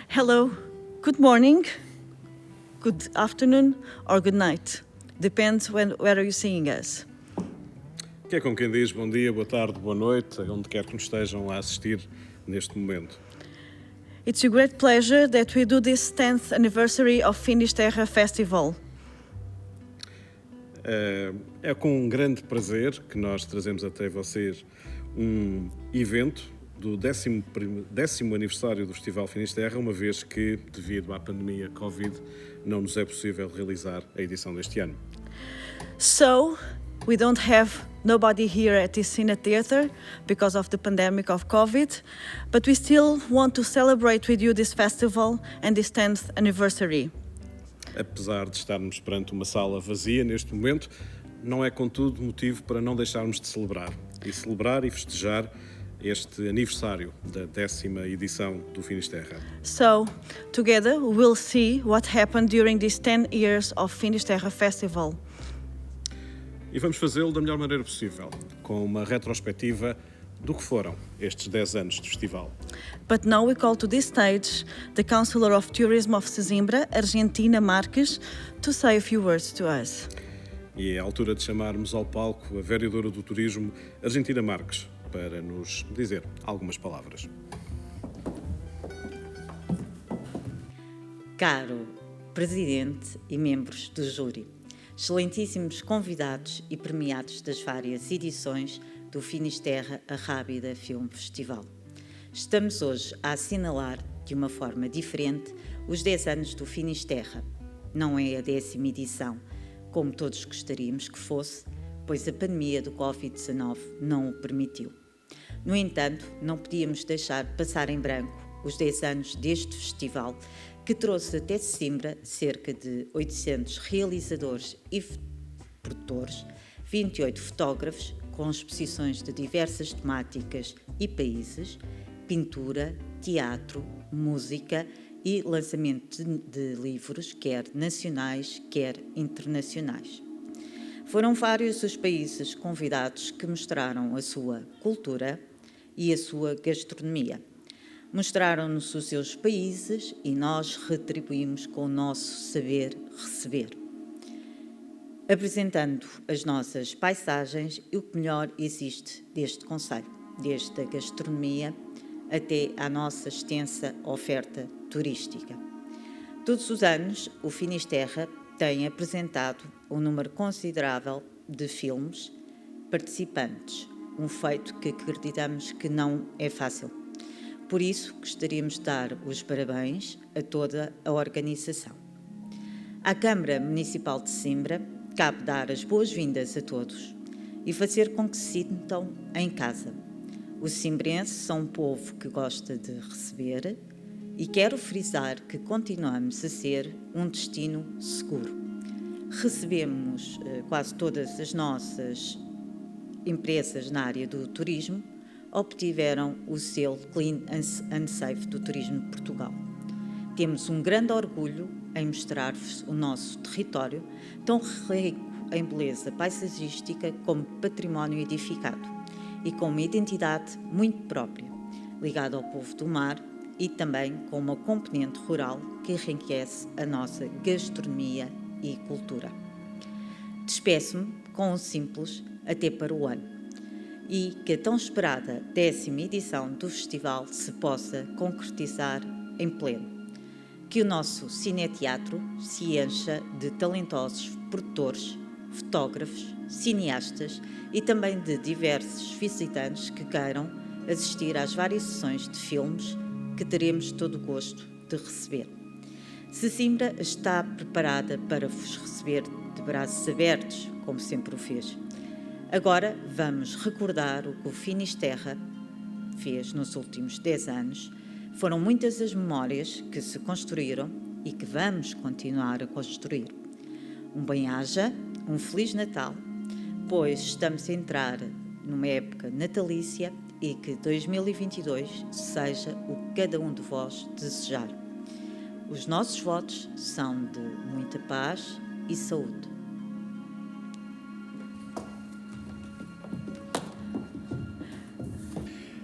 Hello, good morning, good afternoon, or good night. Depends where are you seeing us. Que é como quem diz bom dia, boa tarde, boa noite, onde quer que nos estejam a assistir neste momento. It's a great pleasure that we do this 10th anniversary of Finisterra Festival. É com um grande prazer que nós trazemos até vocês um evento do 10º aniversário do Festival Finisterra, uma vez que, devido à pandemia Covid, não nos é possível realizar a edição deste ano. So, we don't have nobody here at this cine-teatro because of the pandemic of COVID, but we still want to celebrate with you this festival and this 10th anniversary. Apesar de estarmos perante uma sala vazia neste momento, não é, contudo, motivo para não deixarmos de celebrar e festejar este aniversário da 10ª edição do Finisterra. So, together we'll see what happened during these 10 years of Finisterra Festival. E vamos fazê-lo da melhor maneira possível, com uma retrospectiva do que foram estes 10 anos de festival. But now we call to this stage the Councillor of Tourism of Sesimbra, Argentina Marques, to say a few words to us. E é a altura de chamarmos ao palco a vereadora do Turismo, Argentina Marques, para nos dizer algumas palavras. Caro Presidente e membros do júri, excelentíssimos convidados e premiados das várias edições do Finisterra Arrábida Film Festival. Estamos hoje a assinalar, de uma forma diferente, os 10 anos do Finisterra. Não é a 10ª edição, como todos gostaríamos que fosse, pois a pandemia do Covid-19 não o permitiu. No entanto, não podíamos deixar passar em branco os 10 anos deste festival, que trouxe até Sesimbra cerca de 800 realizadores e produtores, 28 fotógrafos, com exposições de diversas temáticas e países, pintura, teatro, música e lançamento de livros, quer nacionais, quer internacionais. Foram vários os países convidados que mostraram a sua cultura e a sua gastronomia. Mostraram-nos os seus países e nós retribuímos com o nosso saber receber, apresentando as nossas paisagens e o que melhor existe deste concelho, desde a gastronomia até à nossa extensa oferta turística. Todos os anos, o Finisterra tem apresentado um número considerável de filmes participantes, um feito que acreditamos que não é fácil. Por isso, gostaríamos de dar os parabéns a toda a organização. À Câmara Municipal de Sesimbra, cabe dar as boas-vindas a todos e fazer com que se sintam em casa. Os sesimbrenses são um povo que gosta de receber e quero frisar que continuamos a ser um destino seguro. Recebemos quase todas as nossas empresas na área do turismo, obtiveram o selo Clean and Safe do Turismo de Portugal. Temos um grande orgulho em mostrar-vos o nosso território, tão rico em beleza paisagística como património edificado, e com uma identidade muito própria, ligada ao povo do mar e também com uma componente rural que enriquece a nossa gastronomia e cultura. Despeço-me com um simples até para o ano e que a tão esperada 10ª edição do festival se possa concretizar em pleno. Que o nosso cine-teatro se encha de talentosos produtores, fotógrafos, cineastas e também de diversos visitantes que queiram assistir às várias sessões de filmes que teremos todo o gosto de receber. Sesimbra está preparada para vos receber de braços abertos, como sempre o fez. Agora vamos recordar o que o Finisterra fez nos últimos 10 anos. Foram muitas as memórias que se construíram e que vamos continuar a construir. Um bem-aja, um Feliz Natal, pois estamos a entrar numa época natalícia e que 2022 seja o que cada um de vós desejar. Os nossos votos são de muita paz e saúde.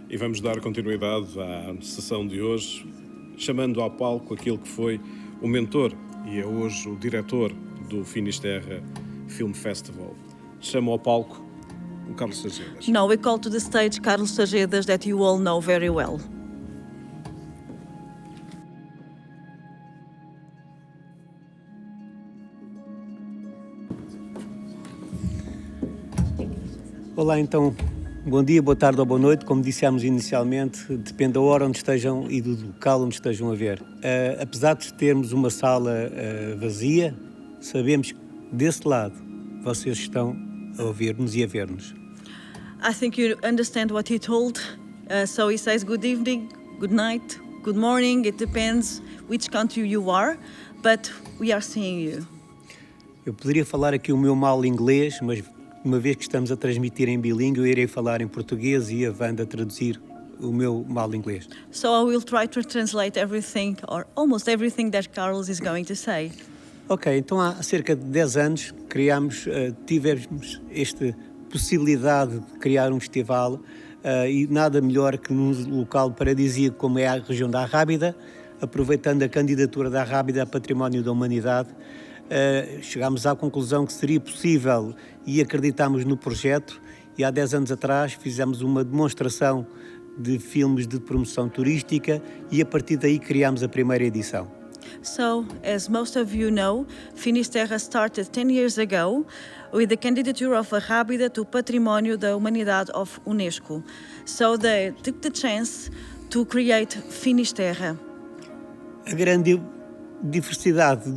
E vamos dar continuidade à sessão de hoje, chamando ao palco aquele que foi o mentor e é hoje o diretor do Finisterra Film Festival. Chamo ao palco o Carlos Sargedas. Now we call to the stage Carlos Sargedas, that you all know very well. Olá, então, bom dia, boa tarde ou boa noite. Como dissemos inicialmente, depende da hora onde estejam e do local onde estejam a ver. Apesar de termos uma sala vazia, sabemos que desse lado vocês estão a ouvir-nos e a ver-nos. I think you understand what he told. So he says good evening, good night, good morning. It depends which country you are, but we are seeing you. Eu poderia falar aqui o meu mal inglês, mas uma vez que estamos a transmitir em bilíngue, eu irei falar em português e a Wanda traduzir o meu mal inglês. So I will try to translate everything, or almost everything that Carlos is going to say. Ok, então há cerca de 10 anos tivemos esta possibilidade de criar um festival e nada melhor que num local paradisíaco como é a região da Arrábida, aproveitando a candidatura da Arrábida a Património da Humanidade. Chegámos à conclusão que seria possível e acreditámos no projeto e há 10 anos atrás fizemos uma demonstração de filmes de promoção turística e a partir daí criámos a primeira edição. So, as most of you know, Finisterra started 10 years ago with the candidature of Arrábida to Património da Humanidade of UNESCO. So they took the chance to create Finisterra. A grande diversidade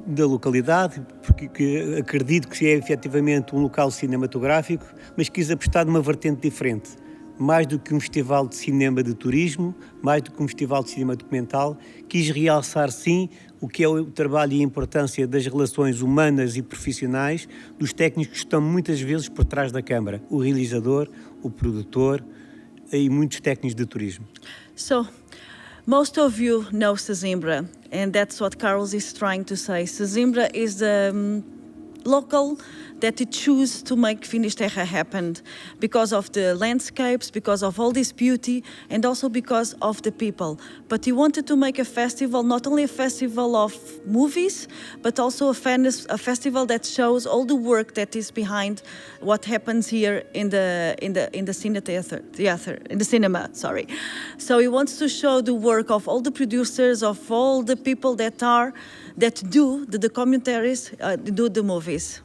da localidade, porque acredito que é efetivamente um local cinematográfico, mas quis apostar numa vertente diferente. Mais do que um festival de cinema de turismo, mais do que um festival de cinema documental, quis realçar sim o que é o trabalho e a importância das relações humanas e profissionais dos técnicos que estão muitas vezes por trás da câmara, o realizador, o produtor e muitos técnicos de turismo. So, most of you know Sesimbra, and that's what Carlos is trying to say. Sesimbra is the local that he chose to make Finisterra happen because of the landscapes, because of all this beauty, and also because of the people. But he wanted to make a festival, not only a festival of movies, but also a festival that shows all the work that is behind what happens here in the cine-teatro, in the cinema. Sorry. So he wants to show the work of all the producers, of all the people that do the documentaries, do the movies.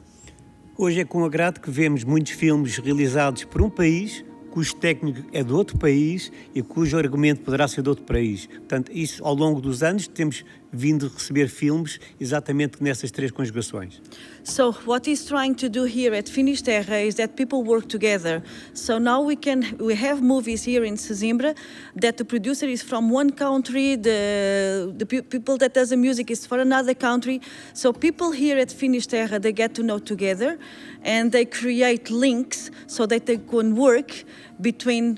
Hoje é com agrado que vemos muitos filmes realizados por um país, cujo técnico é de outro país e cujo argumento poderá ser de outro país. Portanto, isso ao longo dos anos temos vindo a receber filmes exatamente nessas três conjugações. So what he's trying to do here at Finisterra is that people work together. So now we have movies here in Sesimbra that the producer is from one country, the people that does the music is for another country. So people here at Finisterra, they get to know together and they create links so that they can work between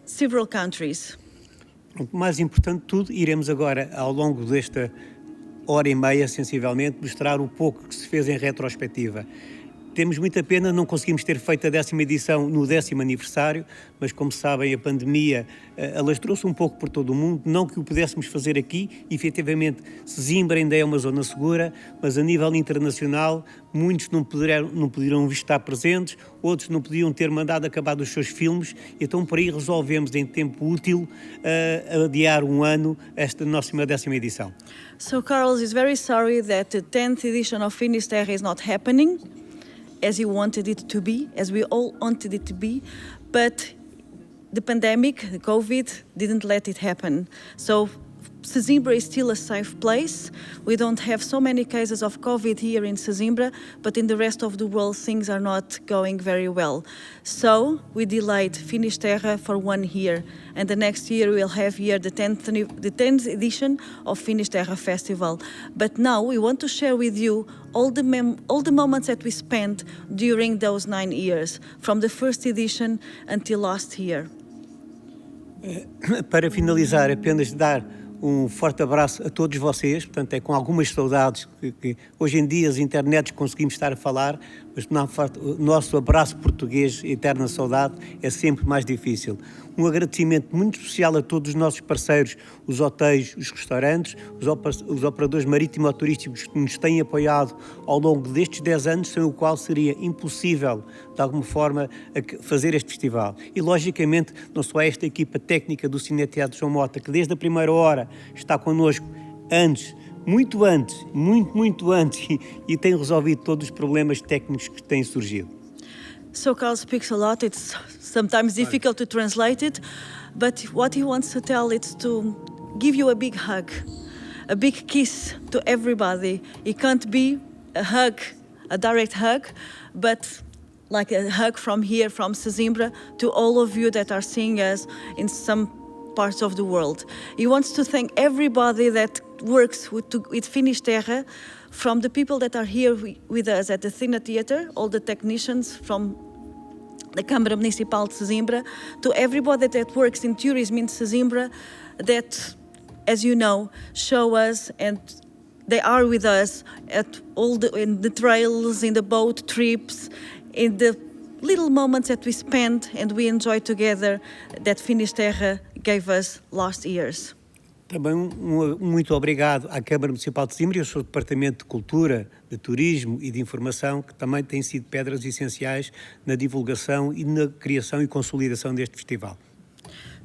several countries. O mais importante de tudo, iremos agora, ao longo desta hora e meia, sensivelmente, mostrar o pouco que se fez em retrospectiva. Temos muita pena, não conseguimos ter feito a 10ª edição no 10º aniversário, mas como sabem a pandemia alastrou-se um pouco por todo o mundo, não que o pudéssemos fazer aqui, efetivamente Sesimbra ainda é uma zona segura, mas a nível internacional muitos não puderam estar presentes, outros não podiam ter mandado acabar os seus filmes, então por aí resolvemos em tempo útil adiar um ano esta nossa 10ª edição. So Carlos is very sorry that the 10th edition of Finisterra is not happening as he wanted it to be, as we all wanted it to be, but the pandemic, the COVID, didn't let it happen. So Sesimbra is still a safe place. We don't have so many cases of COVID here in Sesimbra, but in the rest of the world things are not going very well. So we delayed Finisterra for 1 year, and the next year we'll have here the 10th edition of Finisterra Festival. But now we want to share with you all the moments that we spent during those 9 years, from the first edition until last year. Para finalizar, apenas dar um forte abraço a todos vocês, portanto é com algumas saudades que hoje em dia as internets conseguimos estar a falar, mas o nosso abraço português, eterna saudade, é sempre mais difícil. Um agradecimento muito especial a todos os nossos parceiros, os hotéis, os restaurantes, os operadores marítimo-turísticos que nos têm apoiado ao longo destes 10 anos, sem o qual seria impossível, de alguma forma, fazer este festival. E, logicamente, não só esta equipa técnica do cine-teatro João Mota, que desde a primeira hora está connosco muito antes, e tem resolvido todos os problemas técnicos que têm surgido. So Carl speaks a lot, it's sometimes difficult to translate it, but what he wants to tell is to give you a big hug, a big kiss to everybody. It can't be a hug, a direct hug, but like a hug from here, from Sesimbra, to all of you that are seeing us in some parts of the world. He wants to thank everybody that works with Finisterra, from the people that are here with us at the cine-teatro, all the technicians from the Câmara Municipal de Sesimbra, to everybody that works in tourism in Sesimbra, that, as you know, show us and they are with us at in the trails, in the boat trips, in the little moments that we spend and we enjoy together that Finisterra gave us last years. Também muito obrigado à Câmara Municipal de Sesimbra e ao seu Departamento de Cultura, de Turismo e de Informação, que também têm sido pedras essenciais na divulgação e na criação e consolidação deste festival.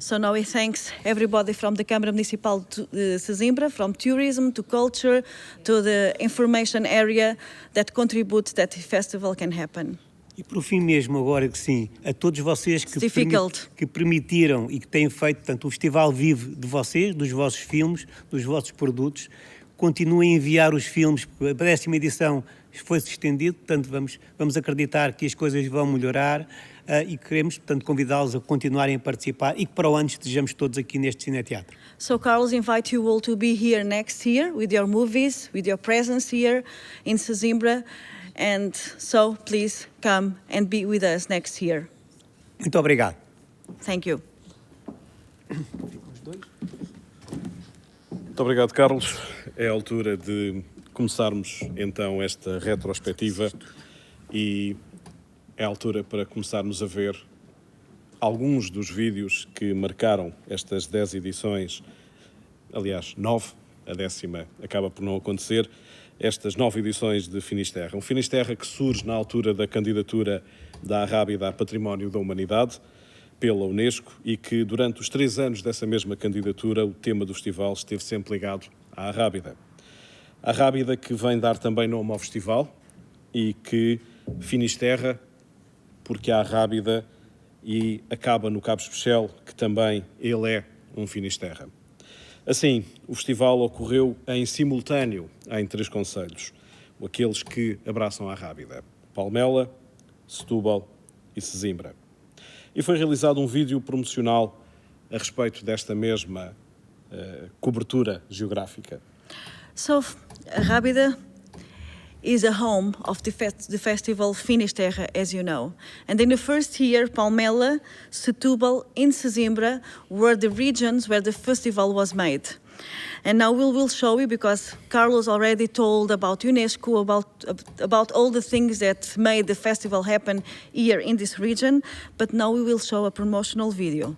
So now we thanks everybody from the Câmara Municipal de Sesimbra, from tourism to culture to the information area that contributes that the festival can happen. E por fim mesmo, agora que sim, a todos vocês que permitiram e que têm feito, portanto, o festival vive de vocês, dos vossos filmes, dos vossos produtos. Continuem a enviar os filmes, porque a 10ª edição foi-se estendido, portanto vamos acreditar que as coisas vão melhorar e queremos, portanto, convidá-los a continuarem a participar e que para o ano estejamos todos aqui neste cine-teatro. So Carlos invite you all to be here next year with your movies, with your presence here in Sesimbra. And so, please come and be with us next year. Muito obrigado. Thank you. Muito obrigado, Carlos. É a altura de começarmos então esta retrospectiva e é a altura para começarmos a ver alguns dos vídeos que marcaram estas 10 edições, aliás, 9, a 10ª acaba por não acontecer, estas 9 edições de Finisterra. Um Finisterra que surge na altura da candidatura da Arrábida a Património da Humanidade pela Unesco e que durante os 3 anos dessa mesma candidatura o tema do festival esteve sempre ligado à Arrábida. A Arrábida que vem dar também nome ao festival e que Finisterra, porque a Arrábida e acaba no Cabo Especial, que também ele é um Finisterra. Assim, o festival ocorreu em simultâneo em 3 concelhos, aqueles que abraçam a Arrábida: Palmela, Setúbal e Sesimbra. E foi realizado um vídeo promocional a respeito desta mesma cobertura geográfica. So, Arrábida is a home of the festival Finisterra, as you know. And in the first year, Palmela, Setúbal and Sesimbra were the regions where the festival was made. And now we will show you, because Carlos already told about UNESCO, about all the things that made the festival happen here in this region, but now we will show a promotional video.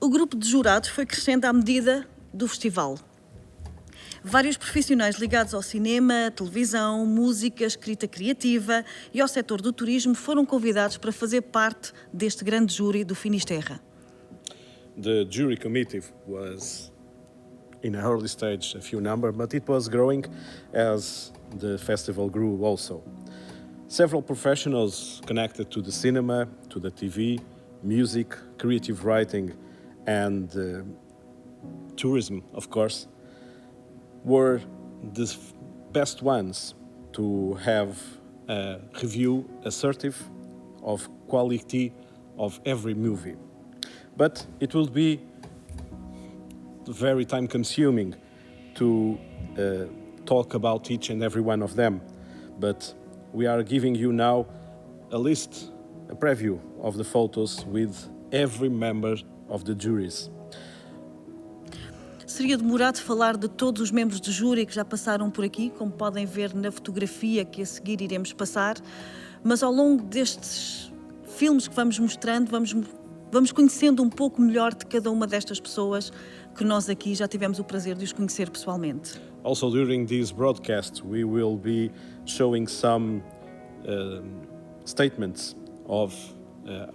O grupo de jurados foi crescendo à medida do festival. Vários profissionais ligados ao cinema, televisão, música, escrita criativa e ao setor do turismo foram convidados para fazer parte deste grande júri do Finisterra. The jury committee was in an early stage a few number, but it was growing as the festival grew also. Several professionals connected to the cinema, to the TV, music, creative writing and tourism, of course, were the best ones to have a review assertive of quality of every movie. But it will be very time-consuming to talk about each and every one of them. But we are giving you now a list, a preview of the photos with every member of the juries. Seria demorado falar de todos os membros do júri que já passaram por aqui, como podem ver na fotografia que a seguir iremos passar, mas ao longo destes filmes que vamos mostrando, vamos conhecendo um pouco melhor de cada uma destas pessoas que nós aqui já tivemos o prazer de os conhecer pessoalmente. Also during this broadcast we will be showing some statements of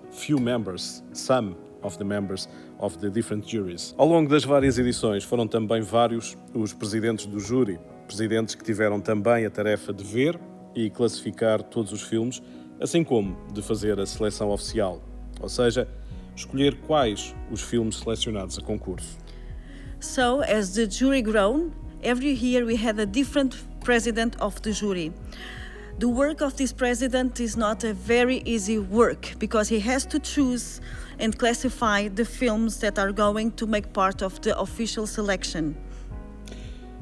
few members, some of the members of the different juries. Ao longo das várias edições foram também vários os presidentes do júri, presidentes que tiveram também a tarefa de ver e classificar todos os filmes, assim como de fazer a seleção oficial, ou seja, escolher quais os filmes selecionados a concurso. So, as the jury grown, every year we had a different president of the jury. The work of this president is not a very easy work because he has to choose and classify the films that are going to make part of the official selection.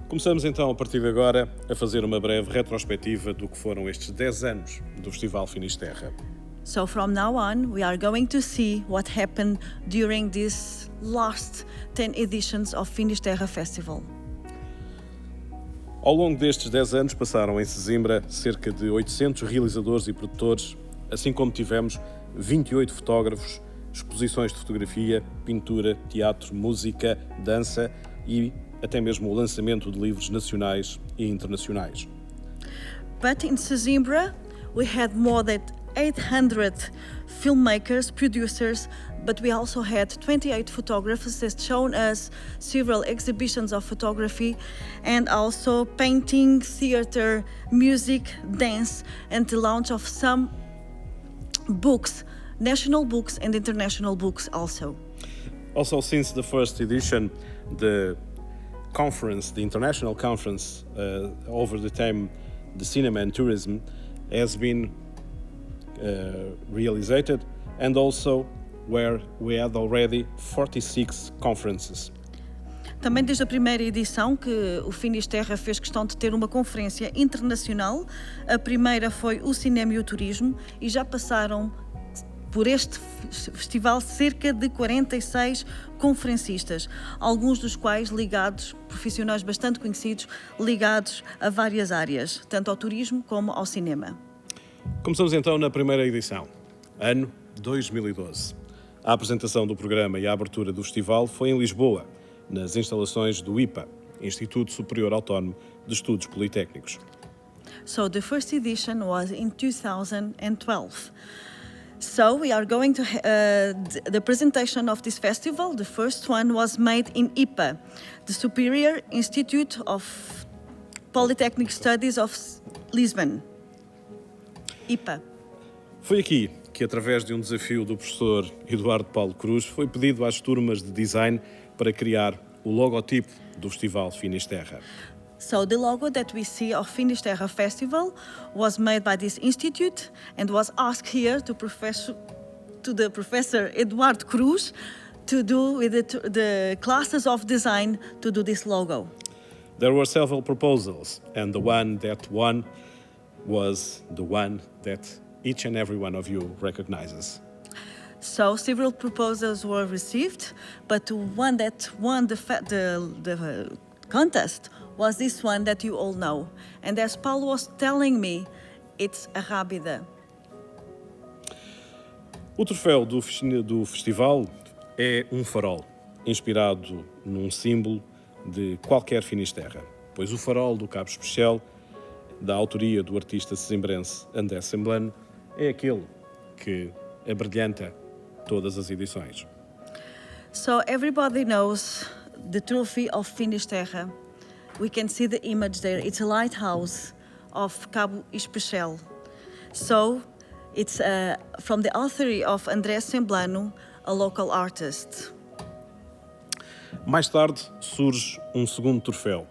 Começamos então a partir de agora a fazer uma breve retrospectiva do que foram estes 10 anos do Festival Finisterra. So from now on, we are going to see what happened during these last 10 editions of Finisterra Festival. Ao longo destes 10 anos passaram em Sesimbra cerca de 800 realizadores e produtores, assim como tivemos 28 fotógrafos, exposições de fotografia, pintura, teatro, música, dança e até mesmo o lançamento de livros nacionais e internacionais. But in Sesimbra, we had more than 800 filmmakers, producers, but we also had 28 photographers that shown us several exhibitions of photography and also painting, theater, music, dance, and the launch of some books, national books and international books also. Also, since the first edition, the international conference over the time, the cinema and tourism, has been realized, and also where we had already 46 conferences. Também desde a primeira edição que o Finisterra fez questão de ter uma conferência internacional. A primeira foi o cinema e o turismo e já passaram por este festival cerca de 46 conferencistas, alguns dos quais ligados, profissionais bastante conhecidos, ligados a várias áreas, tanto ao turismo como ao cinema. Começamos então na primeira edição, ano 2012. A apresentação do programa e a abertura do festival foi em Lisboa, nas instalações do IPA, Instituto Superior Autónomo de Estudos Politécnicos. So the first edition was in 2012. So we are going to the presentation of this festival. The first one was made in IPA, the Superior Institute of Polytechnic Studies of Lisbon. IPA. Foi aqui que, através de um desafio do professor Eduardo Paulo Cruz, foi pedido às turmas de design para criar o logotipo do Festival Finisterra. So the logo that we see of Finisterra Festival was made by this institute and was asked here to the professor Eduardo Cruz to do with the classes of design to do this logo. There were several proposals, and the one that won was the one that each and every one of you recognizes. So several proposals were received, but the one that won the contest was this one that you all know. And as Paulo was telling me, it's Arrábida. O troféu do festival é um farol, inspirado num símbolo de qualquer Finisterra, pois o farol do Cabo Especial, da autoria do artista sesimbrense Dezembro, é aquele que abrilhanta todas as edições. So everybody knows the trophy of Finisterra. We can see the image there. It's a lighthouse of Cabo Especial. So it's from the author of André Semblano, a local artist. Mais tarde surge um segundo troféu,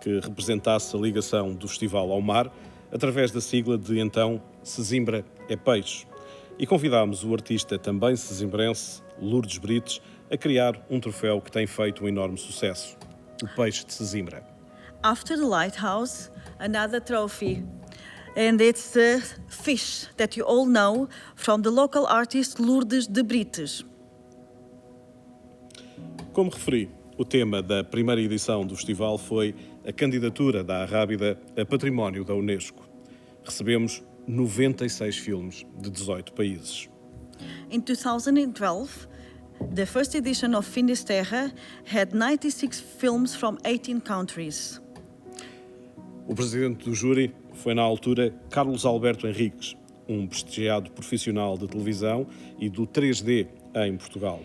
que representasse a ligação do festival ao mar, através da sigla de então Sesimbra é Peixe. E convidámos o artista também sesimbrense, Lourdes Brites, a criar um troféu que tem feito um enorme sucesso, o Peixe de Sesimbra. After the lighthouse, another trophy, and it's the fish that you all know from the local artist Lourdes de Brites. Como referi, o tema da primeira edição do festival foi a candidatura da Arrábida a Património da Unesco. Recebemos 96 filmes de 18 países. In 2012, the first edition of Finisterra had 96 films from 18 countries. O presidente do júri foi, na altura, Carlos Alberto Henriques, um prestigiado profissional de televisão e do 3D em Portugal.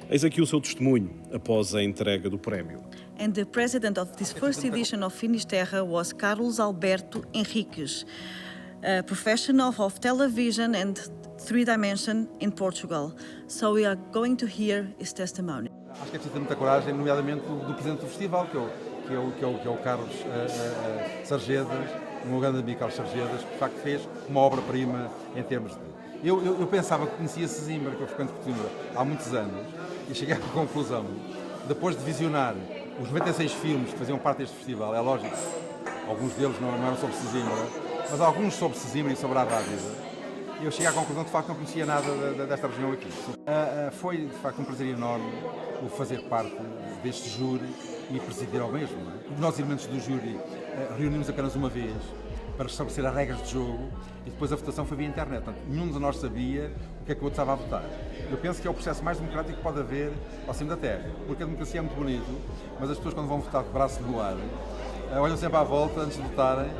Eis aqui o seu testemunho após a entrega do prémio. And the president of this first edition of Finisterra was Carlos Alberto Henriques, a professional of television and 3D in Portugal. So we are going to hear his testimony. Acho que é preciso ter muita coragem, nomeadamente do presidente do festival, que é o Carlos Sargedas, um meu grande amigo Carlos Sargedas, que de facto fez uma obra-prima em termos de... Eu pensava que conhecia Sesimbra, que eu frequento Portugal há muitos anos, e cheguei à conclusão, depois de visionar os 96 filmes que faziam parte deste festival, é lógico, alguns deles não eram sobre Sesimbra, mas alguns sobre Sesimbra e sobre a Arrábida, eu cheguei à conclusão que de facto não conhecia nada desta região aqui. Foi de facto um prazer enorme o fazer parte deste júri e presidir ao mesmo. Nós, elementos do júri, reunimos apenas uma vez para estabelecer as regras de jogo e depois a votação foi via internet. Portanto, nenhum de nós sabia o que é que o outro estava a votar. Eu penso que é o processo mais democrático que pode haver ao cimo da Terra, porque a democracia é muito bonito, mas as pessoas quando vão votar de braço no ar, olham sempre à volta antes de votarem,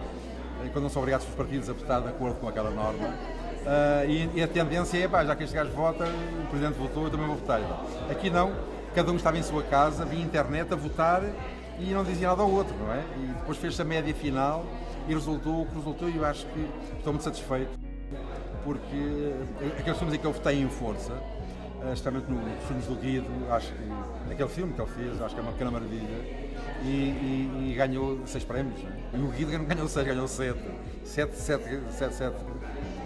quando não são obrigados pelos partidos a votar de acordo com aquela norma. E a tendência é, já que este gajo vota, o Presidente votou, eu também vou votar. Aqui não, cada um estava em sua casa, via internet a votar e não dizia nada ao outro, não é? E depois fez-se a média final e resultou o que resultou e eu acho que estou muito satisfeito porque aqueles filmes em que eu votei em força, especialmente nos filmes do Guido, acho que aquele filme que ele fez, acho que é uma pequena maravilha e ganhou 6 prémios, não é? E o Guido não ganhou 6, ganhou 7,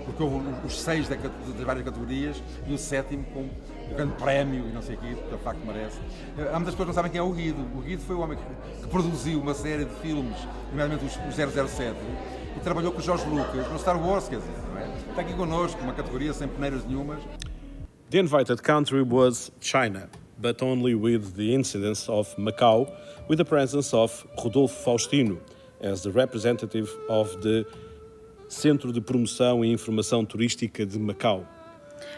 porque houve os 6 das várias categorias e o 7º com o grande prémio e não sei o quê, porque de facto merece. Muitas pessoas não sabem quem é o Guido. O Guido foi o homem que produziu uma série de filmes, nomeadamente os 007, e trabalhou com o Jorge Lucas no Star Wars, quer dizer, não é? Está aqui connosco, uma categoria sem peneiras nenhumas. The invited country was China, but only with the incidence of Macau, with the presence of Rodolfo Faustino as the representative of the Centro de Promoção e Informação Turística de Macau.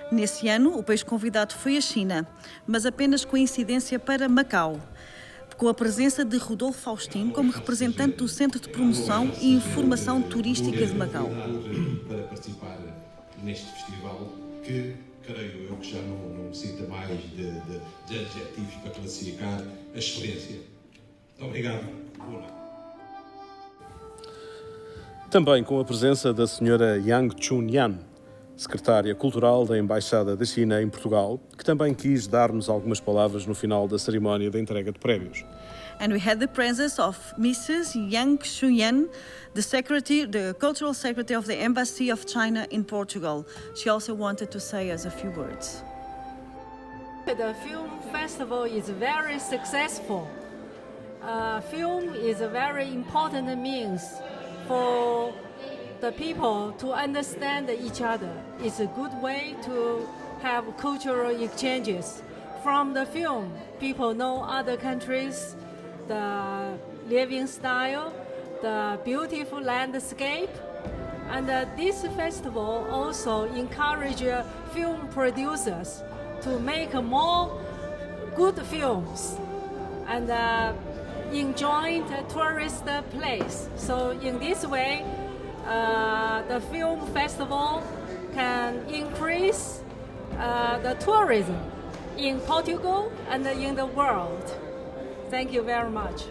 Nesse ano, o país convidado foi a China, mas apenas coincidência para Macau, com a presença de Rodolfo Faustino como representante do Centro de Promoção e Informação Turística de Macau. Para participar neste festival, que creio eu que já não necessita mais de adjetivos para classificar a excelência. Muito obrigado. Boa noite. Também com a presença da senhora Yang Chunyan, secretária cultural da Embaixada da China em Portugal, que também quis dar-nos algumas palavras no final da cerimónia da entrega de prémios. And we had the presence of Mrs. Yang Shuyan, the cultural secretary of the Embassy of China in Portugal. She also wanted to say us a few words. The film festival is very successful. Film is a very important means for the people to understand each other. It's a good way to have cultural exchanges. From the film, people know other countries, the living style, the beautiful landscape. And this festival also encourages film producers to make more good films and enjoy the tourist place. So in this way, the film festival can increase the tourism in Portugal and in the world. Thank you very much.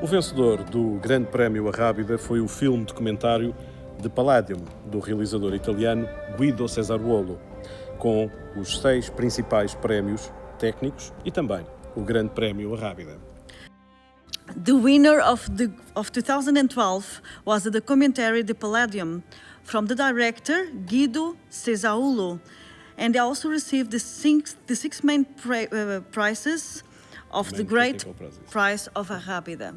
O vencedor do Grande Prémio Arrábida foi o filme documentário The Palladium, do realizador italiano Guido Cesaruolo, com os 6 principais prémios técnicos e também o Grande Prémio Arrábida. The winner of 2012 was the documentary The Palladium from the director Guido Cesaruolo, and they also received the six main prizes of the Great Prize of Arrábida.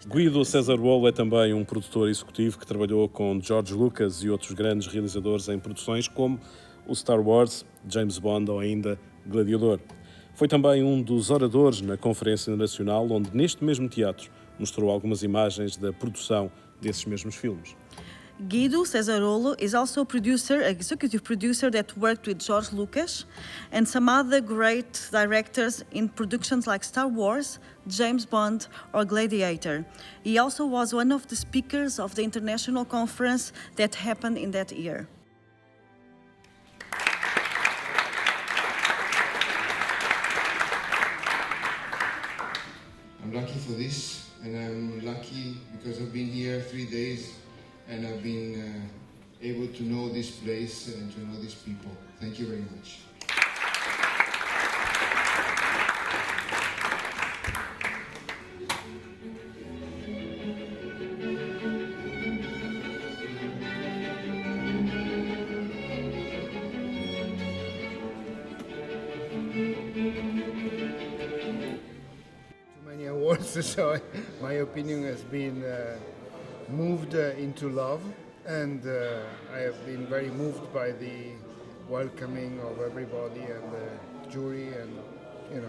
Guido Cesaruolo é também um produtor executivo que trabalhou com George Lucas e outros grandes realizadores em produções como o Star Wars, James Bond ou ainda Gladiador. Foi também um dos oradores na Conferência Nacional, onde neste mesmo teatro mostrou algumas imagens da produção desses mesmos filmes. Guido Cesaruolo is also executive producer that worked with George Lucas and some other great directors in productions like Star Wars, James Bond or Gladiator. He also was one of the speakers of the international conference that happened in that year. I'm lucky for this, and I'm lucky because I've been here 3 days and I've been able to know this place and to know these people. Thank you very much. Too many awards, so my opinion has been moved into love, and I have been very moved by the welcoming of everybody and the jury, and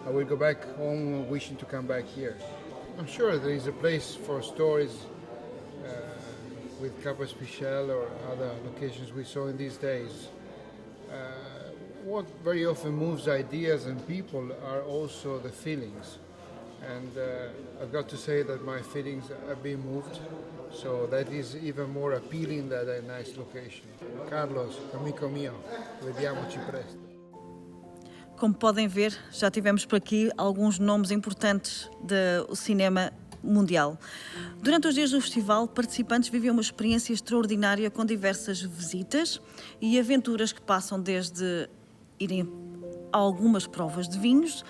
I will go back home wishing to come back here. I'm sure there is a place for stories with Capo Spichel or other locations we saw in these days. What very often moves ideas and people are also the feelings. And I've got to say that my feelings have been moved, so that is even more appealing than a nice location. Carlos, amico mio, vediamoci presto. Como podem ver, já tivemos por aqui alguns nomes importantes do cinema mundial. Durante os dias do festival, participantes vivem uma experiência extraordinária com diversas visitas e aventuras que passam desde irem a algumas provas de vinhos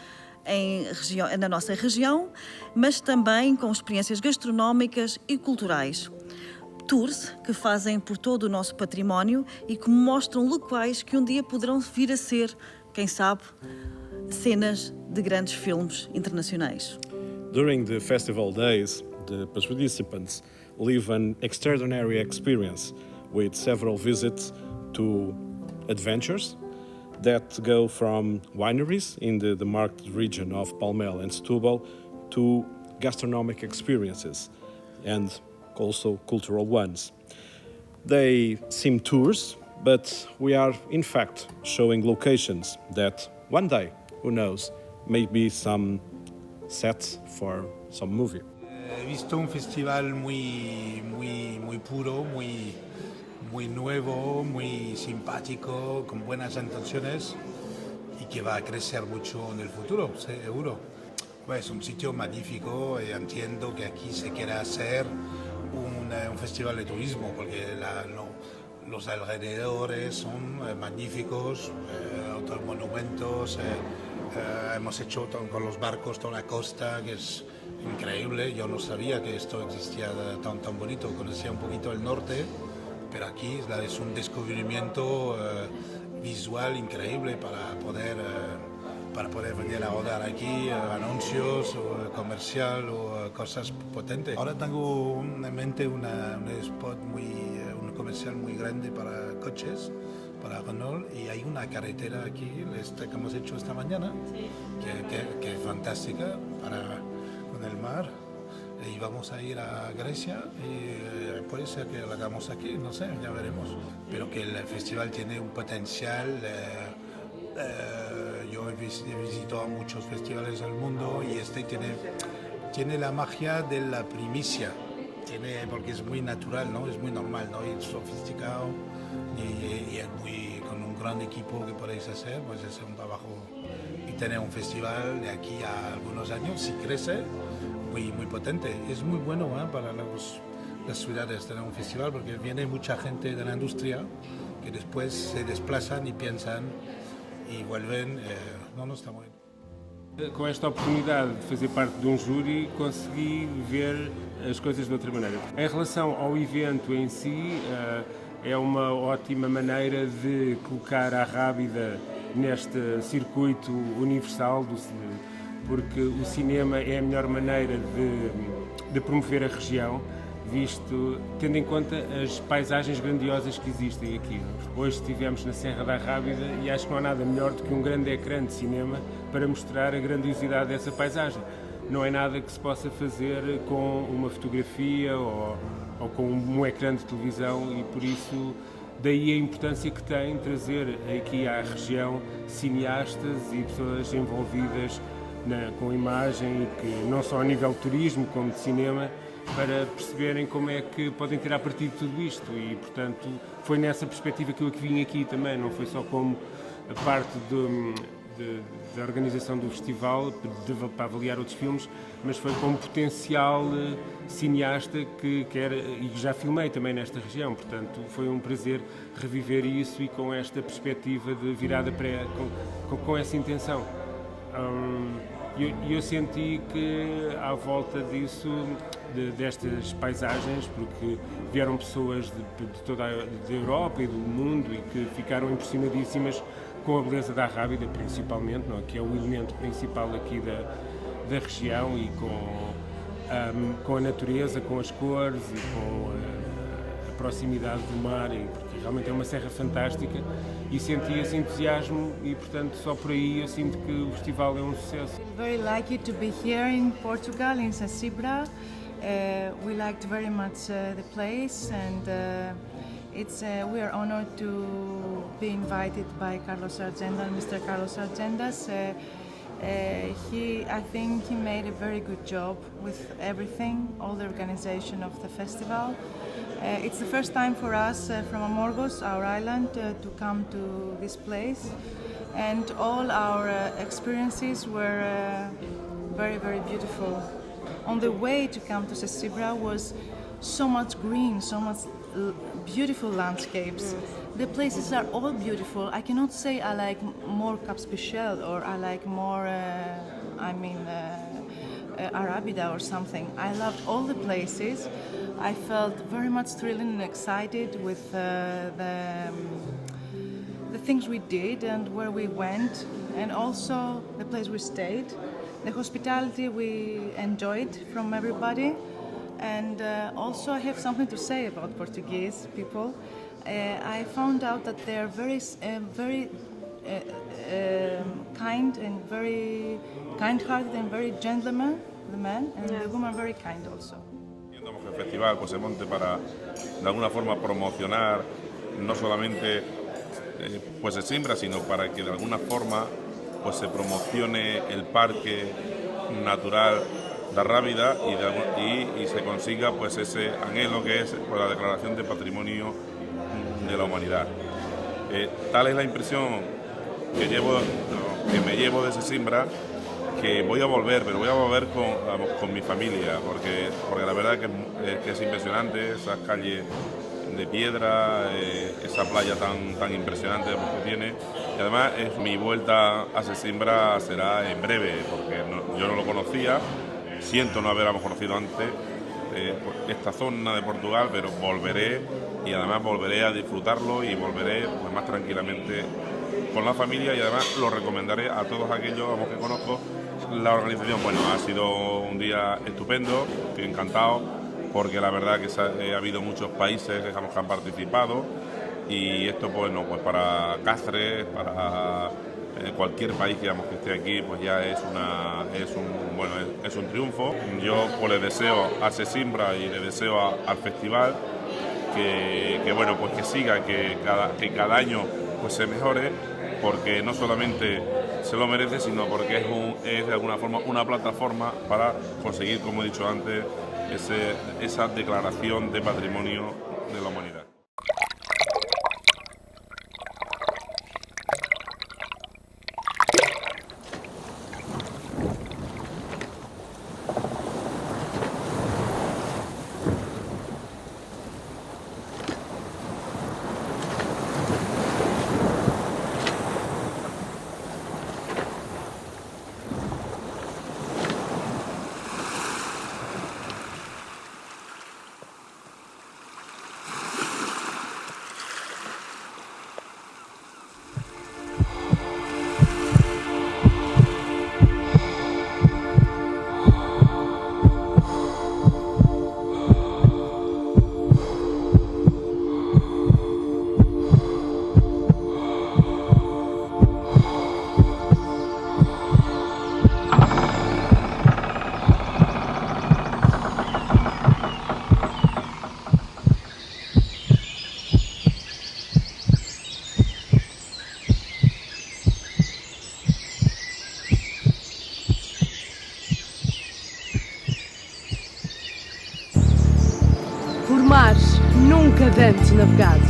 na nossa região, mas também com experiências gastronómicas e culturais. Tours que fazem por todo o nosso património e que mostram locais que um dia poderão vir a ser, quem sabe, cenas de grandes filmes internacionais. During the festival days, the participants live an extraordinary experience with several visits to adventures that go from wineries in the marked region of Palmel and Setúbal to gastronomic experiences and also cultural ones. They seem tours, but we are in fact showing locations that one day, who knows, may be some sets for some movie. He visto un festival muy puro, muy nuevo, muy simpático, con buenas intenciones y que va a crecer mucho en el futuro, seguro. Es un sitio magnífico y entiendo que aquí se quiera hacer un festival de turismo porque los alrededores son magníficos, otros monumentos, hemos hecho con los barcos toda la costa que es increíble. Yo no sabía que esto existía tan bonito, conocía un poquito el norte, pero aquí es un descubrimiento visual increíble para poder venir a rodar aquí anuncios o comercial o cosas potentes. Ahora tengo en mente un spot un comercial muy grande para coches, para Renault, y hay una carretera aquí que hemos hecho esta mañana, sí, que es fantástica con el mar. y vamos a ir a Grecia y puede ser que lo hagamos aquí, no sé, ya veremos. Pero que el festival tiene un potencial. Yo he visitado muchos festivales del mundo y este tiene la magia de la primicia, porque es muy natural, ¿no? Es muy normal, ¿no? Y sofisticado y es muy, con un gran equipo que podéis hacer, pues es un trabajo. Y tener un festival de aquí a algunos años, si crece, muy potente. Es muy bueno para las ciudades tener un festival porque viene mucha gente de la industria que después se desplazan y piensan e vuelven. Não está muito. Com esta oportunidade de fazer parte de um júri, consegui ver as coisas de outra maneira. Em relação ao evento em si, é uma ótima maneira de colocar a Arrábida neste circuito universal, porque o cinema é a melhor maneira de promover a região, visto, tendo em conta as paisagens grandiosas que existem aqui. Hoje estivemos na Serra da Arrábida e acho que não há nada melhor do que um grande ecrã de cinema para mostrar a grandiosidade dessa paisagem. Não é nada que se possa fazer com uma fotografia ou com um ecrã de televisão e por isso daí a importância que tem trazer aqui à região cineastas e pessoas envolvidas com imagem, e que não só a nível de turismo como de cinema, para perceberem como é que podem tirar partido de tudo isto e, portanto, foi nessa perspectiva que eu vim aqui também, não foi só como a parte da organização do festival para avaliar outros filmes, mas foi como potencial cineasta que quer, e já filmei também nesta região, portanto foi um prazer reviver isso e com esta perspectiva de virada com essa intenção. Eu senti que à volta disso, destas paisagens, porque vieram pessoas de toda a Europa e do mundo e que ficaram impressionadíssimas com a beleza da Arrábida, principalmente, não é? Que é o elemento principal aqui da região, e com a natureza, com as cores e com a proximidade do mar, porque realmente é uma serra fantástica, e senti esse entusiasmo e, portanto, só por aí eu sinto que o festival é um sucesso. Very lucky to be here in Portugal, in Sesimbra. We liked very much the place, and we are honored to be invited by Carlos Sargedas, Mr. Carlos Sargedas. I think he made a very good job with everything, all the organization of the festival. It's the first time for us from Amorgos, our island, to come to this place, and all our experiences were very, very beautiful. On the way to come to Sesimbra was so much green, so much beautiful landscapes. The places are all beautiful. I cannot say I like more Cap Special or I like more, Arrábida or something. I loved all the places. I felt very much thrilled and excited with the things we did and where we went, and also the place we stayed. The hospitality we enjoyed from everybody, and also I have something to say about Portuguese people. I found out that they are very kind and very kind-hearted and very gentlemen, the men, and the women are very kind also. Que el festival pues, se monte para de alguna forma promocionar no solamente pues Sesimbra, sino para que de alguna forma pues se promocione el parque natural de Arrábida y se consiga pues ese anhelo que es pues, la declaración de patrimonio de la humanidad. Tal es la impresión que me llevo de Sesimbra, que voy a volver, pero voy a volver con mi familia, porque la verdad que es impresionante, esas calles de piedra, esa playa tan impresionante que tiene, y además mi vuelta a Sesimbra será en breve, porque yo no lo conocía, siento no haberlo conocido antes, esta zona de Portugal, pero volveré, y además volveré a disfrutarlo y volveré pues, más tranquilamente con la familia, y además lo recomendaré a todos aquellos que conozco. La organización, bueno, ha sido un día estupendo, estoy encantado, porque la verdad que ha habido muchos países que han participado, y esto pues para Cáceres, para cualquier país que esté aquí, pues ya es un triunfo. Yo pues le deseo a Sesimbra y le deseo al festival que siga, que cada año pues se mejore, porque no solamente se lo merece, sino porque es de alguna forma una plataforma para conseguir, como he dicho antes, esa declaración de patrimonio de la humanidad. Por mares nunca dantes navegados.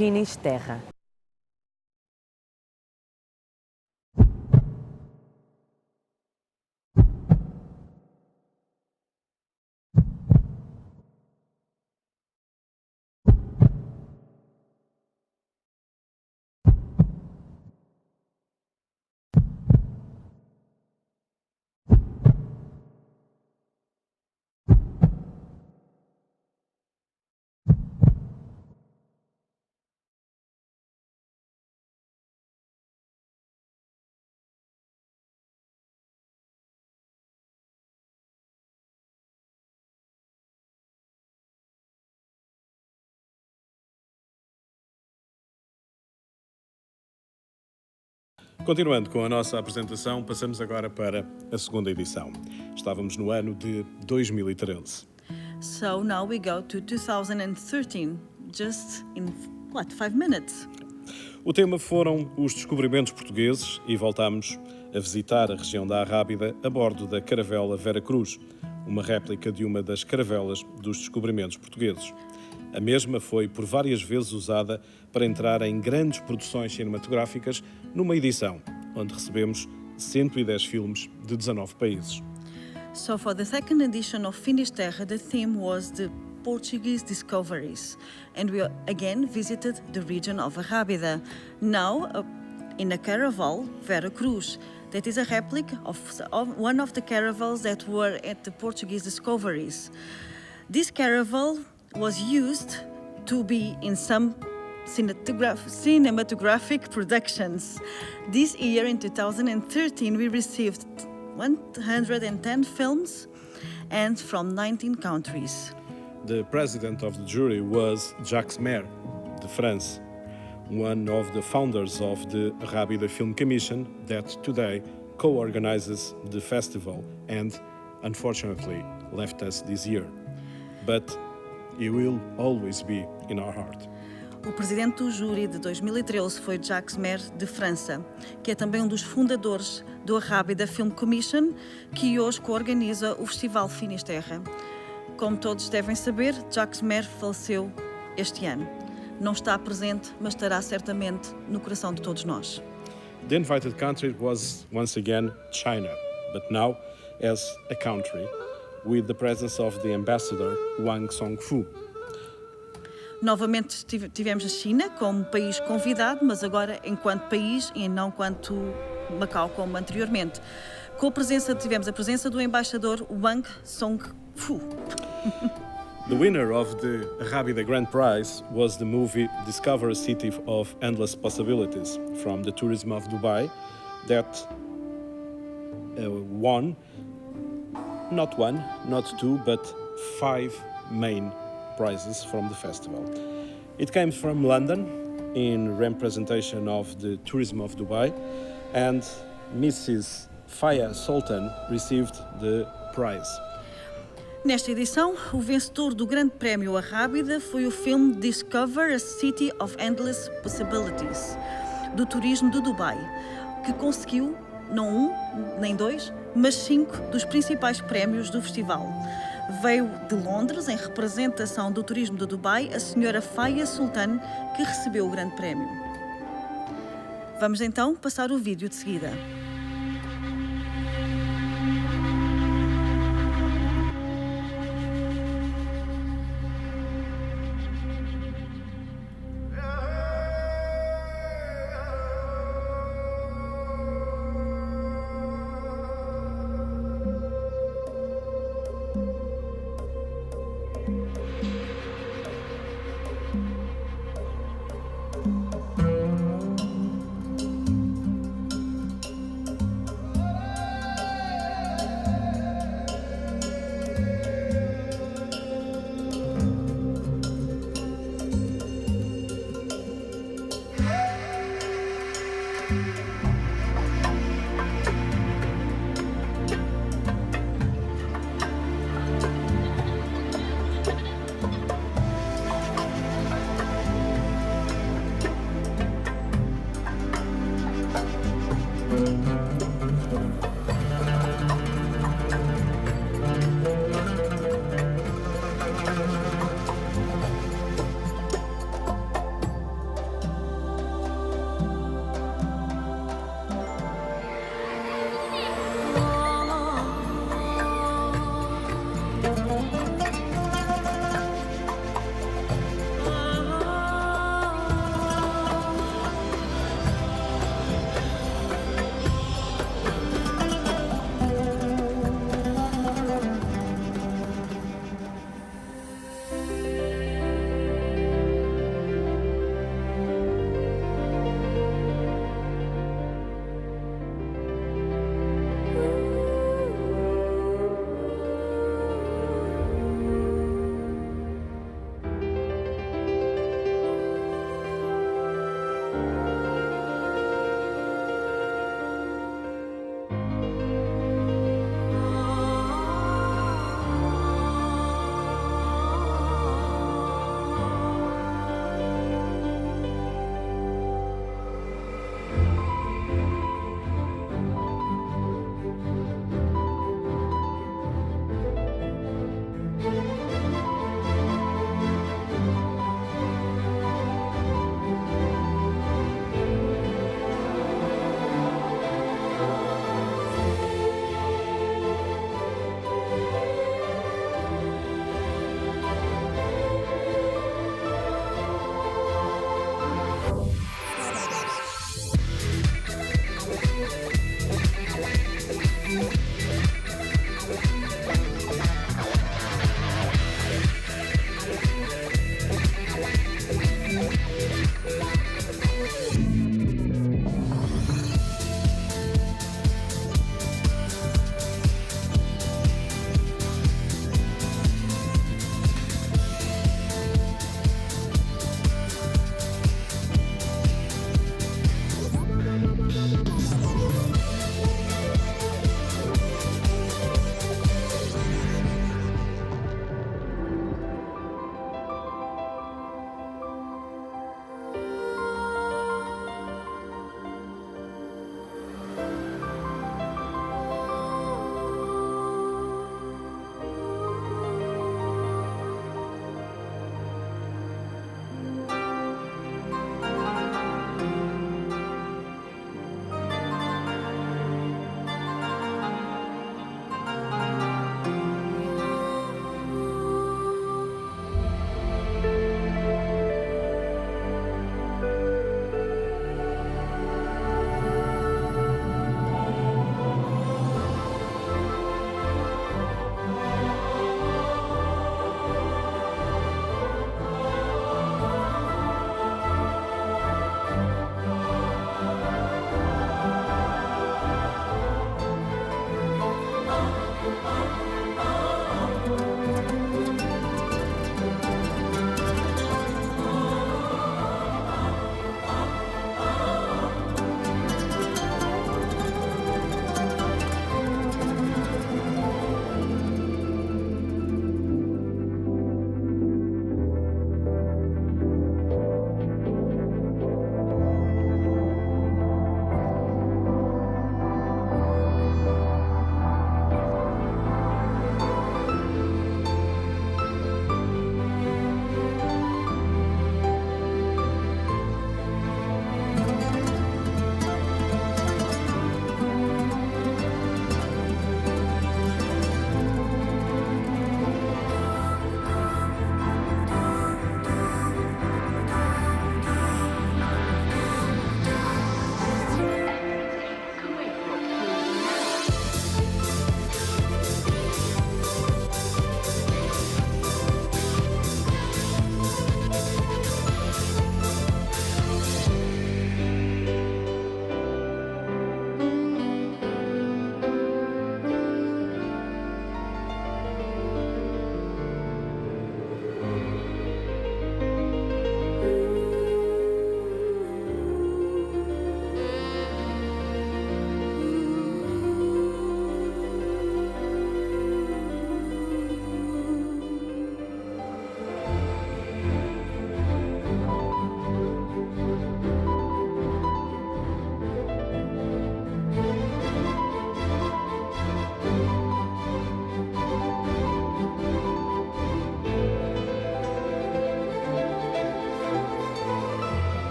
Finisterra. Continuando com a nossa apresentação, passamos agora para a segunda edição. Estávamos no ano de 2013. So now we go to 2013, just in, 5 minutes? O tema foram os descobrimentos portugueses e voltámos a visitar a região da Arrábida a bordo da caravela Vera Cruz, uma réplica de uma das caravelas dos descobrimentos portugueses. A mesma foi por várias vezes usada para entrar em grandes produções cinematográficas numa edição, onde recebemos 110 filmes de 19 países. So for the second edition of Finisterra, the theme was the Portuguese discoveries, and we again visited the region of Arrábida. Now, in a caravel, Vera Cruz, that is a replica of one of the caravels that were at the Portuguese discoveries. This caravel was used to be in some cinematographic productions. This year, in 2013, we received 110 films and from 19 countries. The president of the jury was Jacques Maire, de France, one of the founders of the Arrábida Film Commission that today co-organizes the festival and, unfortunately, left us this year. But he will always be in our heart. O presidente do júri de 2013 foi Jacques Maire, de França, que é também um dos fundadores do Arrábida Film Commission, que hoje coorganiza o Festival Finisterra. Como todos devem saber, Jacques Maire faleceu este ano. Não está presente, mas estará certamente no coração de todos nós. The invited country was once again China, but now as a country, with the presence of the ambassador Wang Songfu. Novamente tivemos a China como país convidado, mas agora enquanto país e não quanto Macau como anteriormente. Tivemos a presença do embaixador Wang Songfu. The winner of the Arrábida Grand Prize was the movie Discover a City of Endless Possibilities from the Tourism of Dubai that won not one, not two, but 5 main prizes from the festival. It came from London in representation of the Tourism of Dubai, and Mrs. Faya Sultan received the prize. Nesta edição, o vencedor do Grande Prémio Arrábida foi o filme Discover a City of Endless Possibilities, do Turismo de Dubai, que conseguiu, não 1, nem 2, mas 5 dos principais prémios do festival. Veio de Londres, em representação do Turismo de Dubai, a senhora Faya Sultan, que recebeu o Grande Prémio. Vamos então passar o vídeo de seguida.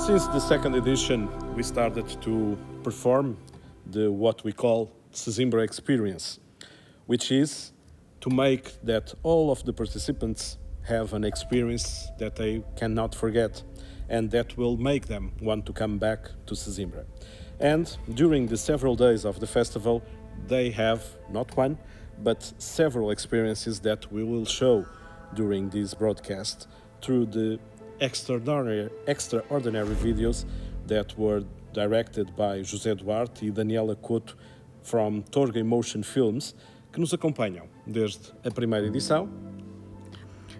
Since the second edition, we started to perform what we call Sesimbra experience, which is to make that all of the participants have an experience that they cannot forget and that will make them want to come back to Sesimbra. And during the several days of the festival, they have not one, but several experiences that we will show during this broadcast through the extraordinary videos that were directed by José Duarte e Daniela Couto from Torga Emotion Films, que nos acompanham desde a primeira edição.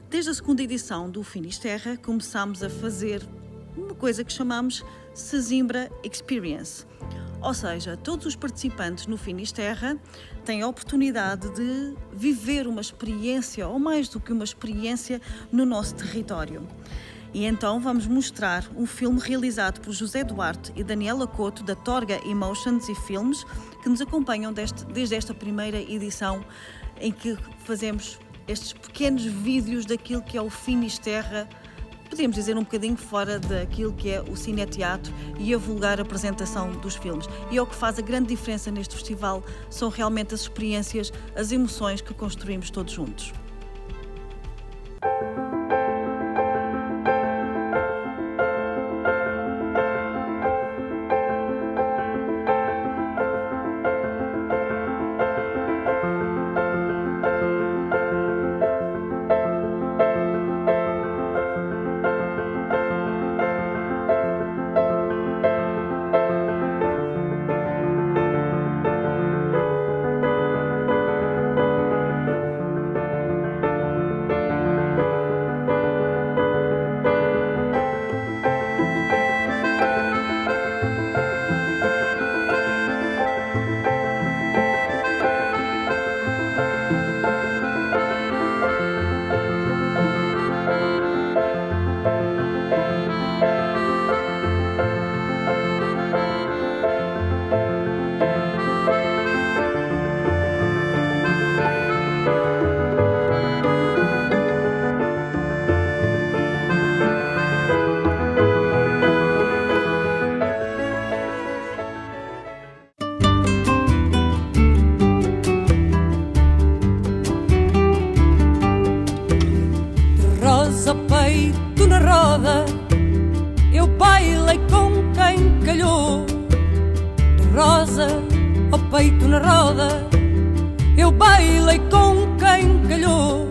Desde a segunda edição do Finisterra, começámos a fazer uma coisa que chamamos Sesimbra Experience. Ou seja, todos os participantes no Finisterra têm a oportunidade de viver uma experiência, ou mais do que uma experiência, no nosso território. E então vamos mostrar um filme realizado por José Duarte e Daniela Couto, da Torga Emotions e Filmes, que nos acompanham desde esta primeira edição, em que fazemos estes pequenos vídeos daquilo que é o Finisterra, podemos dizer um bocadinho fora daquilo que é o cine-teatro e a vulgar apresentação dos filmes. E é o que faz a grande diferença neste festival, são realmente as experiências, as emoções que construímos todos juntos. Eu bailei com quem calhou, de rosa ao peito na roda. Eu bailei com quem calhou,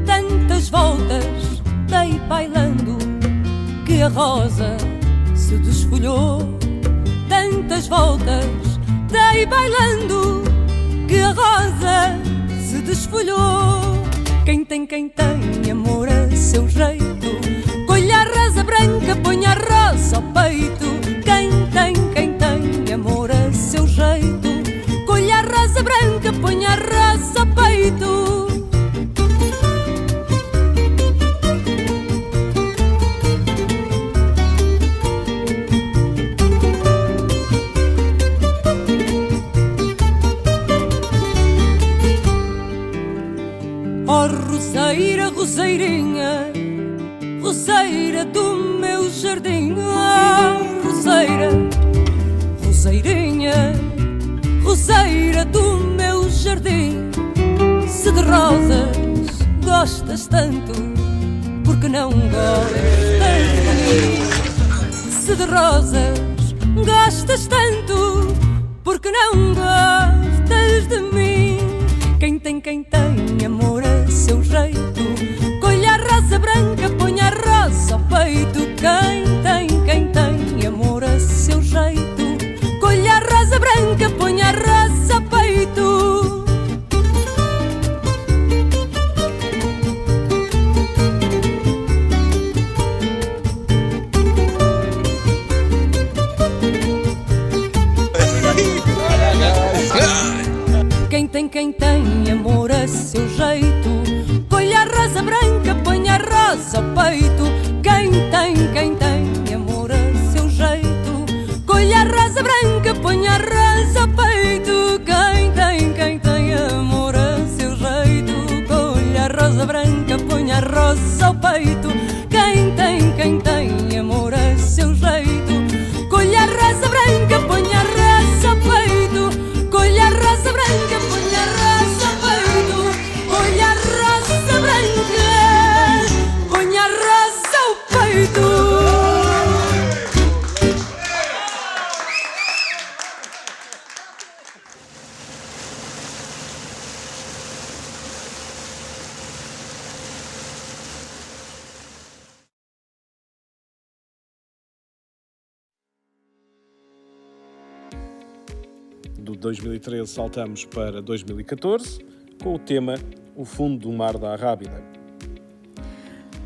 tantas voltas dei bailando que a rosa se desfolhou. Tantas voltas dei bailando que a rosa se desfolhou. Quem tem amor a seu jeito, colha a rosa branca, põe a rosa ao peito. Quem tem amor a seu jeito, colha a rosa branca, põe a rosa ao peito. Oh, roseira, roseirinha, roseira do meu jardim. Oh, roseira, roseirinha, roseira do meu jardim. Se de rosas gostas tanto, porque não gostas de mim? Se de rosas gostas tanto, porque não gostas de mim? Quem tem amor a seu jeito, colha a rosa branca, ponha a rosa ao peito. Quem tem amor a seu jeito, colha a rosa branca, ponha a rosa ao peito. Quem tem amor a seu jeito, colha a rosa branca, ponha a rosa ao peito. Quem tem amor a seu jeito, colha a rosa branca, ponha a rosa ao peito. Quem tem amor a seu jeito, colha a rosa branca, ponha a rosa ao peito. Quem tem amor a seu jeito, colha a rosa branca, ponha a rosa ao peito. Colha a rosa branca, ponha a rosa ao peito. Colha a rosa branca, ponha a rosa ao peito. Do 2013 saltamos para 2014 com o tema O Fundo do Mar da Arrábida.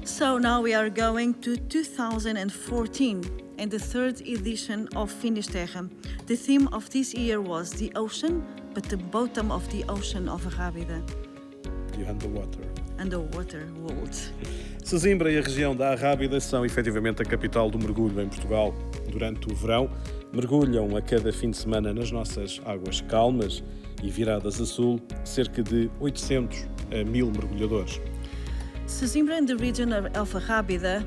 So now we are going to 2014 and the third edition of Finisterra. The theme of this year was the ocean, but the bottom of the ocean of Arrábida. The underwater world. Sesimbra e a região da Arrábida são efetivamente a capital do mergulho em Portugal. Durante o verão, mergulham a cada fim de semana nas nossas águas calmas e viradas a sul cerca de 800 a 1000 mergulhadores. Sesimbra and the region of Arrábida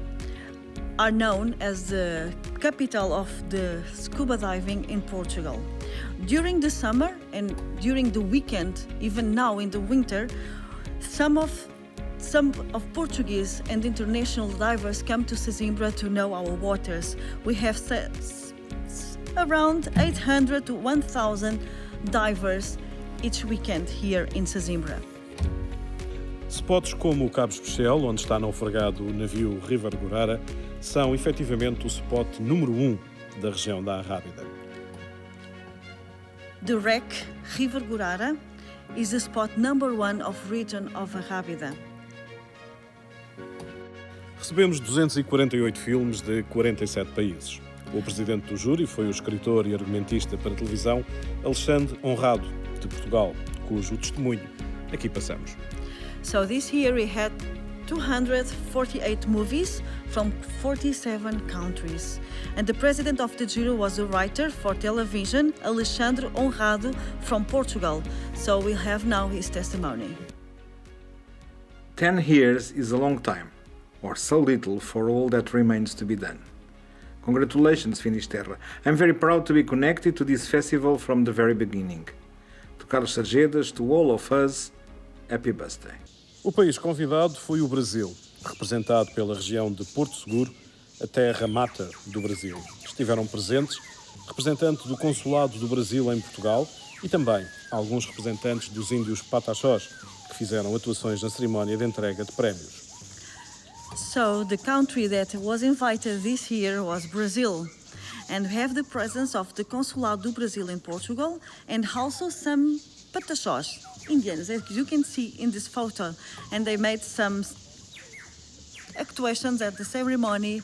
are known as the capital of the scuba diving in Portugal. During the summer and during the weekend, even now in the winter, some of Portuguese and international divers come to Sesimbra to know our waters. We have around 800 to 1,000 divers each weekend here in Sesimbra. Spots como o Cabo Especial, onde está naufragado o navio River Gurara, são efetivamente o spot número 1 da região da Arrábida. The wreck River Gurara is the spot number 1 of region of Arrábida. Recebemos 248 filmes de 47 países. O presidente do júri foi o escritor e argumentista para televisão Alexandre Honrado, de Portugal, cujo testemunho aqui passamos. So this year we had 248 movies from 47 countries. And the president of the jury was a writer for television, Alexandre Honrado, from Portugal. So we'll have now his testimony. 10 years is a long time, or so little for all that remains to be done. Congratulations, Finisterra. I'm very proud to be connected to this festival from the very beginning. To Carlos Sargedas, to all of us, happy birthday. O país convidado foi o Brasil, representado pela região de Porto Seguro, a terra mata do Brasil. Estiveram presentes representantes do Consulado do Brasil em Portugal e também alguns representantes dos índios Pataxós, que fizeram atuações na cerimónia de entrega de prémios. So the country that was invited this year was Brazil. And we have the presence of the Consulado do Brasil in Portugal and also some Pataxós, Indians, as you can see in this photo. And they made some actuations at the ceremony,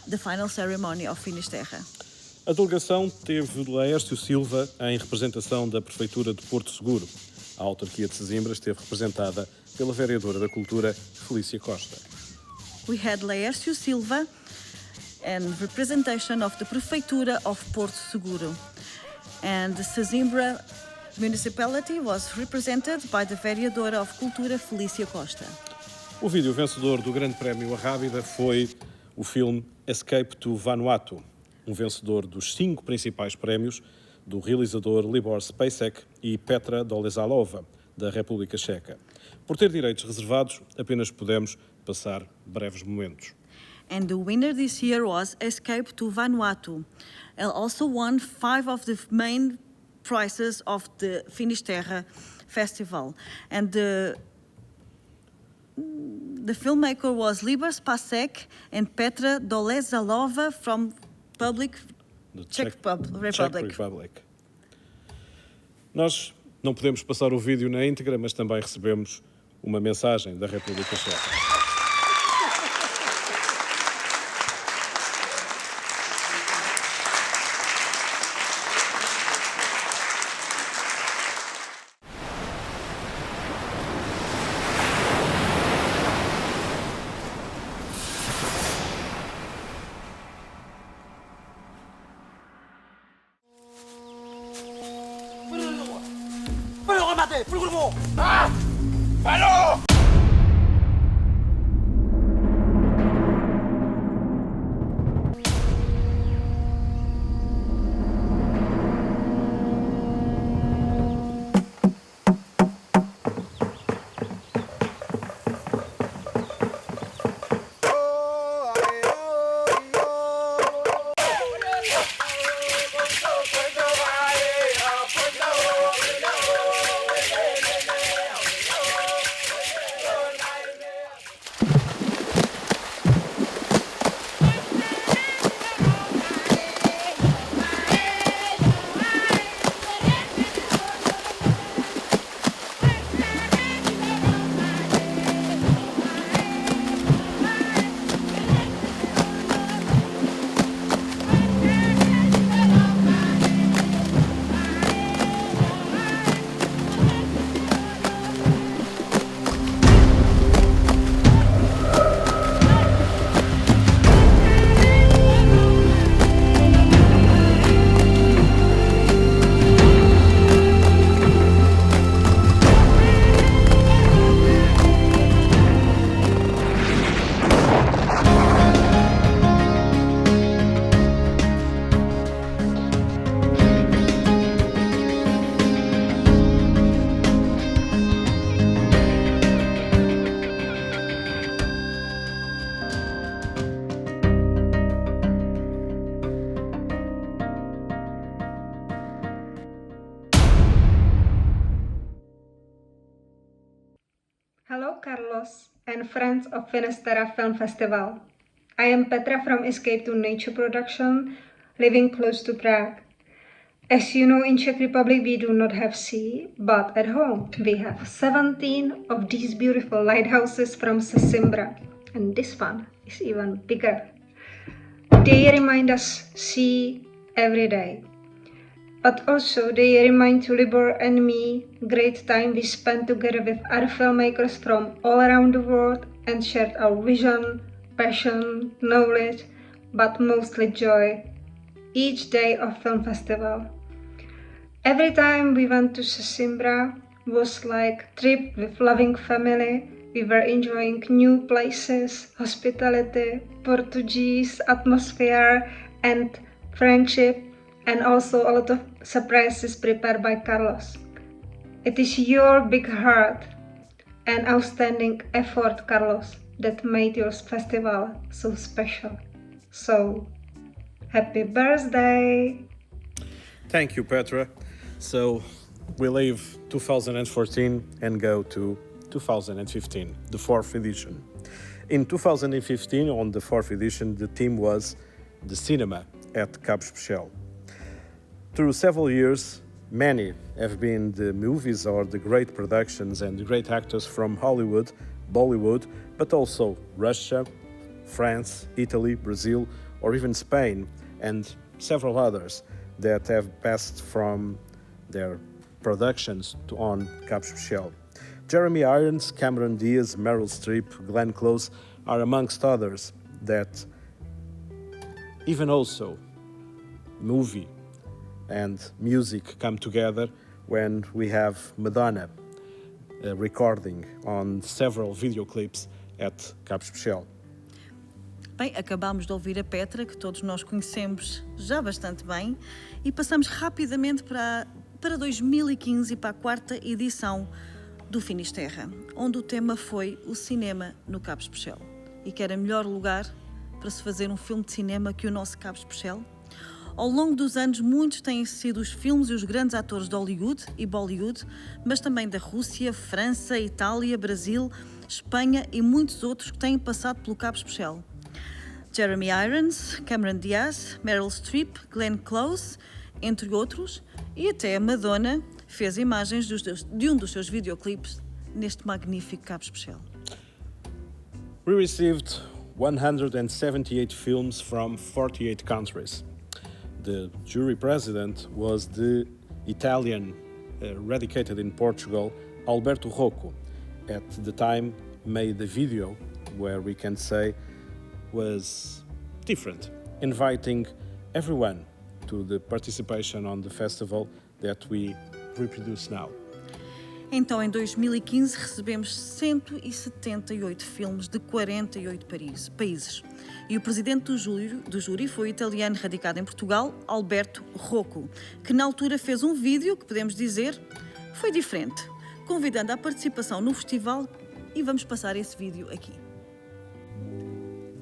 the final ceremony of Finisterra. A delegação teve Laércio Silva em representação da Prefeitura de Porto Seguro. A autarquia de Sesimbra esteve representada pela vereadora da Cultura, Felícia Costa. We had Laércio Silva and representation of the Prefeitura of Porto Seguro. And the Sesimbra The municipality was represented by the Vereadora of Cultura, Felícia Costa. O vídeo vencedor do Grande Prémio Arrábida foi o filme Escape to Vanuatu, um vencedor dos 5 principais prémios do realizador Libor Spacek e Petra Dolezalova, da República Checa. Por ter direitos reservados, apenas pudemos passar breves momentos. And the winner this year was Escape to Vanuatu. It also won 5 of the main prizes of the Finisterra Festival. And the filmmaker was Libor Spacek and Petra Dolezalova from Czech Republic. Nós não podemos passar o vídeo na íntegra, mas também recebemos uma mensagem da República Checa. Hello, Carlos and friends of Finisterra Film Festival. I am Petra from Escape to Nature Production, living close to Prague. As you know, in Czech Republic we do not have sea, but at home we have 17 of these beautiful lighthouses from Sesimbra, and this one is even bigger. They remind us sea every day. But also they remind to Libor and me great time we spent together with other filmmakers from all around the world and shared our vision, passion, knowledge, but mostly joy each day of film festival. Every time we went to Sesimbra was like trip with loving family. We were enjoying new places, hospitality, Portuguese atmosphere and friendship, and also a lot of surprises prepared by Carlos. It is your big heart and outstanding effort, Carlos, that made your festival so special. So, happy birthday! Thank you, Petra. So, we leave 2014 and go to 2015, the 4th edition. In 2015, on the 4th edition, the theme was the cinema at Cabo Especial. Through several years, many have been the movies or the great productions and the great actors from Hollywood, Bollywood, but also Russia, France, Italy, Brazil, or even Spain, and several others that have passed from their productions on Cabo Especial. Jeremy Irons, Cameron Diaz, Meryl Streep, Glenn Close are amongst others that even also movie and music come together when we have Madonna recording on several video clips at Cabo Especial. Bem, acabámos de ouvir a Petra, que todos nós conhecemos já bastante bem, e passamos rapidamente para 2015 e para a 4ª edição do Finisterra, onde o tema foi o cinema no Cabo Especial. E que era melhor lugar para se fazer um filme de cinema que o nosso Cabo Especial? Ao longo dos anos, muitos têm sido os filmes e os grandes atores de Hollywood e Bollywood, mas também da Rússia, França, Itália, Brasil, Espanha e muitos outros que têm passado pelo Cabo Especial. Jeremy Irons, Cameron Diaz, Meryl Streep, Glenn Close, entre outros, e até a Madonna fez imagens de um dos seus videoclipes neste magnífico Cabo Especial. We received 178 films from 48 countries. The jury president was the Italian radicated in Portugal, Alberto Rocco. At the time made a video where we can say was different, inviting everyone to the participation on the festival that we reproduce now. Então, em 2015, recebemos 178 filmes de 48 países. E o presidente do júri foi o italiano radicado em Portugal, Alberto Rocco, que na altura fez um vídeo que podemos dizer foi diferente, convidando à participação no festival, e vamos passar esse vídeo aqui.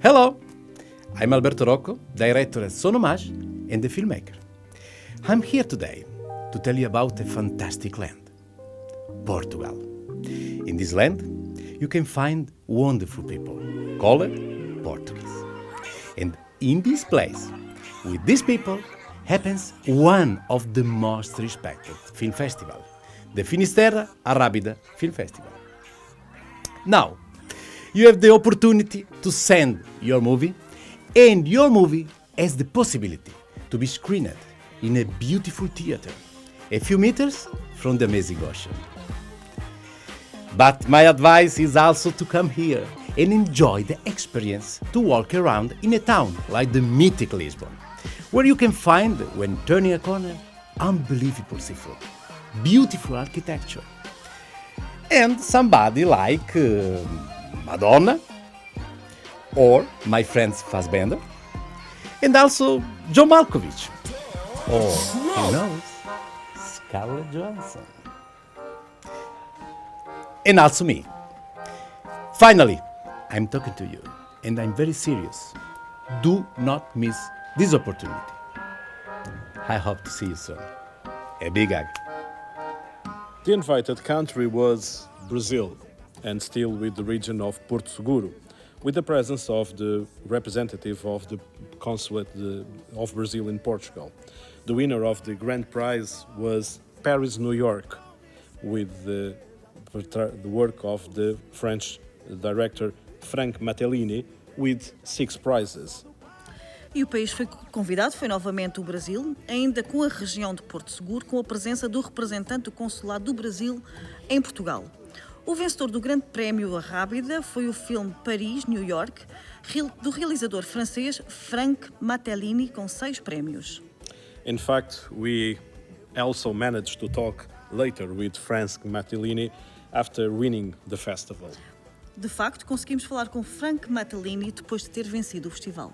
Hello, I'm Alberto Rocco, director at Sonomage and the filmmaker. I'm here today to tell you about a fantastic land, Portugal. In this land, you can find wonderful people, called Portuguese. And in this place, with these people, happens one of the most respected film festivals, the Finisterra Arrábida Film Festival. Now, you have the opportunity to send your movie, and your movie has the possibility to be screened in a beautiful theater, a few meters from the amazing ocean. But my advice is also to come here and enjoy the experience to walk around in a town like the mythic Lisbon, where you can find, when turning a corner, unbelievable seafood, beautiful architecture, and somebody like Madonna, or my friend Fassbender, and also John Malkovich, or, who knows, Scarlett Johansson. And also me. Finally, I'm talking to you, and I'm very serious. Do not miss this opportunity. I hope to see you soon. A big hug. The invited country was Brazil, and still with the region of Porto Seguro, with the presence of the representative of the consulate of Brazil in Portugal. The winner of the grand prize was Paris, New York, with the work of the French director Franck Matellini, with 6 prizes. E o país foi convidado foi novamente o Brasil, ainda com a região de Porto Seguro, com a presença do representante do Consulado do Brasil em Portugal. O vencedor do Grande Prémio Arrábida foi o filme Paris, New York, do realizador francês Franck Matellini, com 6 prémios. In fact, we also managed to talk later with Franck Matellini after winning the festival. De facto, conseguimos falar com Franck Matellini depois de ter vencido o festival.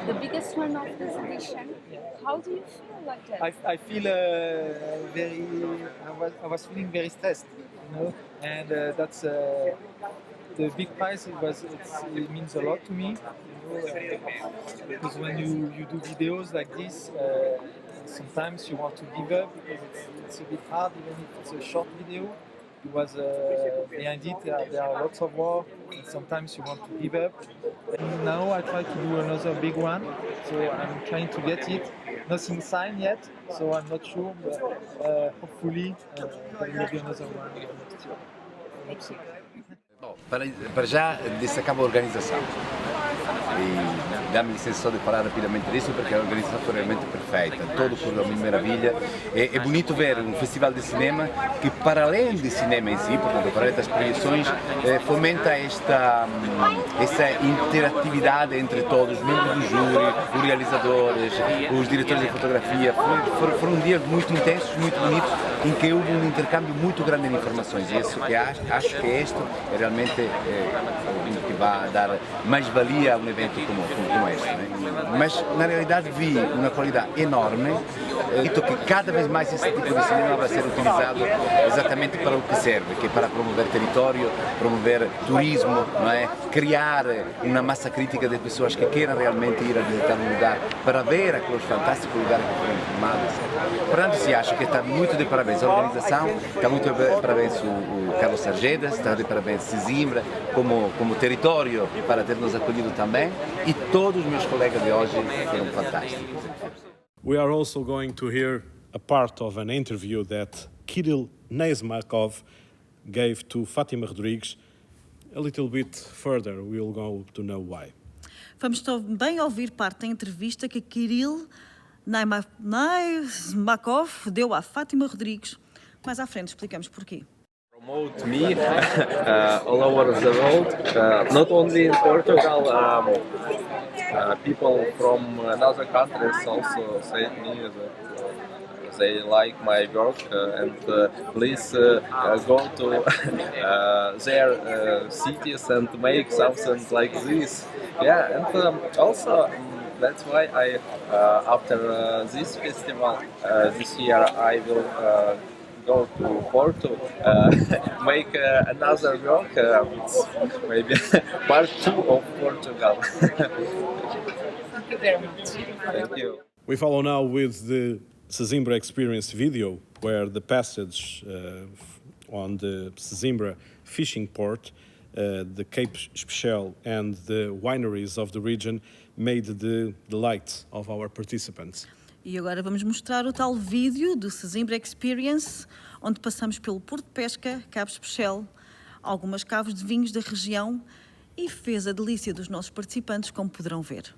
the biggest one of this edition. How do you feel like that? I feel very. I was feeling very stressed, you know, and that's the big prize. It means a lot to me, you know, because when you do videos like this, sometimes you want to give up because it's a bit hard, even if it's a short video. Because behind it there are lots of work, and sometimes you want to give up. And now I try to do another big one, so I'm trying to get it. Nothing signed yet, so I'm not sure, but hopefully there will be another one next year. Hope so. Bom, para já destacava a organização e dá-me licença só de falar rapidamente disso porque a organização foi realmente perfeita, todo por uma maravilha. É bonito ver um festival de cinema que, para além de cinema em si, portanto, para além das projeções, fomenta essa interatividade entre todos, os membros do júri, os realizadores, os diretores de fotografia. Foram dias muito intensos, muito bonitos, em que houve um intercâmbio muito grande de informações. E isso que acho que isto é realmente o que vai dar mais valia a um evento como este. Né? Mas, na realidade, vi uma qualidade enorme, que cada vez mais esse tipo de cinema vai ser utilizado exatamente para o que serve, que é para promover território, promover turismo, não é? Criar uma massa crítica de pessoas que queiram realmente ir a visitar um lugar para ver aqueles fantásticos lugares que foram filmados. Portanto, se acho que está muito de parabéns a organização, está muito de parabéns o Carlos Sargedas, está de parabéns Sesimbra como território para ter nos acolhido também, e todos os meus colegas de hoje foram fantásticos. We are also going to hear a part of an interview that Kirill Neizmakov gave to Fátima Rodrigues. A little bit further, we'll go to know why. Vamos também ouvir parte da entrevista que Kirill Neizmakov deu à Fátima Rodrigues. Mais à frente explicamos porquê. Promote me all over the world, not only in Portugal. People from other countries also say to me that they like my work, and please go to their cities and make something like this. Yeah, and also that's why I after this festival this year I will go to Porto, make another work, maybe part 2 of Portugal. Thank you very much. Thank you. We follow now with the Sesimbra experience video, where the passage on the Sesimbra fishing port, the Cape Special and the wineries of the region made the delight of our participants. E agora vamos mostrar o tal vídeo do Sesimbra Experience, onde passamos pelo Porto de Pesca, Cabo Especial, algumas caves de vinhos da região, e fez a delícia dos nossos participantes, como poderão ver.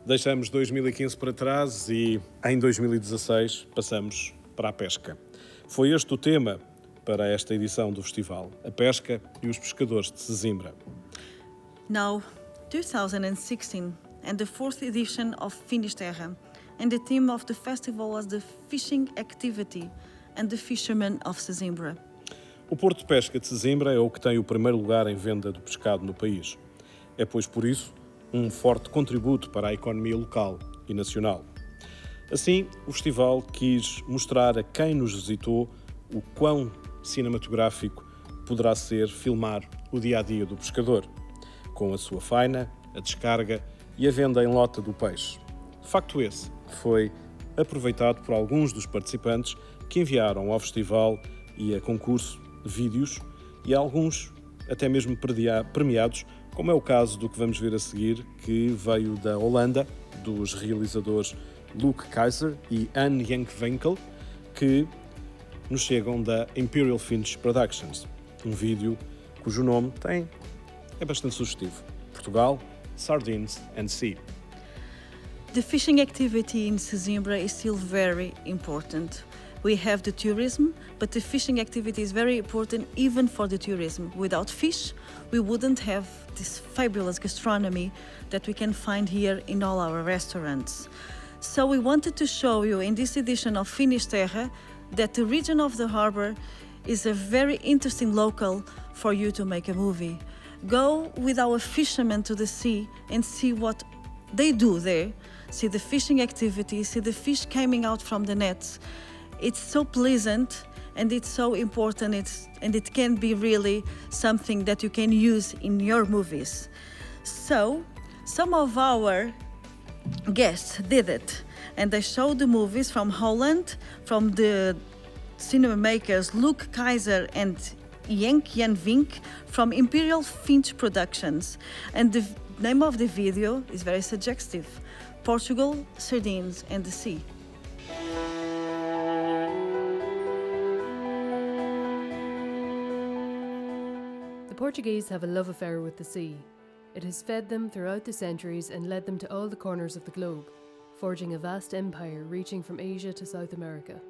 Deixamos 2015 para trás e em 2016 passamos para a pesca. Foi este o tema para esta edição do festival, a pesca e os pescadores de Sesimbra. Now, 2016 and the fourth edition of Finisterra, and the theme of the festival was the fishing activity and the fishermen of Sesimbra. O Porto de Pesca de Sesimbra é o que tem o primeiro lugar em venda do pescado no país. É, pois, por isso, um forte contributo para a economia local e nacional. Assim, o festival quis mostrar a quem nos visitou o quão cinematográfico poderá ser filmar o dia-a-dia do pescador, com a sua faina, a descarga e a venda em lota do peixe. Facto esse que foi aproveitado por alguns dos participantes que enviaram ao festival e a concurso vídeos e alguns até mesmo premiados, como é o caso do que vamos ver a seguir, que veio da Holanda, dos realizadores Luc Keizer e Anne Jankwinkel, que nos chegam da Imperial Finch Productions. Um vídeo cujo nome é bastante sugestivo. Portugal, Sardines and Sea. The fishing activity in Sesimbra is still very important. We have the tourism, but the fishing activity is very important even for the tourism. Without fish, we wouldn't have this fabulous gastronomy that we can find here in all our restaurants. So we wanted to show you in this edition of Finisterra that the region of the harbour is a very interesting local for you to make a movie. Go with our fishermen to the sea and see what they do there. See the fishing activity, see the fish coming out from the nets. It's so pleasant and it's so important, and it can be really something that you can use in your movies. So, some of our guests did it, and they showed the movies from Holland, from the cinema makers Luc Keizer and Jan Vink from Imperial Finch Productions. And the name of the video is very suggestive: Portugal, Sardines and the Sea. The Portuguese have a love affair with the sea. It has fed them throughout the centuries and led them to all the corners of the globe, forging a vast empire reaching from Asia to South America.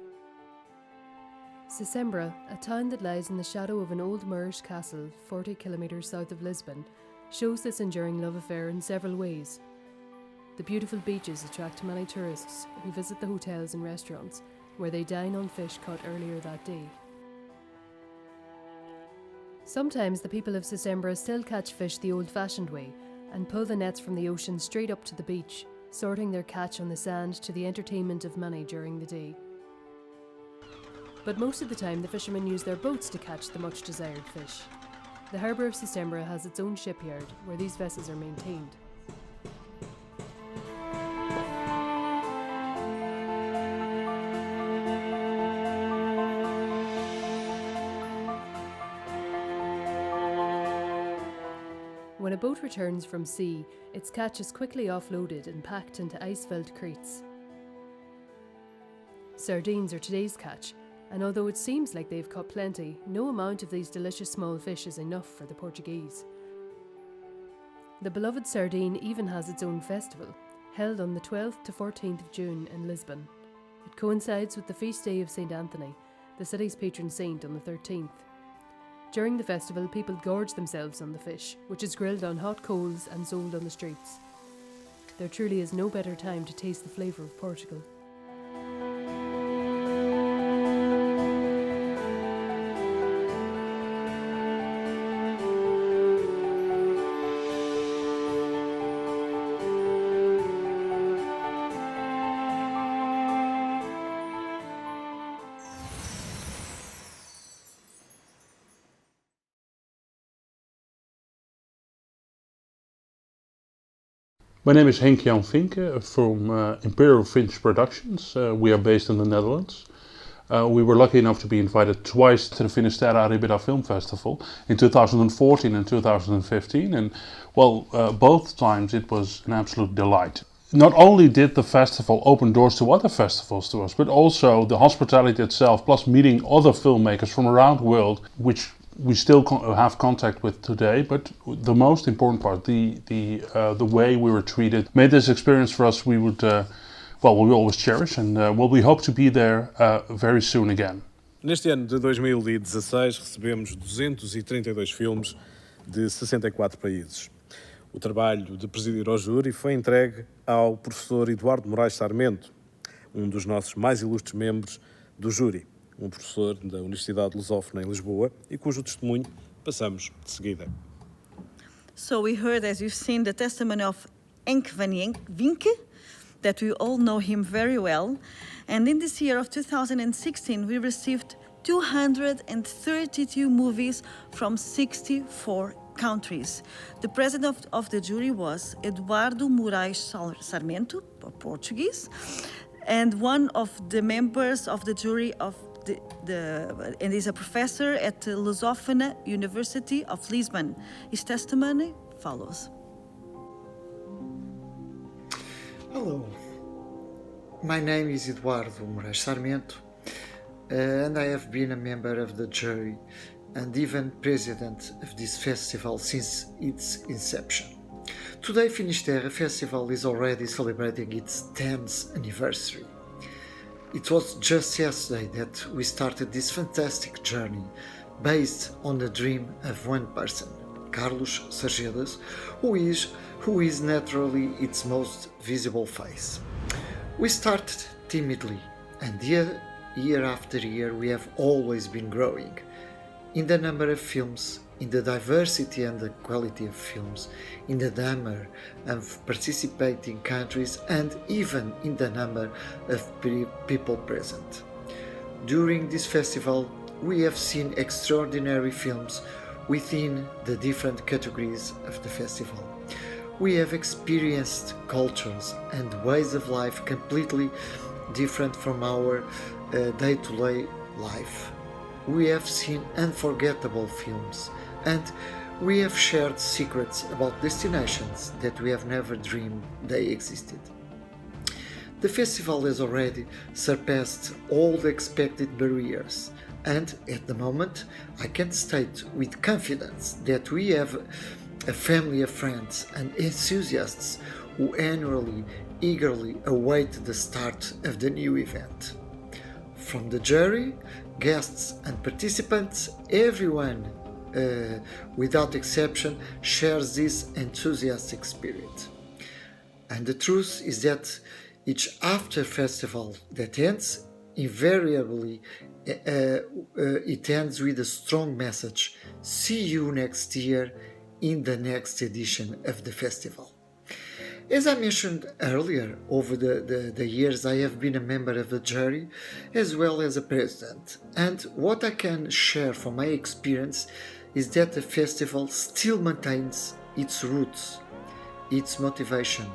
Sesimbra, a town that lies in the shadow of an old Moorish castle 40 kilometres south of Lisbon, shows this enduring love affair in several ways. The beautiful beaches attract many tourists who visit the hotels and restaurants, where they dine on fish caught earlier that day. Sometimes the people of Sesimbra still catch fish the old-fashioned way and pull the nets from the ocean straight up to the beach, sorting their catch on the sand to the entertainment of many during the day. But most of the time the fishermen use their boats to catch the much-desired fish. The harbour of Sesimbra has its own shipyard where these vessels are maintained. When a boat returns from sea, its catch is quickly offloaded and packed into ice-filled crates. Sardines are today's catch, and although it seems like they've caught plenty, no amount of these delicious small fish is enough for the Portuguese. The beloved sardine even has its own festival, held on the 12th to 14th of June in Lisbon. It coincides with the feast day of St. Anthony, the city's patron saint, on the 13th. During the festival, people gorge themselves on the fish, which is grilled on hot coals and sold on the streets. There truly is no better time to taste the flavour of Portugal. My name is Henk Jan Vinke from Imperial Finch Productions. We are based in the Netherlands. We were lucky enough to be invited twice to the Finisterra Arrábida Film Festival in 2014 and 2015, and both times it was an absolute delight. Not only did the festival open doors to other festivals to us, but also the hospitality itself, plus meeting other filmmakers from around the world, which we still have contact with today. But the most important part, the way we were treated, made this experience for us. We would, we always cherish, and we hope to be there very soon again. Neste ano de 2016 recebemos 232 filmes de 64 países. O trabalho de presidir ao júri foi entregue ao professor Eduardo Moraes Sarmento, um dos nossos mais ilustres membros do júri, um professor da Universidade Lusófona em Lisboa e cujo testemunho passamos de seguida. So we heard, as you've seen, the testimony of Henk van Vinke, that we all know him very well. And in this year of 2016, we received 232 movies from 64 countries. The president of the jury was Eduardo Moraes Sarmento, Portuguese, and one of the members of the jury of and is a professor at the Lusófona University of Lisbon. His testimony follows. Hello, my name is Eduardo Moraes Sarmento, and I have been a member of the jury and even president of this festival since its inception. Today, Finisterra Festival is already celebrating its 10th anniversary. It was just yesterday that we started this fantastic journey based on the dream of one person, Carlos Sargedas, who is naturally its most visible face. We started timidly, and year after year we have always been growing in the number of films, in the diversity and the quality of films, in the number of participating countries, and even in the number of people present. During this festival, we have seen extraordinary films within the different categories of the festival. We have experienced cultures and ways of life completely different from our day-to-day life. We have seen unforgettable films, and we have shared secrets about destinations that we have never dreamed they existed. The festival has already surpassed all the expected barriers, and at the moment I can state with confidence that we have a family of friends and enthusiasts who annually eagerly await the start of the new event. From the jury, guests and participants, everyone without exception shares this enthusiastic spirit. And the truth is that each after festival that ends, invariably it ends with a strong message: see you next year in the next edition of the festival. As I mentioned earlier, over the years I have been a member of the jury as well as a president, and what I can share from my experience is that the festival still maintains its roots, its motivation,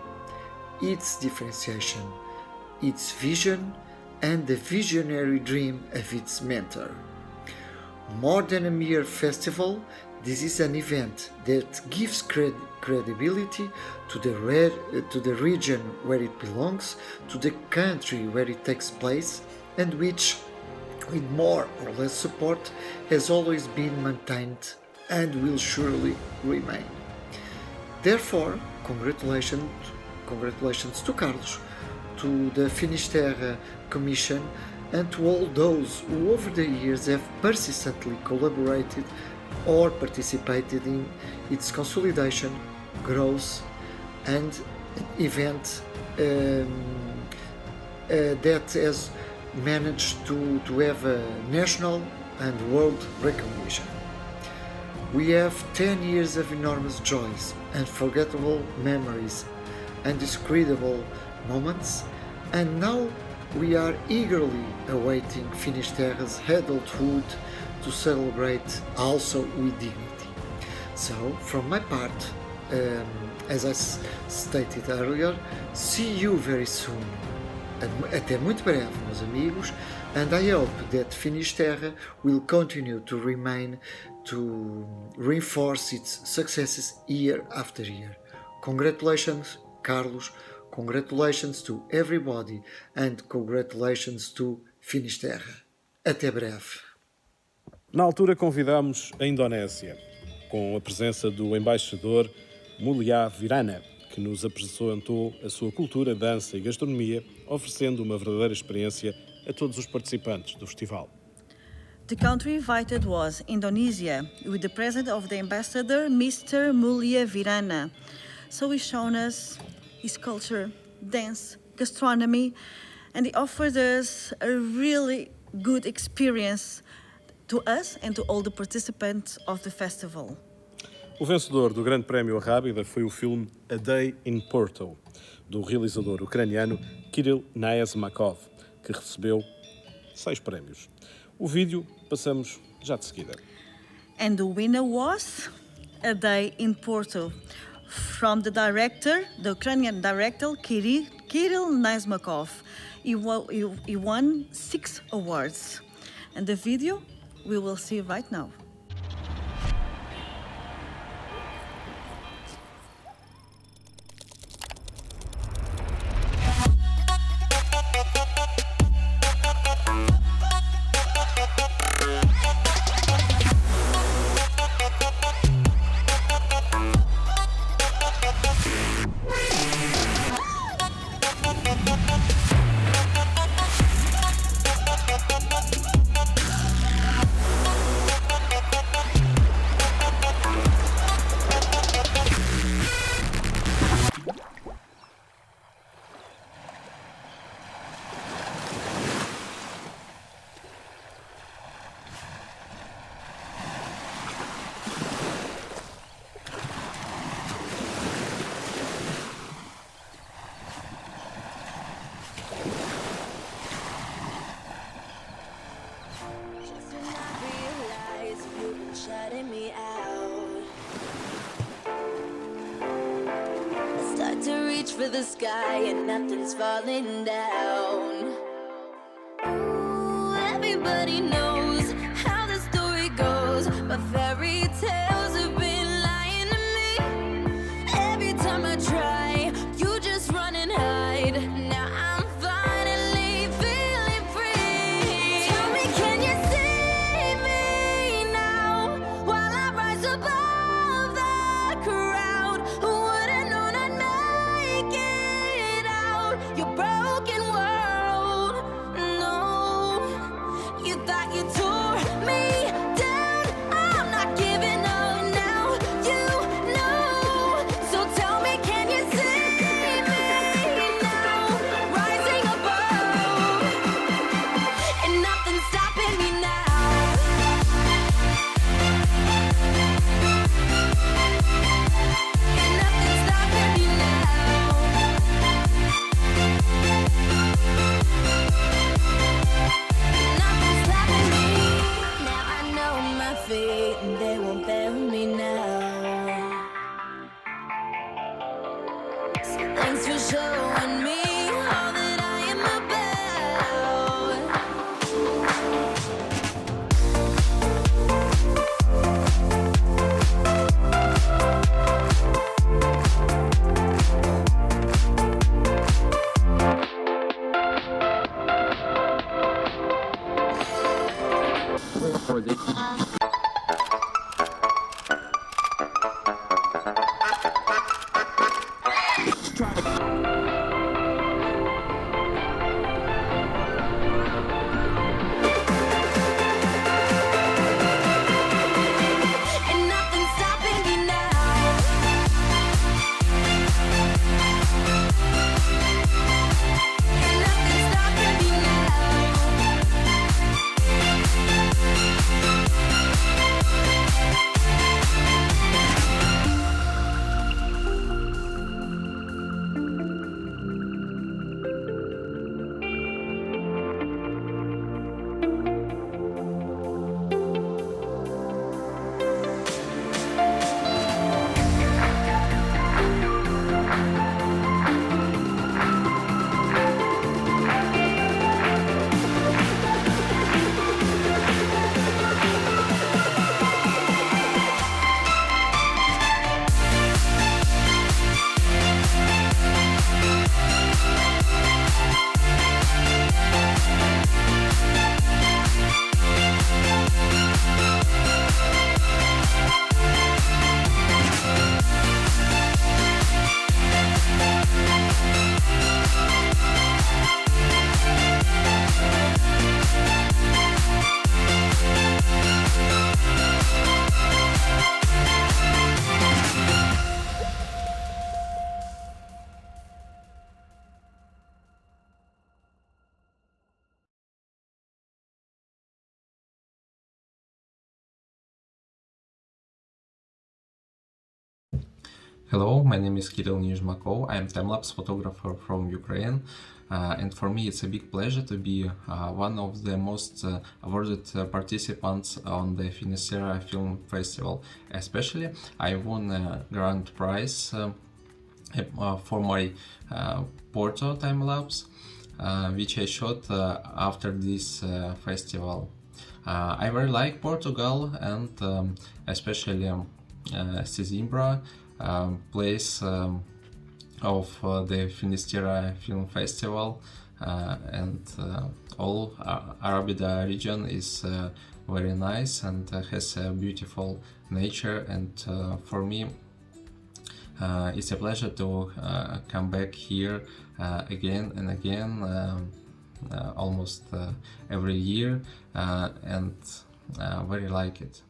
its differentiation, its vision, and the visionary dream of its mentor. More than a mere festival, this is an event that gives credibility to the region where it belongs, to the country where it takes place, and which, with more or less support, has always been maintained and will surely remain. Therefore, congratulations to Carlos, to the Finisterra Commission, and to all those who over the years have persistently collaborated or participated in its consolidation, growth, and event that has managed to have a national and world recognition. We have 10 years of enormous joys, unforgettable memories, indescribable moments, and now we are eagerly awaiting Finisterra's adulthood to celebrate also with dignity. So, from my part, as I stated earlier, see you very soon. Até muito breve, meus amigos, and I hope that Finisterra will continue to reinforce its successes year after year. Congratulations, Carlos. Congratulations to everybody, and congratulations to Finisterra. Até breve. Na altura convidámos a Indonésia, com a presença do embaixador Mulia Virana, que nos apresentou a sua cultura, dança e gastronomia, oferecendo uma verdadeira experiência a todos os participantes do festival. The country invited was Indonesia, with the presence of the ambassador, Mr. Mulia Virana. So he's shown us his culture, dance, gastronomy, and he offered us a really good experience to us and to all the participants of the festival. O vencedor do Grande Prémio Arrábida foi o filme A Day in Porto, do realizador ucraniano Kirill Naezmakov, que recebeu 6 prémios. O vídeo passamos já de seguida. And the winner was A Day in Porto, from the director, the Ukrainian director Kirill Naezmakov. He won 6 awards. And the video we will see right now. For the sky and nothing's falling down. Ooh, everybody knows how the story goes, but fairy tales have been lying to me. Every time I try, you just run and hide. Now I'm finally feeling free. Tell me, can you see me now while I rise above the crowd? Who would've known I'd make it out your broken world? No, you thought you tore me down. I'm not giving up now, you know. So tell me, can you see me now, rising above, and nothing's stopping me now. And nothing's stopping me now. Nothing's stopping me. Now I know my fate, and they won't fail me now. So thanks for showing me all that I am about. And nothing's stopping me now. And nothing's stopping me Hello, my name is Kirill Nizhmakov. I am time-lapse photographer from Ukraine. And for me it's a big pleasure to be one of the most awarded participants on the Finisterra Film Festival. Especially, I won a grand prize for my Porto time-lapse, which I shot after this festival. I very like Portugal and especially Sesimbra, place of the Finisterra Film Festival, and all Arrábida region is very nice and has a beautiful nature, and for me it's a pleasure to come back here again and again, almost every year, and very like it.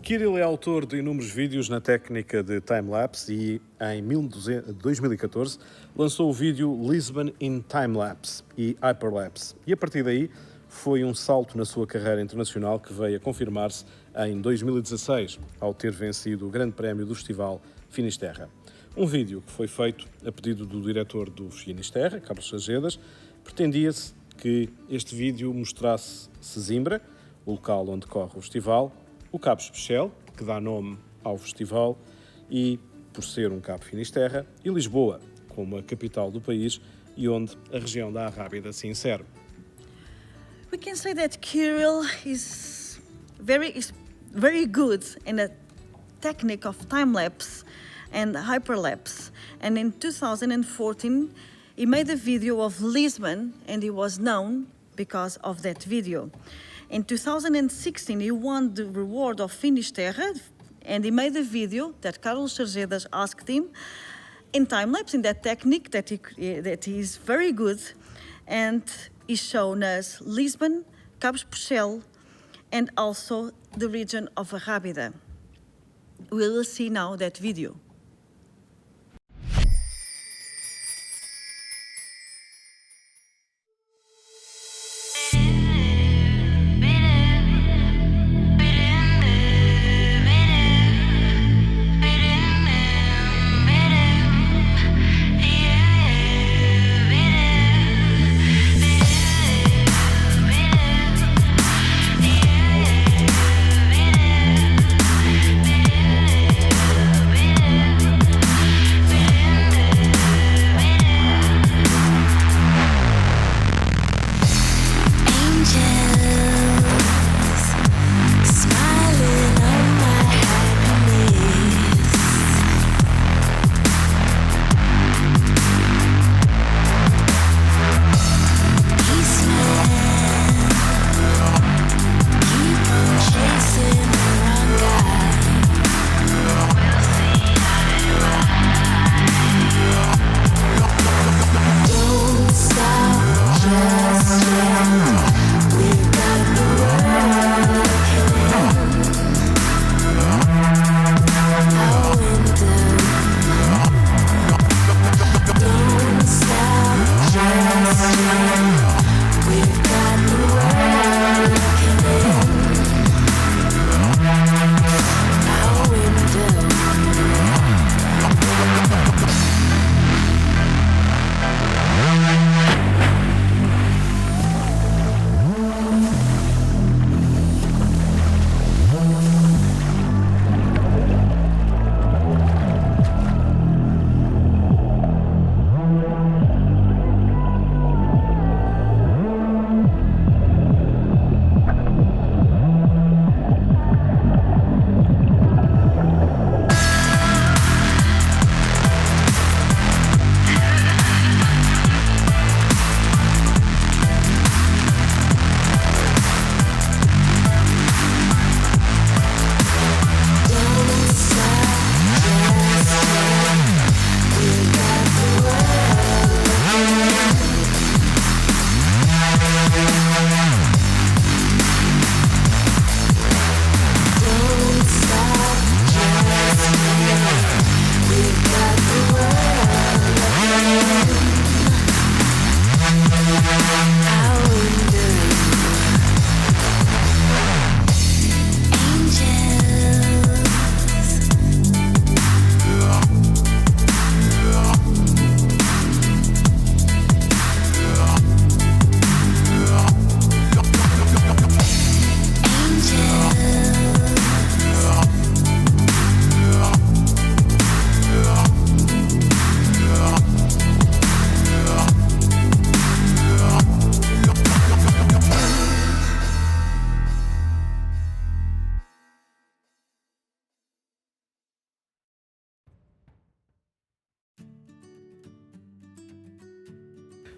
Kirill é autor de inúmeros vídeos na técnica de time-lapse e, em 2014, lançou o vídeo Lisbon in Time-lapse e Hyperlapse. E, a partir daí, foi um salto na sua carreira internacional que veio a confirmar-se em 2016, ao ter vencido o Grande Prémio do Festival Finisterra. Um vídeo que foi feito a pedido do diretor do Finisterra, Carlos Sargedas. Pretendia-se que este vídeo mostrasse Sesimbra, o local onde corre o festival, o Cabo Especial, que dá nome ao festival, e, por ser um Cabo Finisterra, e Lisboa, como a capital do país e onde a região da Arrábida se insere. We can say that Kirill is very good in the technique of time-lapse and hyperlapse. And in 2014, he made a video of Lisbon, and he was known because of that video. In 2016, he won the reward of Finisterra, and he made a video that Carlos Sargedas asked him in time-lapse, in that technique that he is very good, and he's shown us Lisbon, Cabo Especial, and also the region of Arrábida. We will see now that video.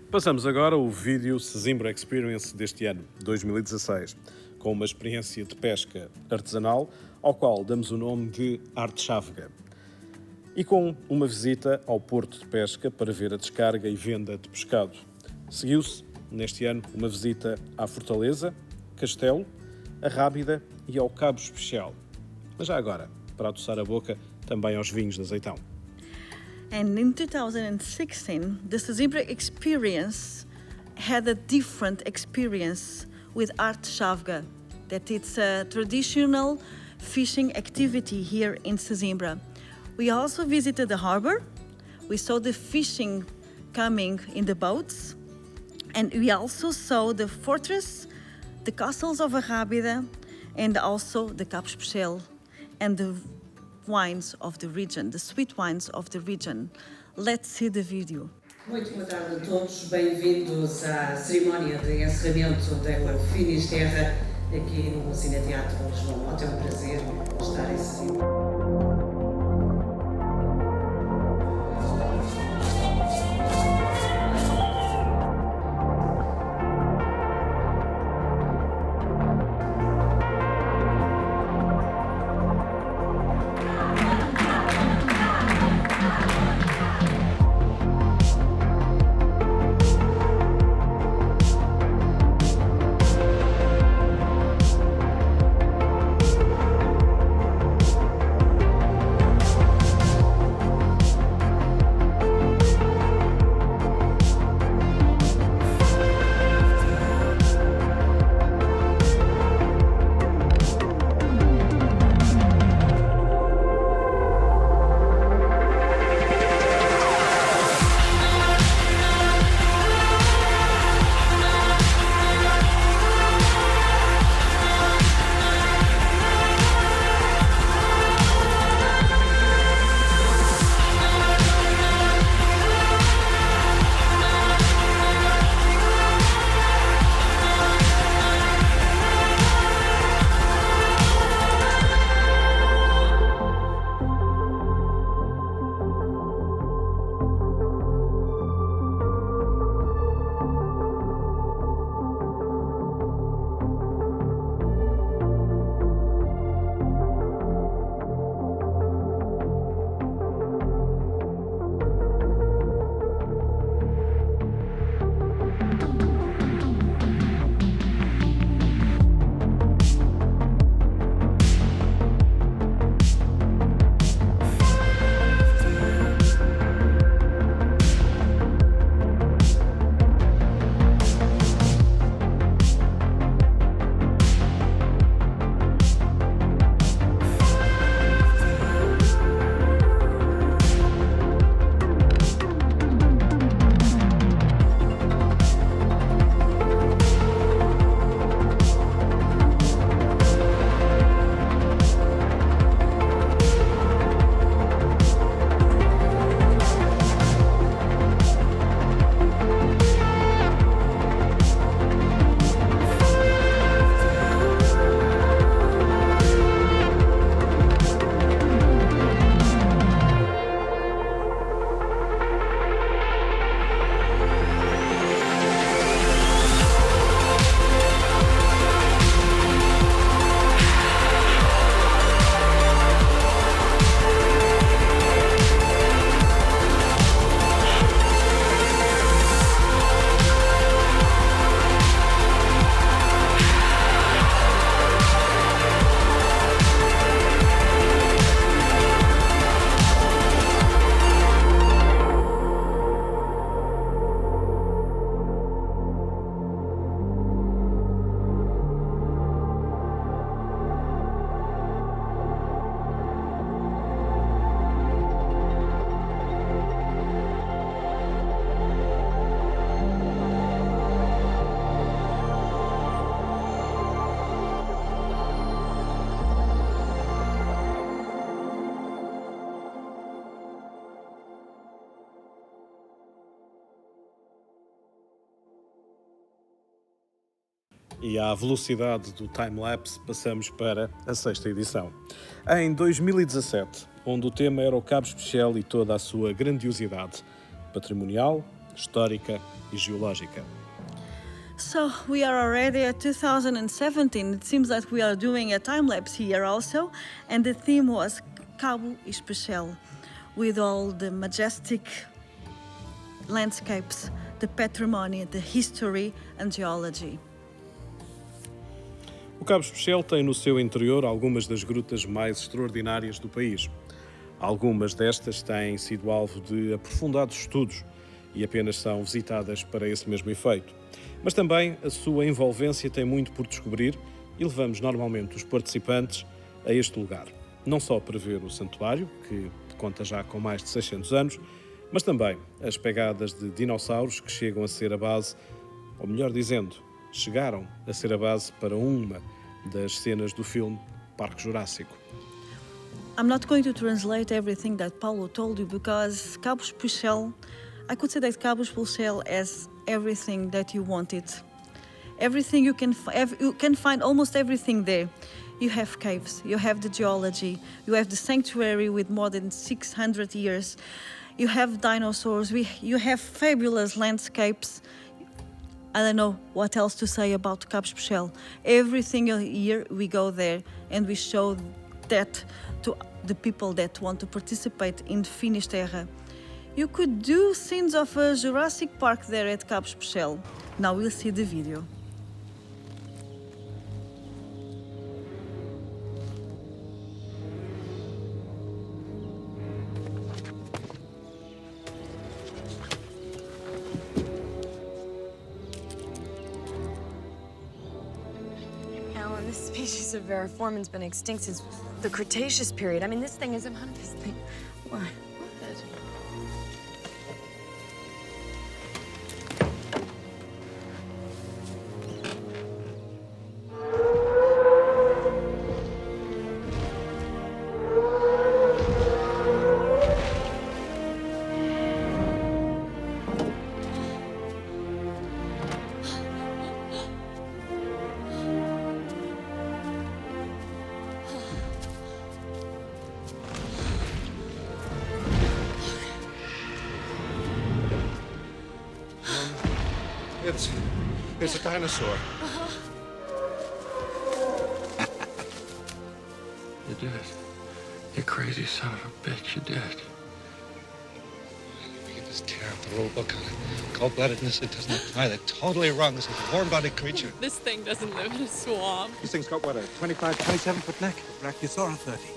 Passamos agora ao vídeo Sesimbra Experience deste ano, 2016, com uma experiência de pesca artesanal, ao qual damos o nome de Arte Chávega, e com uma visita ao porto de pesca para ver a descarga e venda de pescado. Seguiu-se, neste ano, uma visita à Fortaleza, Castelo, Arrábida e ao Cabo Especial. Mas já agora, para adoçar a boca, também aos vinhos de azeitão. And in 2016, the Sesimbra experience had a different experience with Arte Chávega, that it's a traditional fishing activity here in Sesimbra. We also visited the harbor, we saw the fishing coming in the boats, and we also saw the fortress, the castles of Arrábida, and also the Cabo Especial, and the wines of the region, the sweet wines of the region. Let's see the video. Muito boa tarde a todos, bem-vindos à cerimónia de encerramento da Finisterra aqui no cine-teatro João Mota. É um prazer estar em Sesimbra. E à velocidade do time-lapse passamos para a 6ª edição. Em 2017, onde o tema era o Cabo Especial e toda a sua grandiosidade patrimonial, histórica e geológica. So we are already at 2017. It seems that we are doing a time-lapse here also, and the theme was Cabo Especial, with all the majestic landscapes, the patrimony, the history and geology. O Cabo Especial tem no seu interior algumas das grutas mais extraordinárias do país. Algumas destas têm sido alvo de aprofundados estudos e apenas são visitadas para esse mesmo efeito. Mas também a sua envolvência tem muito por descobrir e levamos normalmente os participantes a este lugar. Não só para ver o santuário, que conta já com mais de 600 anos, mas também as pegadas de dinossauros que chegam a ser a base, ou melhor dizendo, chegaram a ser a base para uma das cenas do filme Parque Jurássico. I'm not going to translate everything that Paulo told you because Cabo Especial, I could say that Cabo Especial has everything that you wanted. Everything you can find almost everything there. You have caves, you have the geology, you have the sanctuary with more than 600 years, you have dinosaurs, you have fabulous landscapes. I don't know what else to say about Cabo Especial. Every single year we go there and we show that to the people that want to participate in Finisterra. You could do scenes of a Jurassic Park there at Cabo Especial. Now we'll see the video. Alan, this species of Variformin's been extinct since the Cretaceous period. I mean, this thing isn't one of this thing. What? It's a dinosaur. You did it. You crazy son of a bitch, you did it. Look at this tear up the rule book on it. Cold-bloodedness, it doesn't apply. They're totally wrong. This is a warm-bodied creature. This thing doesn't live in a swamp. This thing's got, what, a 25, 27-foot neck? Brachiosaurus 30.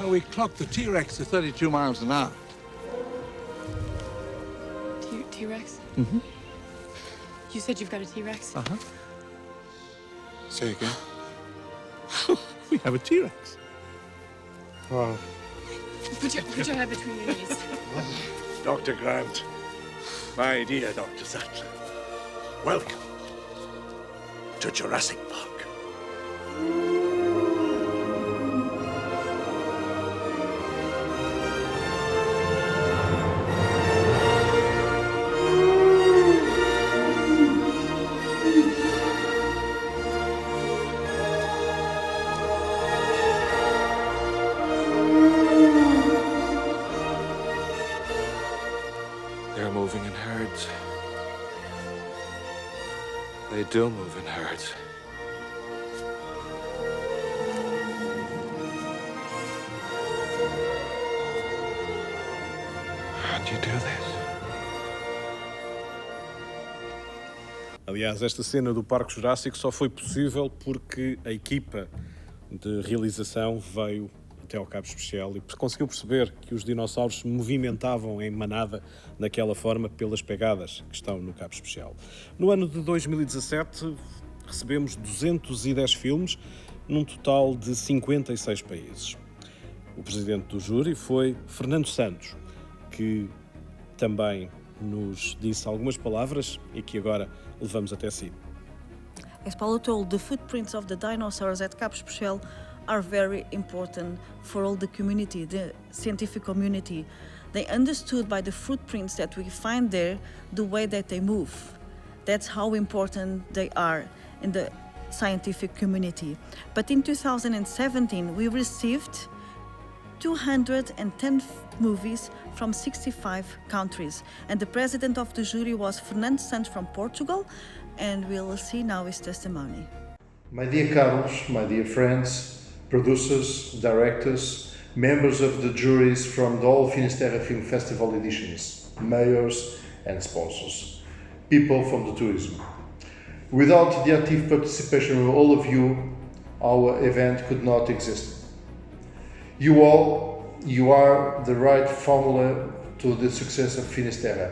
We clocked the T-Rex to 32 miles an hour. T-Rex? Mm-hmm. You said you've got a T-Rex? Uh-huh. Say again? We have a T-Rex. Wow. Put your head between your knees. Dr. Grant. My dear Dr. Sattler. Welcome to Jurassic Park. Moving in herds. They do move in herds. How'd you do this? Aliás, esta cena do Parque Jurássico só foi possível porque a equipa de realização veio até ao Cabo Especial e conseguiu perceber que os dinossauros se movimentavam em manada daquela forma pelas pegadas que estão no Cabo Especial. No ano de 2017 recebemos 210 filmes num total de 56 países. O presidente do júri foi Fernando Santos, que também nos disse algumas palavras e que agora levamos até si. As Paulo told, the footprints of the dinosaurs at Cabo Especial are very important for all the community, the scientific community. They understood by the footprints that we find there the way that they move. That's how important they are in the scientific community. But in 2017, we received 210 movies from 65 countries. And the president of the jury was Fernando Santos from Portugal, and we'll see now his testimony. My dear Carlos, my dear friends, producers, directors, members of the juries from the all Finisterra Film Festival editions, mayors and sponsors, people from the tourism. Without the active participation of all of you, our event could not exist. You are the right formula to the success of Finisterra.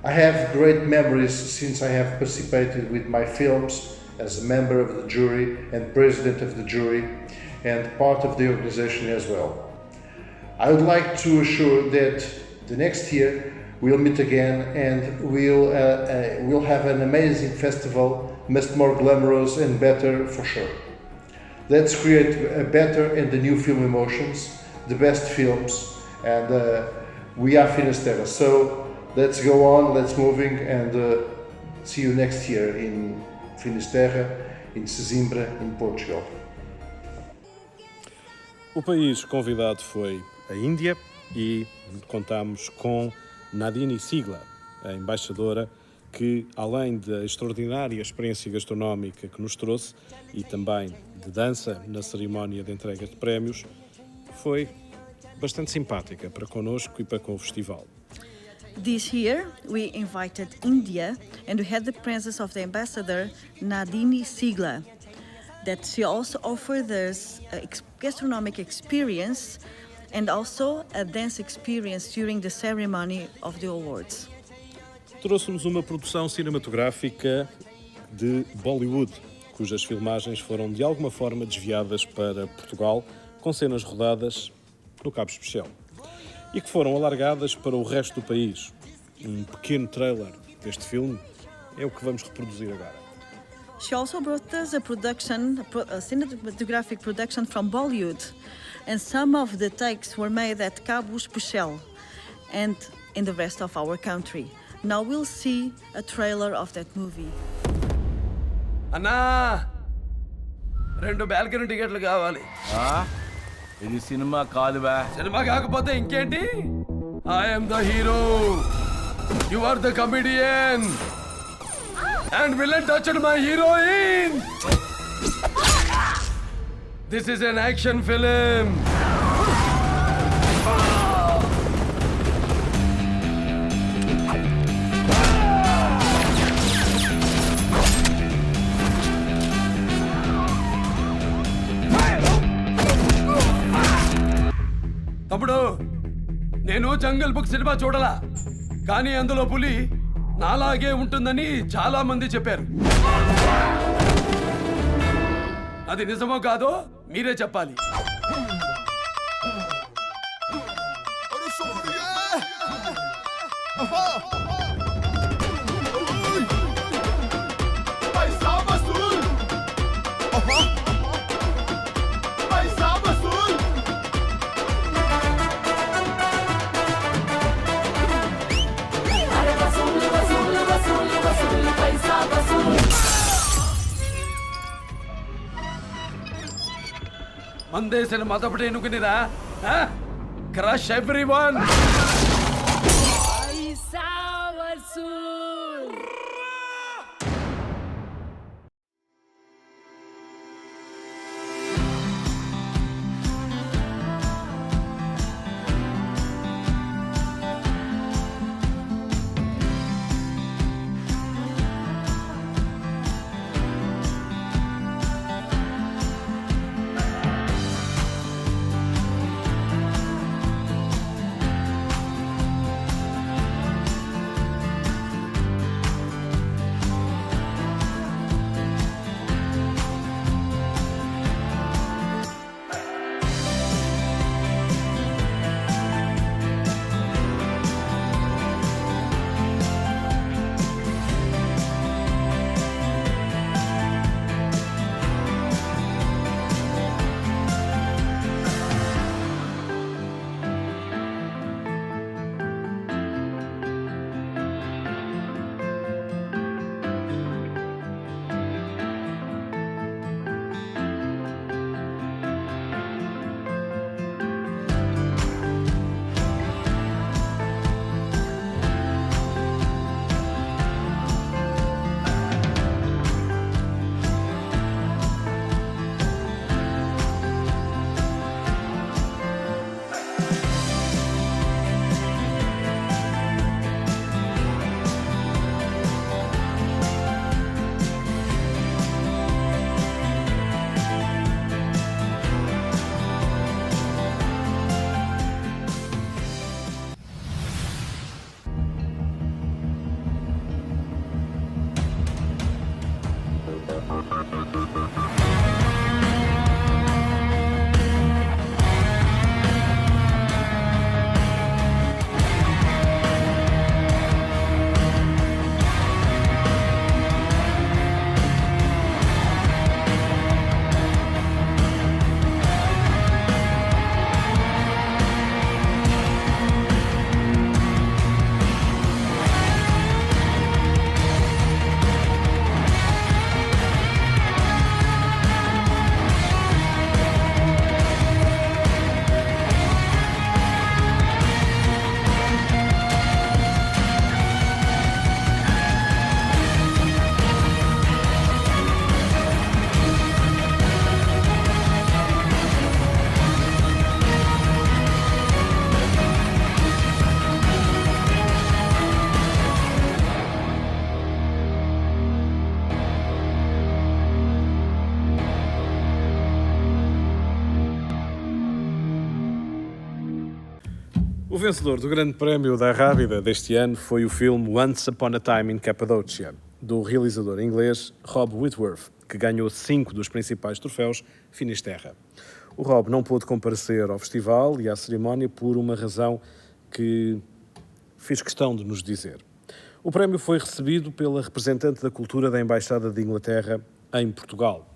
I have great memories since I have participated with my films as a member of the jury and president of the jury and part of the organization as well. I would like to assure that the next year we'll meet again and we'll have an amazing festival, much more glamorous and better for sure. Let's create a better and the new film emotions, the best films, and we are Finisterra. So let's go on, let's moving, and see you next year in Finisterra, in Sesimbra, in Portugal. O país convidado foi a Índia e contamos com Nadine Sigla, a embaixadora, que além da extraordinária experiência gastronómica que nos trouxe e também de dança na cerimónia de entrega de prémios, foi bastante simpática para connosco e para com o festival. This year, we invited India and we had the presence of the ambassador Nadine Sigla, that she also offered us a gastronomic experience and also a dance experience during the ceremony of the awards. Trouxe-nos uma produção cinematográfica de Bollywood, cujas filmagens foram de alguma forma desviadas para Portugal, com cenas rodadas no Cabo Especial, e que foram alargadas para o resto do país. Um pequeno trailer deste filme é o que vamos reproduzir agora. She also brought us a cinematographic production from Bollywood, and some of the takes were made at Cabo Especial and in the rest of our country. Now we'll see a trailer of that movie. Anna, 2 balcony టికెట్లు కావాలి. ఇది సినిమా కాదువా? సినిమా కాకపోతే ఇంకేంటి? I am the hero. You are the comedian. And villain touched my heroine. This is an action film. తమ్ముడు, నేను జంగల్ book cinema చూడలా, కానీ అందులో పులి నాలాగే ఉంటుందని చాలా మంది చెప్పారు. అది నిజమో కాదో మీరే చెప్పాలి. మందేసిన మతపటి ఎన్నుకునిరా, crush everyone. O vencedor do Grande Prémio da Arrábida deste ano foi o filme Once Upon a Time in Cappadocia, do realizador inglês Rob Whitworth, que ganhou 5 dos principais troféus Finisterra. O Rob não pôde comparecer ao festival e à cerimónia por uma razão que fiz questão de nos dizer. O prémio foi recebido pela representante da cultura da Embaixada de Inglaterra em Portugal.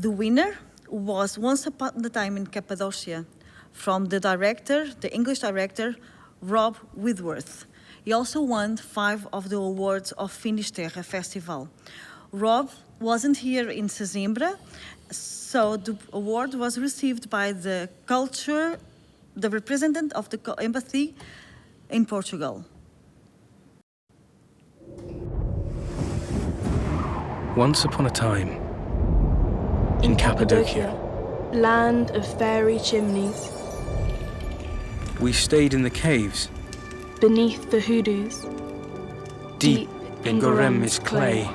The winner was Once Upon a Time in Cappadocia, from the English director, Rob Whitworth. He also won 5 of the awards of Finisterra Festival. Rob wasn't here in Sesimbra, so the award was received by the representative of the embassy in Portugal. Once upon a time, in Cappadocia, land of fairy chimneys, we stayed in the caves, beneath the hoodoos, deep in Gorem's clay.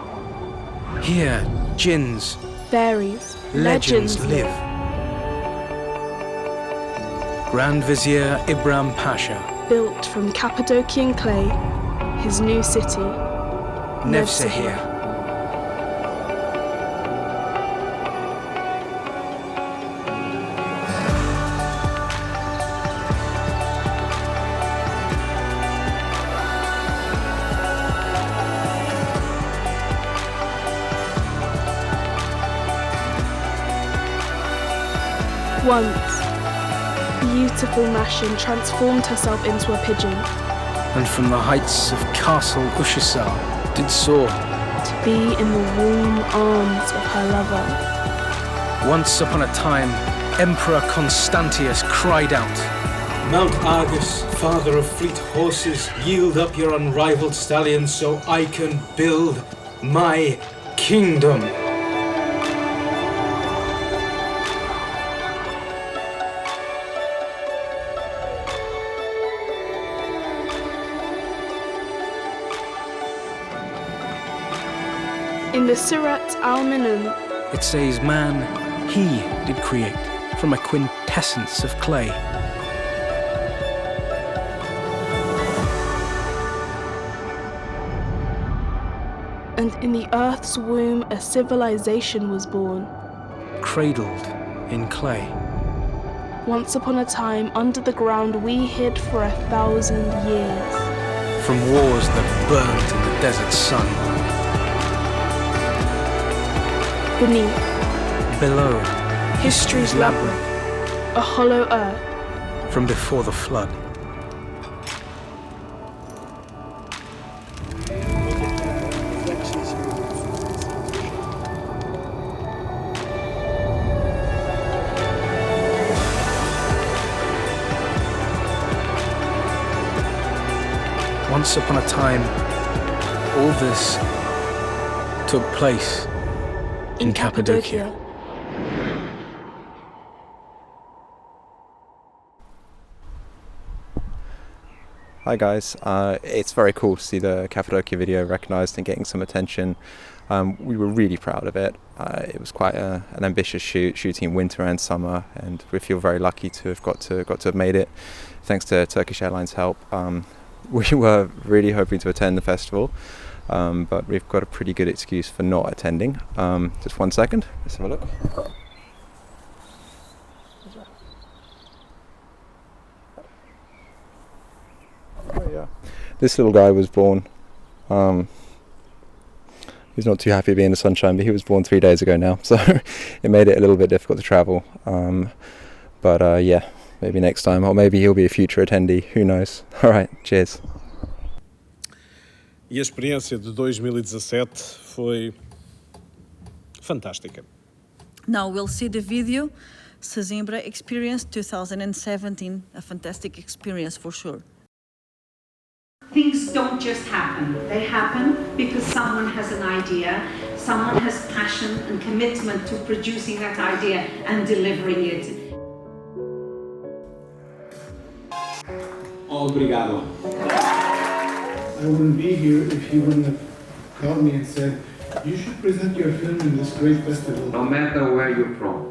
Here, jinns, fairies, legends live. Grand Vizier Ibrahim Pasha built from Cappadocian clay his new city, Nevşehir. Once, beautiful Mashin transformed herself into a pigeon. And from the heights of Castle Ushasar did soar to be in the warm arms of her lover. Once upon a time, Emperor Constantius cried out, Mount Argus, father of fleet horses, yield up your unrivaled stallions so I can build my kingdom. In the Surat al-Minun, it says man, he did create from a quintessence of clay. And in the earth's womb a civilization was born, cradled in clay. Once upon a time, under the ground we hid for 1,000 years. From wars that burned in the desert sun. Beneath, below, history's labyrinth, a hollow earth. From before the flood. Once upon a time, all this took place in Cappadocia. Hi guys, it's very cool to see the Cappadocia video recognised and getting some attention. We were really proud of it. It was quite an ambitious shooting in winter and summer, and we feel very lucky to have got to have made it, thanks to Turkish Airlines' help. We were really hoping to attend the festival, but we've got a pretty good excuse for not attending. Just 1 second, let's have a look. Oh, yeah. This little guy was born, he's not too happy to be in the sunshine, but he was born 3 days ago now, so it made it a little bit difficult to travel. But yeah, maybe next time, or maybe he'll be a future attendee, who knows. Alright, cheers. E a experiência de 2017 foi fantástica. Now we'll see the video, Sesimbra Experience 2017, a fantastic experience for sure. Things don't just happen. They happen because someone has an idea, someone has passion and commitment to producing that idea and delivering it. Obrigado. I wouldn't be here if you wouldn't have called me and said, you should present your film in this great festival. No matter where you're from,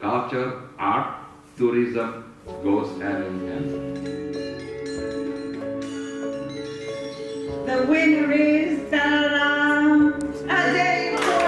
culture, art, tourism goes hand in hand. The winner is a day for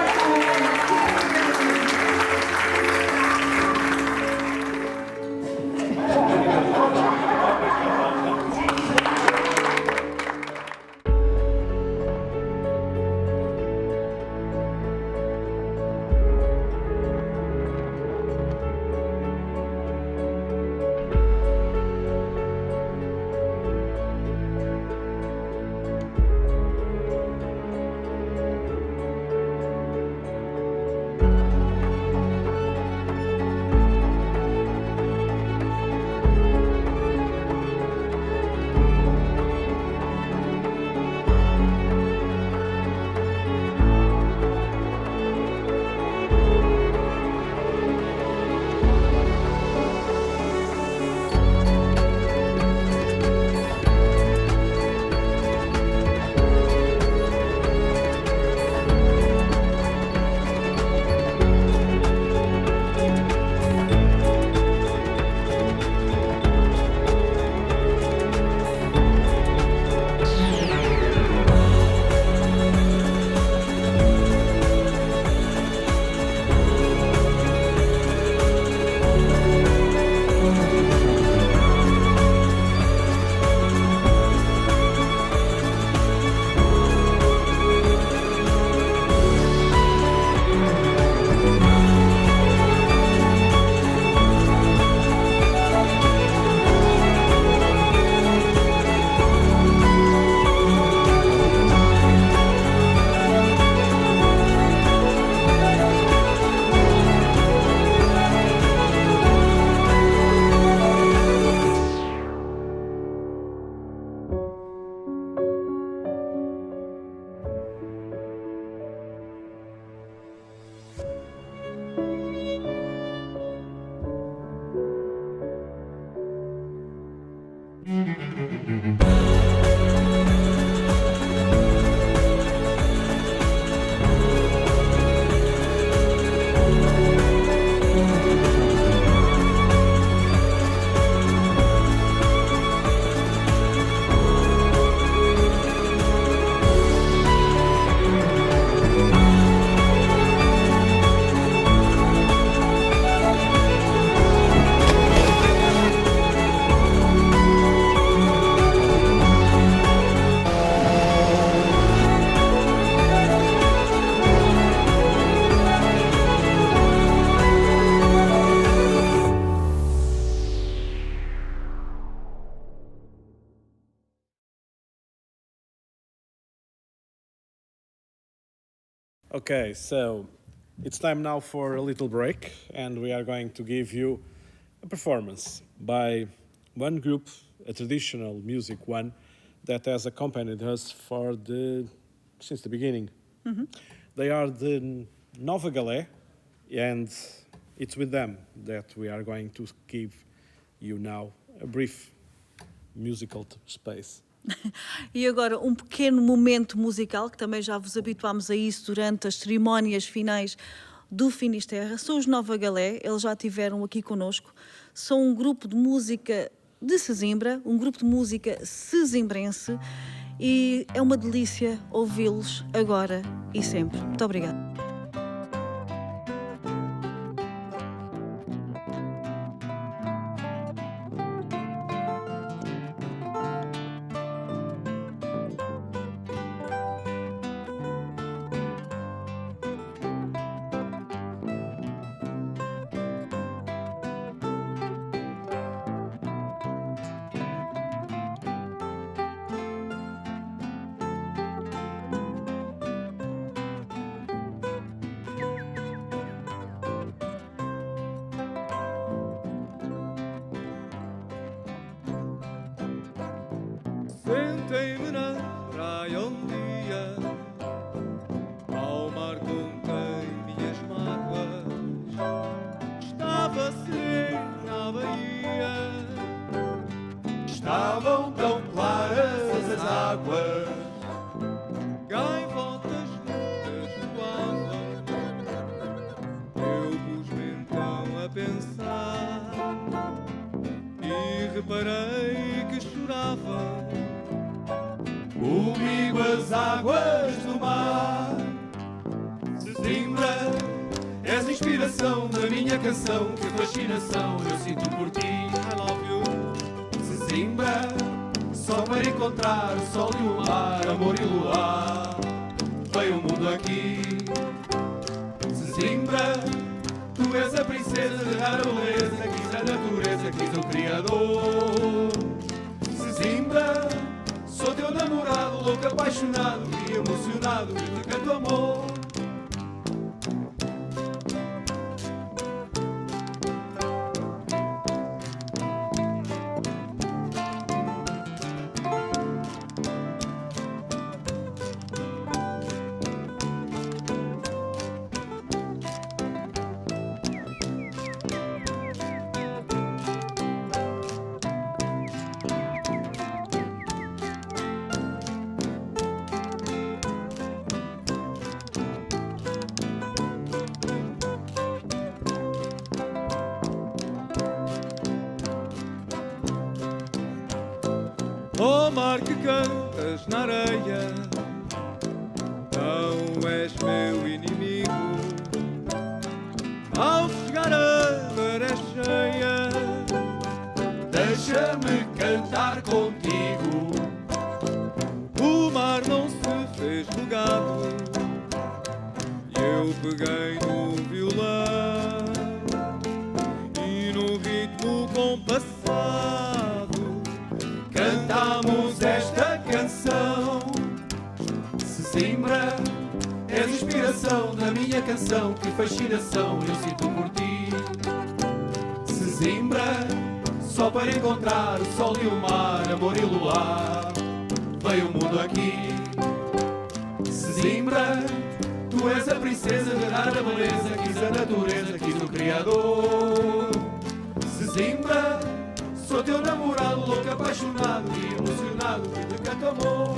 Okay, so it's time now for a little break, and we are going to give you a performance by one group, a traditional music one, that has accompanied us since the beginning. Mm-hmm. They are the Nova Galé, and it's with them that we are going to give you now a brief musical space. E agora um pequeno momento musical, que também já vos habituámos a isso durante as cerimónias finais do Finisterra. São os Nova Galé, eles já estiveram aqui connosco. São um grupo de música de Sesimbra, um grupo de música sesimbrense, e é uma delícia ouvi-los agora e sempre. Muito obrigada. Sentei-me na praia um dia, ao mar contei minhas mágoas. Estava serena a baía, estavam tão claras as águas. Gaivotas muitas voavam, eu pus-me então a pensar. reparei que chorava comigo as águas do mar. Sesimbra, és a inspiração da minha canção, que fascinação eu sinto por ti. I love you. Sesimbra, só para encontrar o sol e o mar, amor e luar, veio o mundo aqui. Sesimbra, tu és a princesa de rara beleza, quis a natureza, quis o Criador. Sesimbra, sou teu namorado, louco, apaixonado e emocionado, que te canto amor. Oh mar que cantas na areia, não és meu inimigo. Ao chegar a maré cheia, deixa-me cantar contigo. O mar não se fez rogado, e eu peguei no violão e no ritmo compassado cantamos esta canção. Sesimbra, és inspiração da minha canção, que fascinação eu sinto por ti. Sesimbra, só para encontrar o sol e o mar, amor e luar, veio o mundo aqui. Sesimbra, tu és a princesa de rara beleza, quis a natureza, quis o Criador. Sesimbra, sou teu namorado, louco, apaixonado e emocionado, que te canto amor.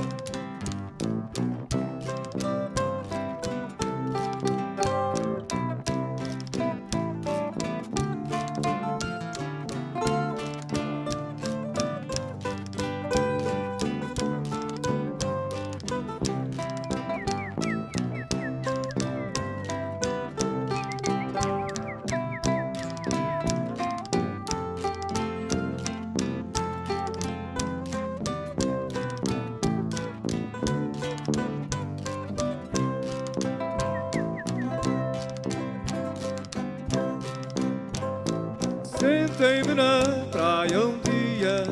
Sentei-me na praia um dia,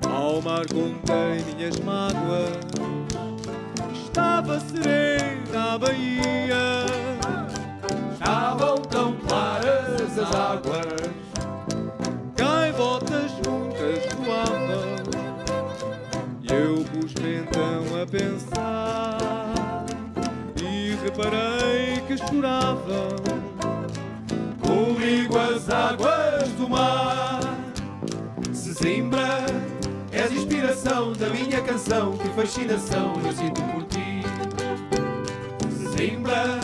ao mar contei minhas mágoas. Estava serena a baía, estavam tão claras as águas, gaivotas muitas voavam, e eu pus-me então a pensar, e reparei que choravam comigo as águas do mar. Sesimbra, és inspiração da minha canção, que fascinação eu sinto por ti. Sesimbra,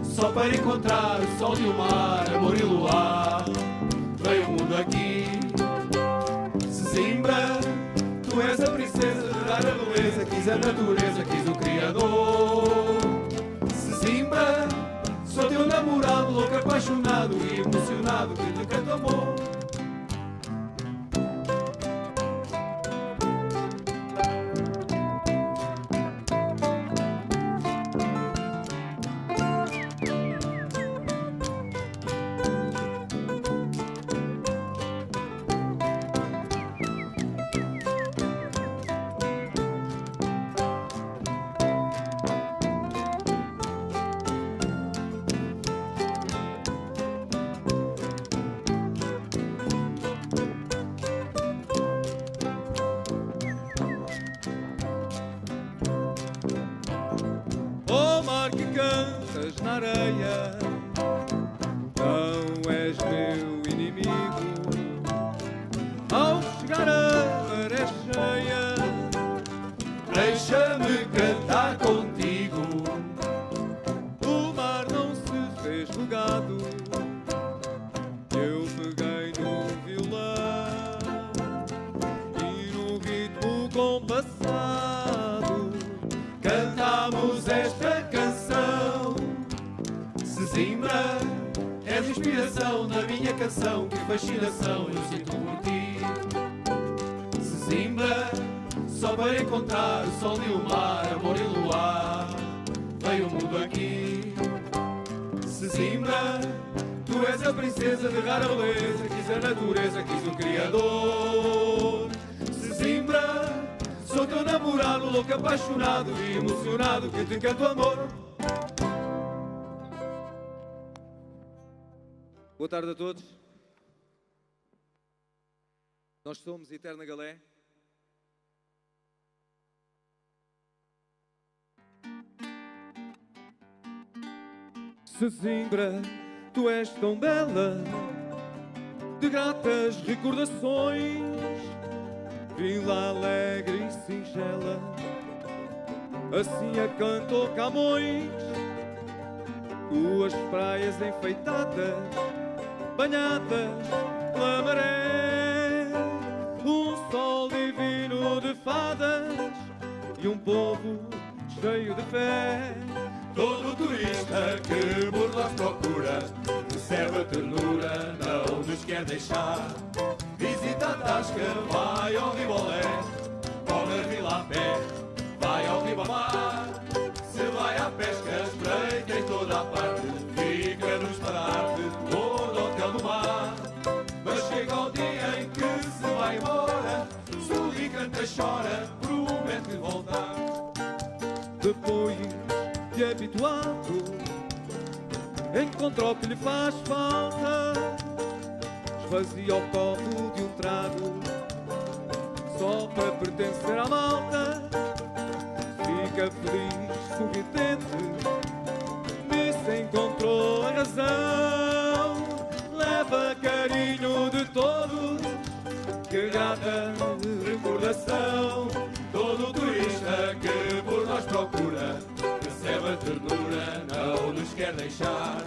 só para encontrar o sol e o mar, amor e luar, veio o mundo aqui. Sesimbra, tu és a princesa de rara beleza, quis a natureza, quis o Criador. Sesimbra, sou teu namorado, louco, apaixonado e emocionado, que te canto amor. Na areia, não és meu inimigo. Ao chegar a maré cheia, deixa-me cantar contigo. O mar não se fez rogado, eu peguei no violão inspiração na minha canção, que fascinação eu sinto por ti. Sesimbra, só para encontrar o sol e o mar, amor e luar, veio o mundo aqui. Sesimbra, tu és a princesa de rara beleza, quis a natureza, quis o Criador. Sesimbra, sou teu namorado, louco, apaixonado e emocionado, que te canto amor. Boa tarde a todos. Nós somos Eterna Galé. Sesimbra, tu és tão bela, de gratas recordações, Vila alegre e singela, assim a cantou Camões. Duas praias enfeitadas, banhadas pela maré, um sol divino de fadas e um povo cheio de fé. Todo turista que por nós procura recebe a ternura, não nos quer deixar. Visita a Tasca, vai ao Ribolé, come a Vila a pé, vai ao Ribamar. Se vai à pesca, espreita em toda a parte, fica no espararte ou no hotel do mar. Mas chega o dia em que se vai embora, sorri, canta, chora, promete voltar. Depois de habituado, encontra o que lhe faz falta, esvazia o copo de um trago, só para pertencer à malta. Fica feliz, sorridente, nisso encontrou a razão. Leva carinho de todos, que grata recordação. Todo turista que por nós procura recebe a ternura, não nos quer deixar.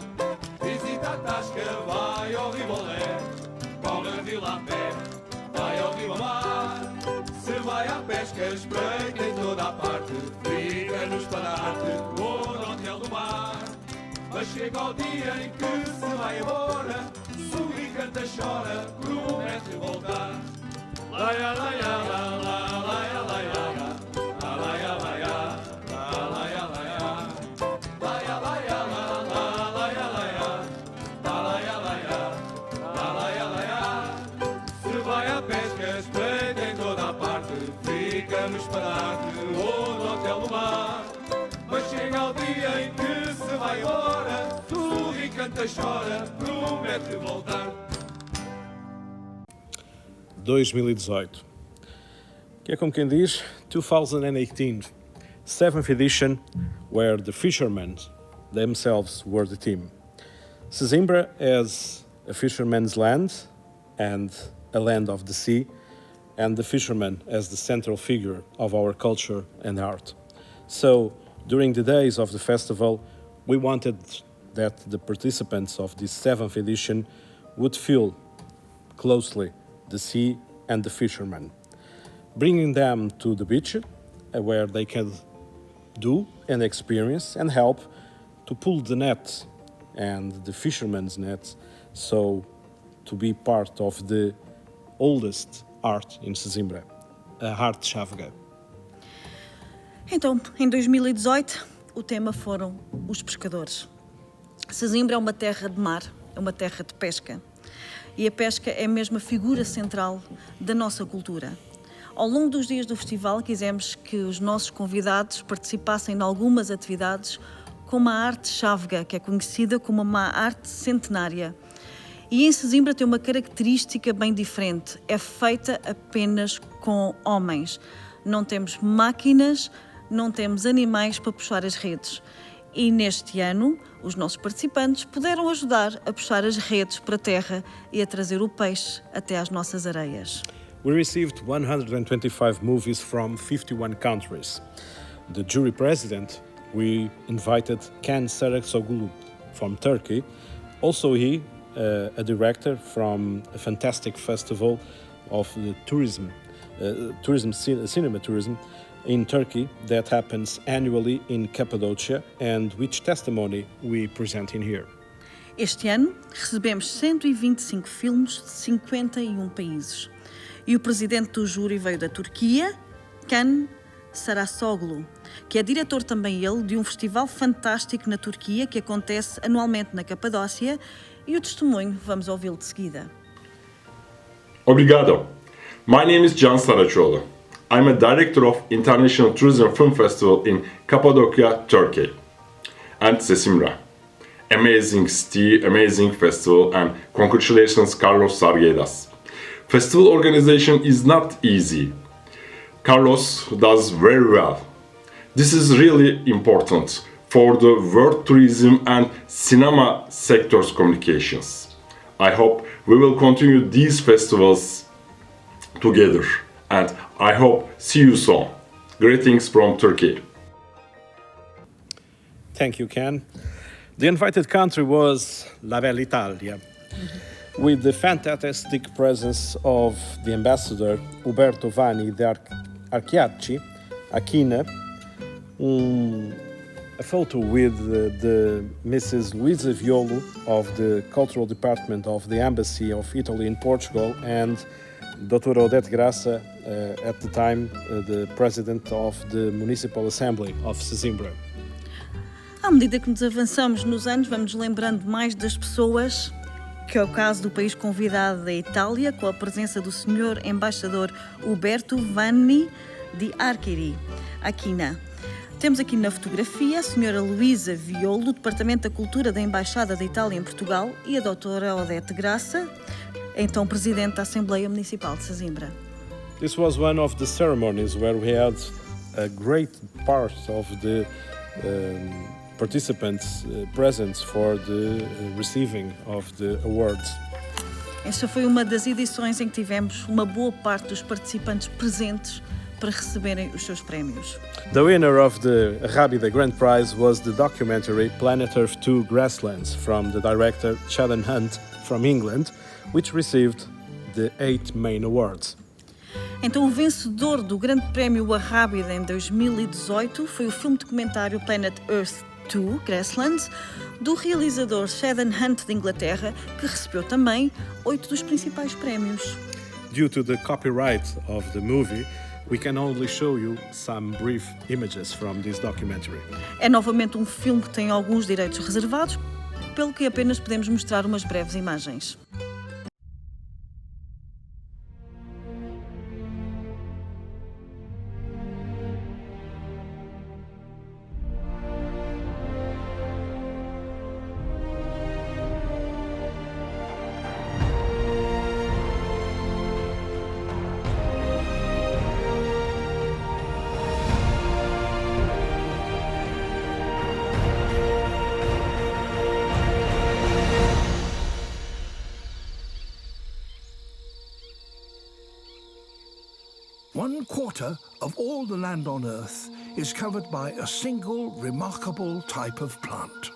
Visita a Tasca, vai ao Ribolé, come a Vila a pé, vai ao Ribamar. Se vai à pesca, espreita em toda a parte, fica no espararte ou no hotel do mar. Mas chega o dia em que se vai embora, sorri, canta, chora, promete voltar. Laia, laia, la, la, laia, laia, la, laia, laia, la, laia, laia, laia, laia, la, la, laia, laia, la, laia, laia, la, laia, laia. Se vai à pesca, espreita em toda a parte, fica no espararte ou no hotel do mar. Mas chega o dia em que se vai embora, sorri, canta, chora, promete voltar. 2018. Que é como quem diz, 2018, 7th edition, where the fishermen themselves were the team. Sesimbra as a fisherman's land and a land of the sea, and the fisherman as the central figure of our culture and art. So, during the days of the festival, we wanted that the participants of this 7th edition would feel closely the sea and the fishermen, bringing them to the beach where they can do and experience and help to pull the net and the fisherman's net, so to be part of the oldest art in Sesimbra, a arte chávega. Então, em 2018, o tema foram os pescadores. Sesimbra é uma terra de mar, é uma terra de pesca. E a pesca é mesmo a figura central da nossa cultura. Ao longo dos dias do festival, quisemos que os nossos convidados participassem em algumas atividades como a arte chávega, que é conhecida como uma arte centenária. E em Sesimbra tem uma característica bem diferente. É feita apenas com homens. Não temos máquinas, não temos animais para puxar as redes. E neste ano, os nossos participantes puderam ajudar a puxar as redes para a terra e a trazer o peixe até às nossas areias. We received 125 movies from 51 countries. The jury president, we invited Ken Saraksoglu from Turkey. Also he, a director from a fantastic festival of the cinema tourism in Turkey that happens annually in Cappadocia, and which testimony we present in here. Este ano recebemos 125 filmes de 51 países. E o presidente do júri veio da Turquia, Carlos Sargedas, que é diretor também ele de um festival fantástico na Turquia que acontece anualmente na Capadócia, e o testemunho vamos ouvi-lo de seguida. Obrigado. My name is Can Saraçoğlu. I'm a director of International Tourism Film Festival in Cappadocia, Turkey. And Sesimbra. Amazing city, amazing festival, and congratulations Carlos Sargedas. Festival organization is not easy. Carlos does very well. This is really important for the world tourism and cinema sector's communications. I hope we will continue these festivals together, and I hope see you soon. Greetings from Turkey. Thank you, Ken. The invited country was La Bella Italia, with the fantastic presence of the ambassador Uberto Vanni de Archiacci, Aquina, a photo with the Mrs. Luisa Violo of the Cultural Department of the Embassy of Italy in Portugal, and Dr. Odete Graça, at the time the President of the Municipal Assembly of Sesimbra. À medida que nos avançamos nos anos, vamos lembrando mais das pessoas, que é o caso do país convidado da Itália, com a presença do Sr. Embaixador Uberto Vanni de Aquina. Temos aqui na fotografia a Sra. Luisa Violo, do Departamento da Cultura da Embaixada da Itália em Portugal, e a Dra. Odete Graça, então Presidente da Assembleia Municipal de Sesimbra. This was one of the ceremonies where we had a great part of the participants present for the receiving of the awards. Esta foi uma das edições em que tivemos uma boa parte dos participantes presentes para receberem os seus prémios. The winner of the Arrábida Grand Prize was the documentary Planet Earth 2 Grasslands from the director Sheldon Hunt from England, which received the 8 main awards. Então, o vencedor do Grande Prémio Arrábida em 2018 foi o filme documentário Planet Earth 2 Grasslands, do realizador Sheldon Hunt de Inglaterra, que recebeu também 8 dos principais prémios. Due to the copyright of the movie, we can only show you some brief images from this documentary. É novamente um filme que tem alguns direitos reservados, pelo que apenas podemos mostrar umas breves imagens. One quarter of all the land on Earth is covered by a single remarkable type of plant.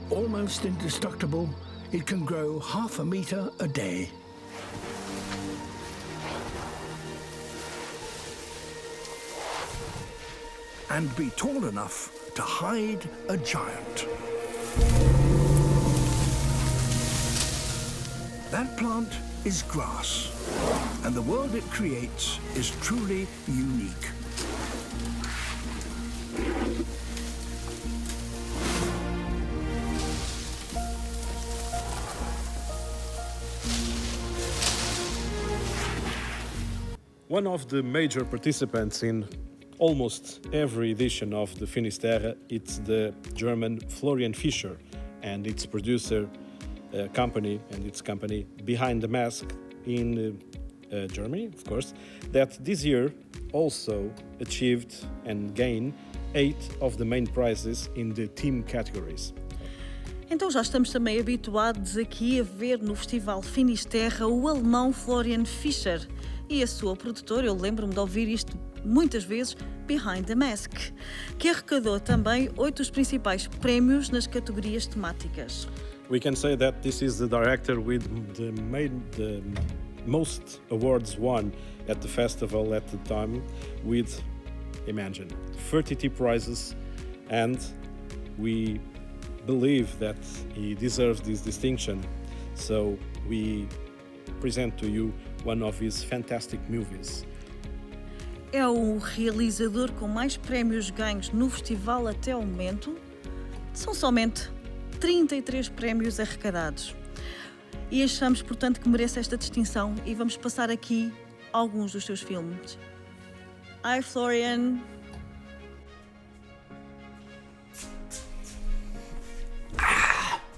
Almost indestructible, it can grow half a meter a day. And be tall enough to hide a giant. That plant is grass, and the world it creates is truly unique. One of the major participants in almost every edition of the Finisterra, it's the German Florian Fischer and its producer company Behind the Mask in Germany, of course, that this year also achieved and gained 8 of the main prizes in the team categories. Então já estamos também habituados aqui a ver no Festival Finisterra o alemão Florian Fischer e a sua produtora, eu lembro-me de ouvir isto muitas vezes, Behind the Mask, que arrecadou também 8 dos principais prémios nas categorias temáticas. We can say that this is the director with the most awards won at the festival at the time, with imagine. 32 prizes, and we believe that he deserves this distinction. So we present to you one of his fantastic movies. É o realizador com mais prémios ganhos no festival até o momento. São somente 33 prémios arrecadados. E achamos, portanto, que merece esta distinção e vamos passar aqui alguns dos seus filmes. Hi, Florian.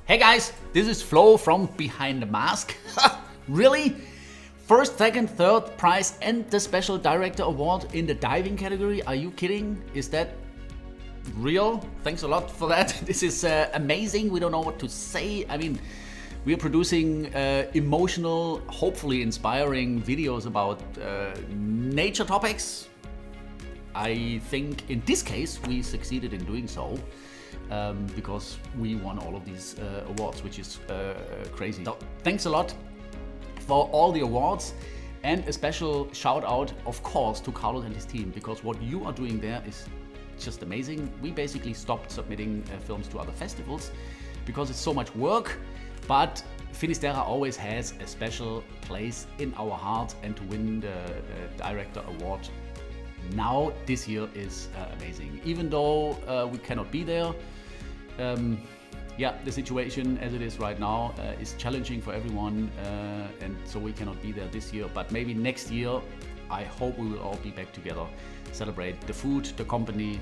Hey guys, this is Flo from Behind the Mask. Really? First, second, third prize and the Special Director Award in the diving category? Are you kidding? Is that real? Thanks a lot for that. This is amazing. We don't know what to say. I mean, we are producing emotional, hopefully inspiring videos about nature topics. I think in this case we succeeded in doing so because we won all of these awards, which is crazy. So thanks a lot for all the awards, and a special shout out, of course, to Carlos and his team, because what you are doing there is just amazing. We basically stopped submitting films to other festivals because it's so much work, but Finisterra always has a special place in our heart, and to win the Director Award now this year is amazing. Even though we cannot be there, the situation as it is right now is challenging for everyone, and so we cannot be there this year, but maybe next year I hope we will all be back together, celebrate the food, the company,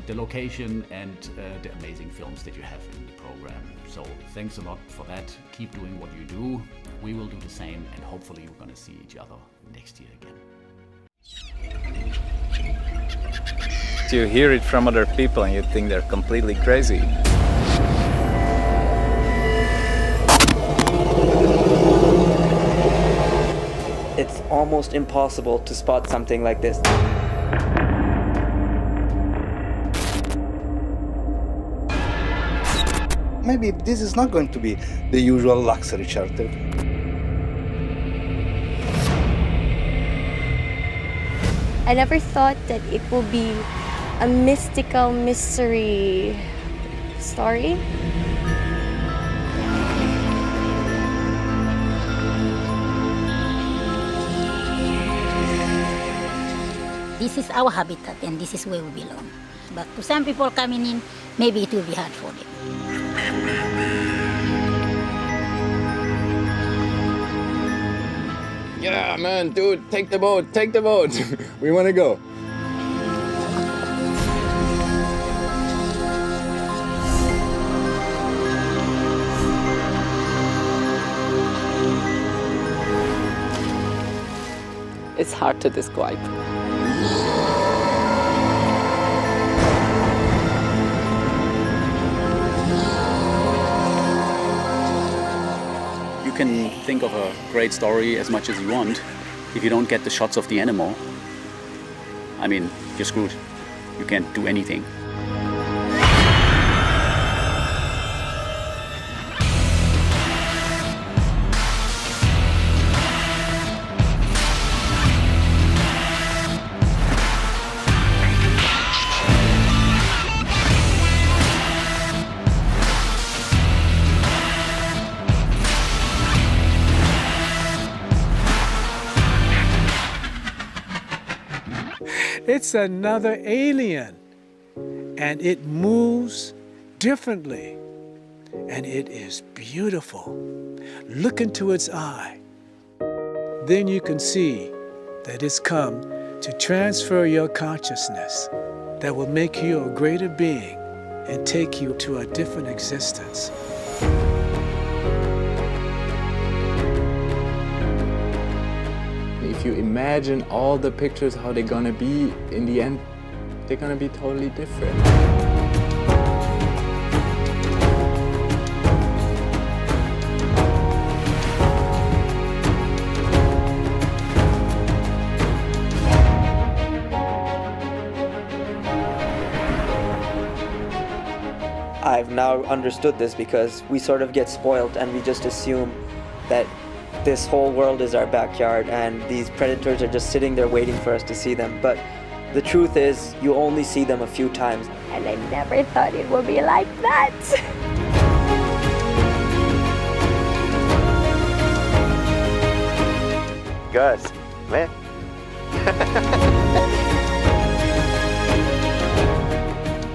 the location, and the amazing films that you have in the program. So thanks a lot for that. Keep doing what you do. We will do the same, and hopefully we're gonna see each other next year again. You hear it from other people and you think they're completely crazy. It's almost impossible to spot something like this. Maybe this is not going to be the usual luxury charter. I never thought that it will be a mystical mystery story. This is our habitat and this is where we belong. But to some people coming in, maybe it will be hard for them. Yeah, man, dude, take the boat. We want to go. It's hard to describe. You can think of a great story as much as you want. If you don't get the shots of the animal, I mean, you're screwed. You can't do anything. It's another alien, and it moves differently, and it is beautiful. Look into its eye. Then you can see that it's come to transfer your consciousness that will make you a greater being and take you to a different existence. If you imagine all the pictures, how they're gonna be, in the end, they're gonna be totally different. I've now understood this because we sort of get spoiled and we just assume that this whole world is our backyard and these predators are just sitting there waiting for us to see them. But The truth is, you only see them a few times. And I never thought it would be like that. Gus, man.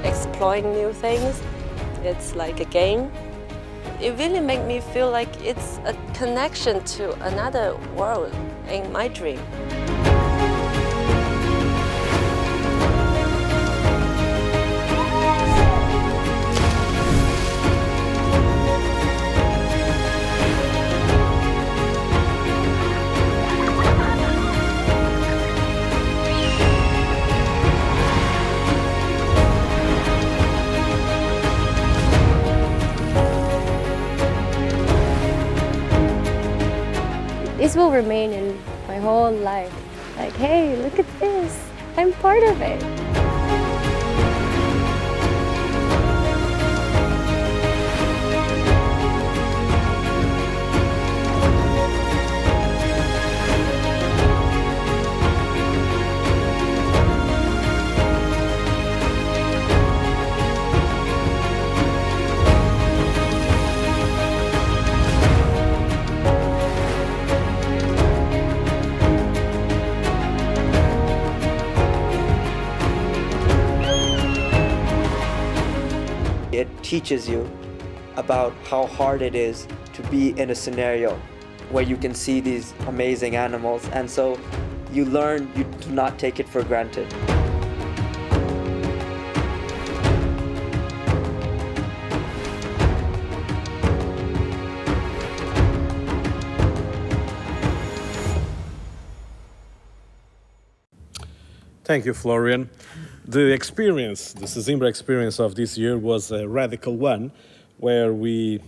Exploring new things, it's like a game. It really made me feel like it's a connection to another world in my dream. This will remain in my whole life. Like, hey, look at this. I'm part of it. It teaches you about how hard it is to be in a scenario where you can see these amazing animals, and so you learn you do not take it for granted. Thank you, Florian. The experience, the Sesimbra experience of this year was a radical one, where we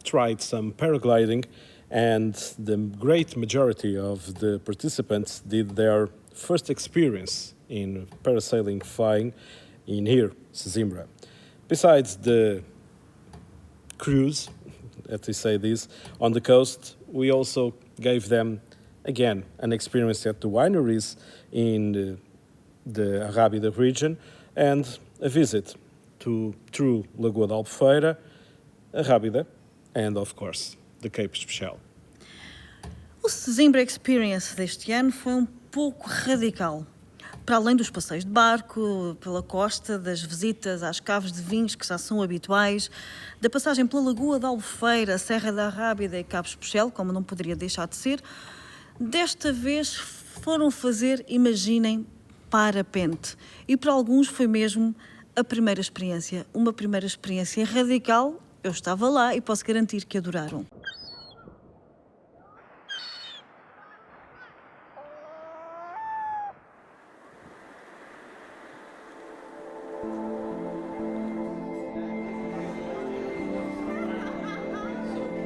tried some paragliding, and the great majority of the participants did their first experience in parasailing flying in here, Sesimbra. Besides the cruise, let's say this, on the coast, we also gave them, again, an experience at the wineries in the Arrábida region, and a visit through Lagoa da Albufeira, Arrábida, and of course, the Cape Especial. O Sesimbra Experience deste ano foi um pouco radical. Para além dos passeios de barco pela costa, das visitas às caves de vinhos que já são habituais, da passagem pela Lagoa da Albufeira, Serra da Arrábida e Cabo Especial, como não poderia deixar de ser, desta vez foram fazer, imaginem, parapente. E para alguns foi mesmo a primeira experiência. Uma primeira experiência radical. Eu estava lá e posso garantir que adoraram.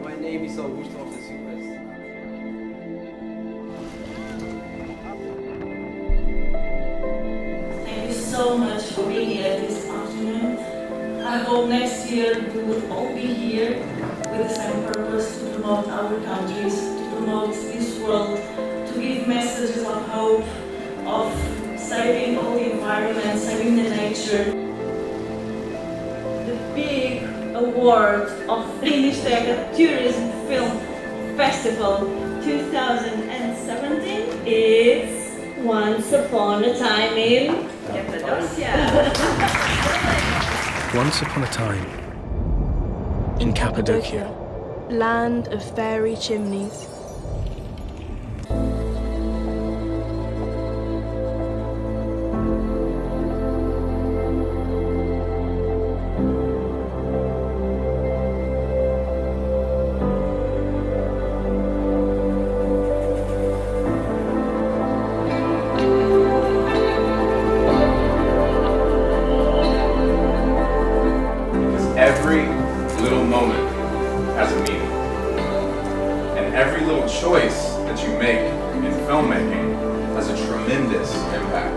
Mein Name ist Augusto of the Sequest. Thank you so much for being here this afternoon. I hope next year we will all be here with the same purpose, to promote our countries, to promote this world, to give messages of hope, of saving all the environment, saving the nature. The big award of Finisterra Tourism Film Festival 2017 is Once Upon a Time in Cappadocia. Once upon a time in Cappadocia, land of fairy chimneys. Every little moment has a meaning. And every little choice that you make in filmmaking has a tremendous impact.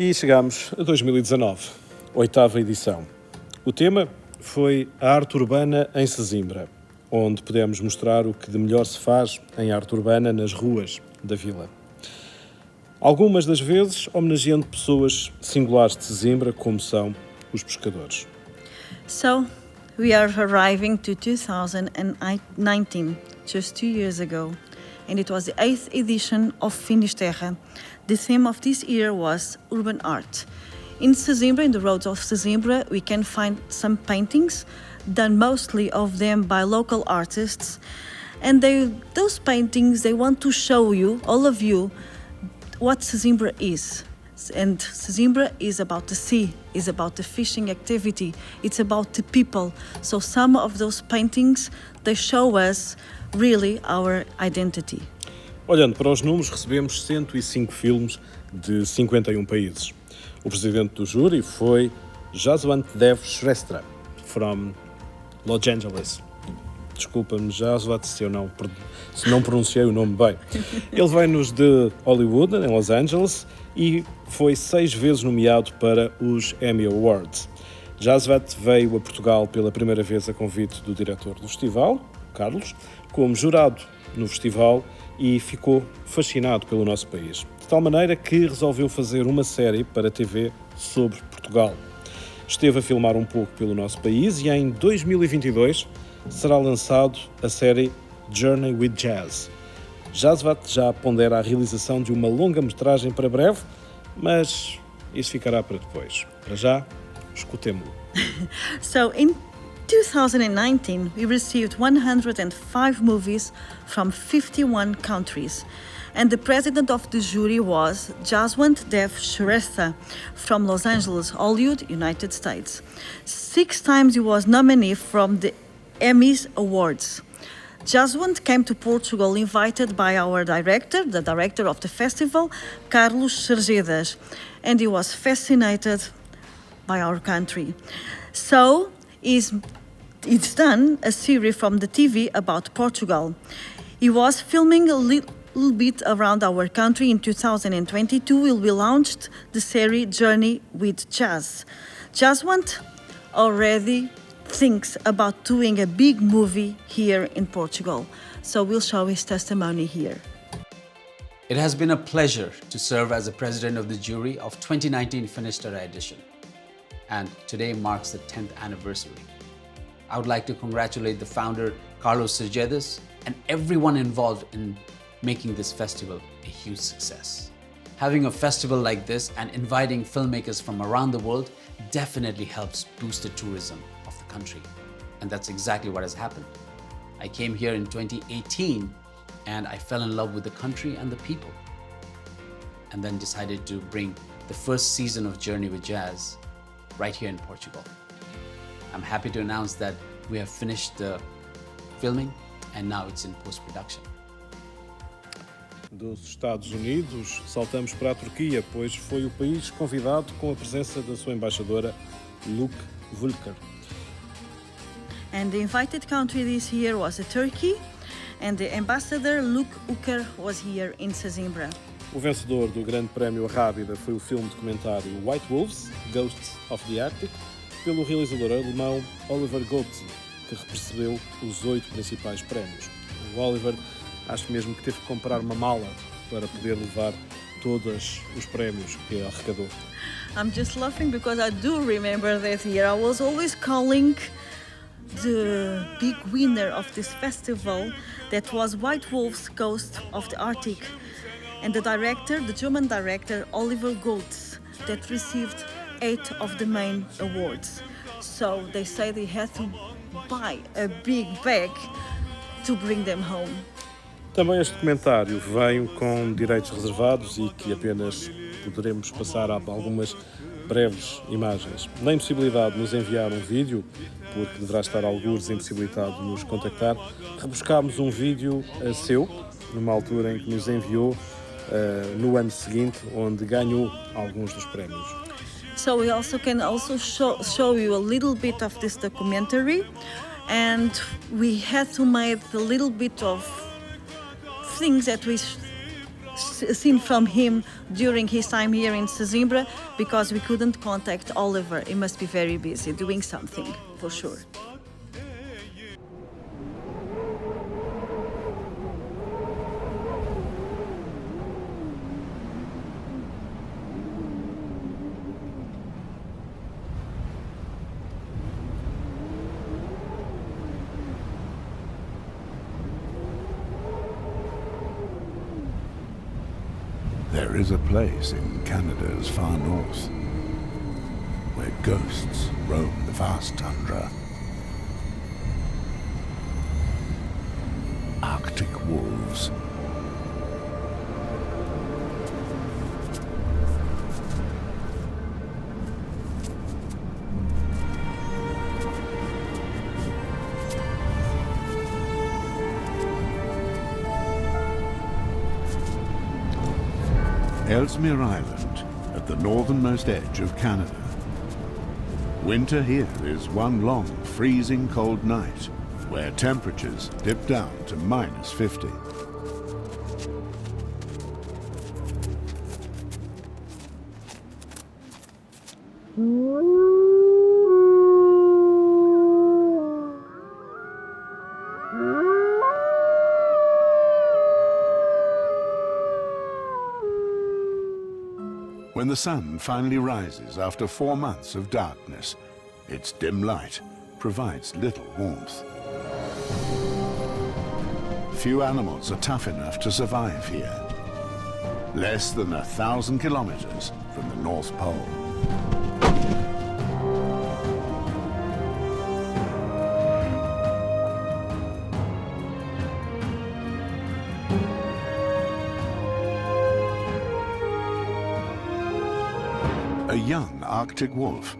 E chegamos a 2019, 8ª edição. O tema foi a arte urbana em Sesimbra, onde pudemos mostrar o que de melhor se faz em arte urbana nas ruas da vila. Algumas das vezes homenageando pessoas singulares de Sesimbra, como são os pescadores. So, we are arriving to 2019, just 2 years ago, and it was the 8th edition of Finisterra. The theme of this year was urban art. In Sesimbra, in the roads of Sesimbra, we can find some paintings, done mostly of them by local artists, and those paintings, they want to show you, all of you, what Sesimbra is. And Sesimbra is about the sea, is about the fishing activity, it's about the people. So some of those paintings, they show us really our identity. Olhando para os números, recebemos 105 filmes de 51 países. O presidente do júri foi João Mota, from Los Angeles. Desculpa-me, João, se não pronunciei o nome bem. Ele vem-nos de Hollywood, em Los Angeles, e foi 6 vezes nomeado para os Emmy Awards. João veio a Portugal pela primeira vez a convite do diretor do festival, Carlos, como jurado no festival e ficou fascinado pelo nosso país. De tal maneira que resolveu fazer uma série para a TV sobre Portugal. Esteve a filmar um pouco pelo nosso país e em 2022 será lançado a série Journey with Jazz. João já pondera a realização de uma longa-metragem para breve, mas isso ficará para depois. Para já, escutemo-lo. So, in 2019, we received 105 movies from 51 countries. And the president of the jury was João Mota from Los Angeles, Hollywood, United States. 6 times he was nominated from the Emmys Awards. João came to Portugal invited by our director, the director of the festival, Carlos Sargedas, and he was fascinated by our country. So, it's done a series from the TV about Portugal. He was filming a little bit around our country. In 2022 will be launched the series Journey with Jazz. João already thinks about doing a big movie here in Portugal, so we'll show his testimony here. It has been a pleasure to serve as the president of the jury of 2019 Finisterra edition, and today marks the 10th anniversary. I would like to congratulate the founder, Carlos Sargedas, and everyone involved in making this festival a huge success. Having a festival like this and inviting filmmakers from around the world definitely helps boost the tourism of the country. And that's exactly what has happened. I came here in 2018 and I fell in love with the country and the people. And then decided to bring the first season of Journey with Jazz right here in Portugal. I'm happy to announce that we have finished the filming and now it's in post-production. Dos Estados Unidos, saltamos para a Turquia, pois foi o país convidado com a presença da sua embaixadora, Luke Vulker. And the invited country this year was Turkey, and the ambassador Luke Uker was here in Sesimbra. O vencedor do Grande Prémio Arrábida foi o filme documentário White Wolves, Ghosts of the Arctic, pelo realizador alemão Oliver Goltz, que recebeu os 8 principais prémios. O Oliver, acho mesmo que teve que comprar uma mala para poder levar todos os prémios que arrecadou. I'm just laughing because I do remember that year. I was always calling the big winner of this festival, that was White Wolves, Ghost of the Arctic. And the director, the German director, Oliver Goltz, that received 8 of the main awards. So they say they had to buy a big bag to bring them home. Também este documentário veio com direitos reservados e que apenas poderemos passar a algumas breves imagens. Na impossibilidade de nos enviar um vídeo, porque deverá estar algures impossibilitado de nos contactar, rebuscámos um vídeo seu, numa altura em que nos enviou no ano seguinte, onde ganhou alguns dos prémios. So we can also show you a little bit of this documentary, and we had to make a little bit of things that we seen from him during his time here in Sesimbra, because we couldn't contact Oliver. He must be very busy doing something, for sure. There is a place in Canada's far north where ghosts roam the vast tundra. Arctic wolves. Ellesmere Island, at the northernmost edge of Canada. Winter here is one long, freezing cold night, where temperatures dip down to -50. When the sun finally rises after 4 months of darkness, its dim light provides little warmth. Few animals are tough enough to survive here. Less than 1,000 kilometers from the North Pole. A young Arctic wolf,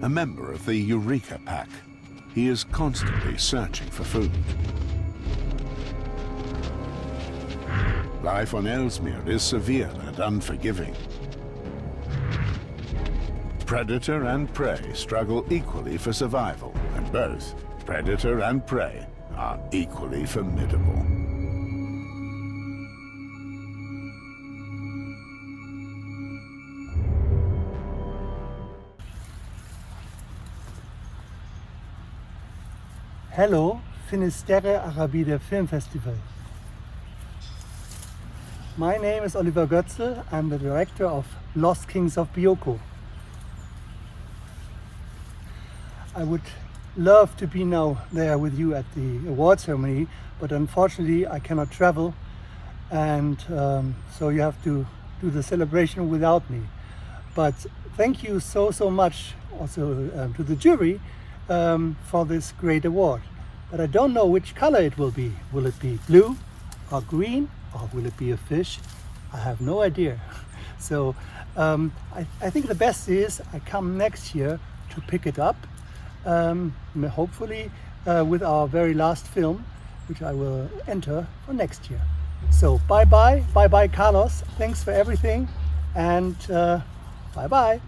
a member of the Eureka pack. He is constantly searching for food. Life on Ellesmere is severe and unforgiving. Predator and prey struggle equally for survival, and both predator and prey are equally formidable. Hello, Finisterra Arrábida Film Festival. My name is Oliver Götzl. I'm the director of Lost Kings of Bioko. I would love to be now there with you at the award ceremony, but unfortunately I cannot travel, and so you have to do the celebration without me. But thank you so much also to the jury for this great award. But I don't know which color it will be. Will it be blue or green, or will it be a fish? I have no idea. So I think the best is I come next year to pick it up, hopefully with our very last film, which I will enter for next year. So bye-bye, Carlos. Thanks for everything, and bye-bye.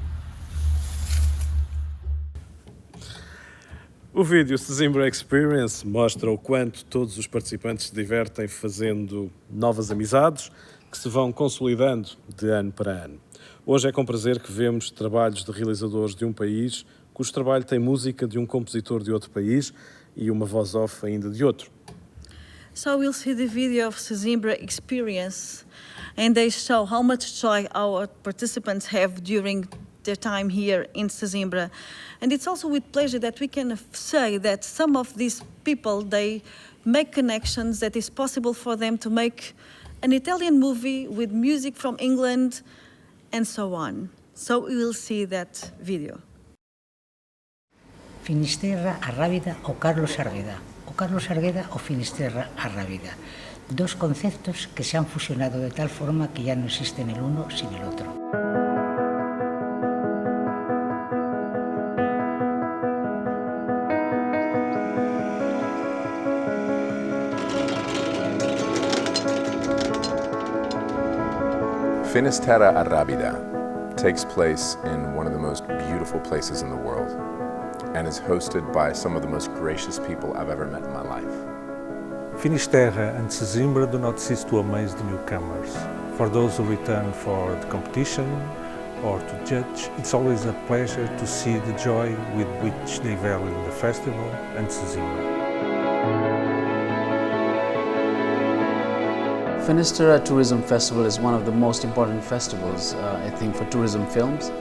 O vídeo Sesimbra Experience mostra o quanto todos os participantes se divertem fazendo novas amizades que se vão consolidando de ano para ano. Hoje é com prazer que vemos trabalhos de realizadores de um país cujo trabalho tem música de um compositor de outro país e uma voz off ainda de outro. So we'll see the video of Sesimbra Experience, and they show how much joy our participants have during their time here in Sesimbra. And it's also with pleasure that we can say that some of these people, they make connections, that it's possible for them to make an Italian movie with music from England and so on. So we will see that video. Finisterra Arrábida o Carlos Sargedas, o Carlos Sargedas o Finisterra Arrábida. Dos conceptos que se han fusionado de tal forma que ya no existen el uno sin el otro. Finisterra Arrábida takes place in one of the most beautiful places in the world and is hosted by some of the most gracious people I've ever met in my life. Finisterra and Sesimbra do not cease to amaze the newcomers. For those who return for the competition or to judge, it's always a pleasure to see the joy with which they value the festival and Sesimbra. Finisterra Tourism Festival is one of the most important festivals, I think, for tourism films,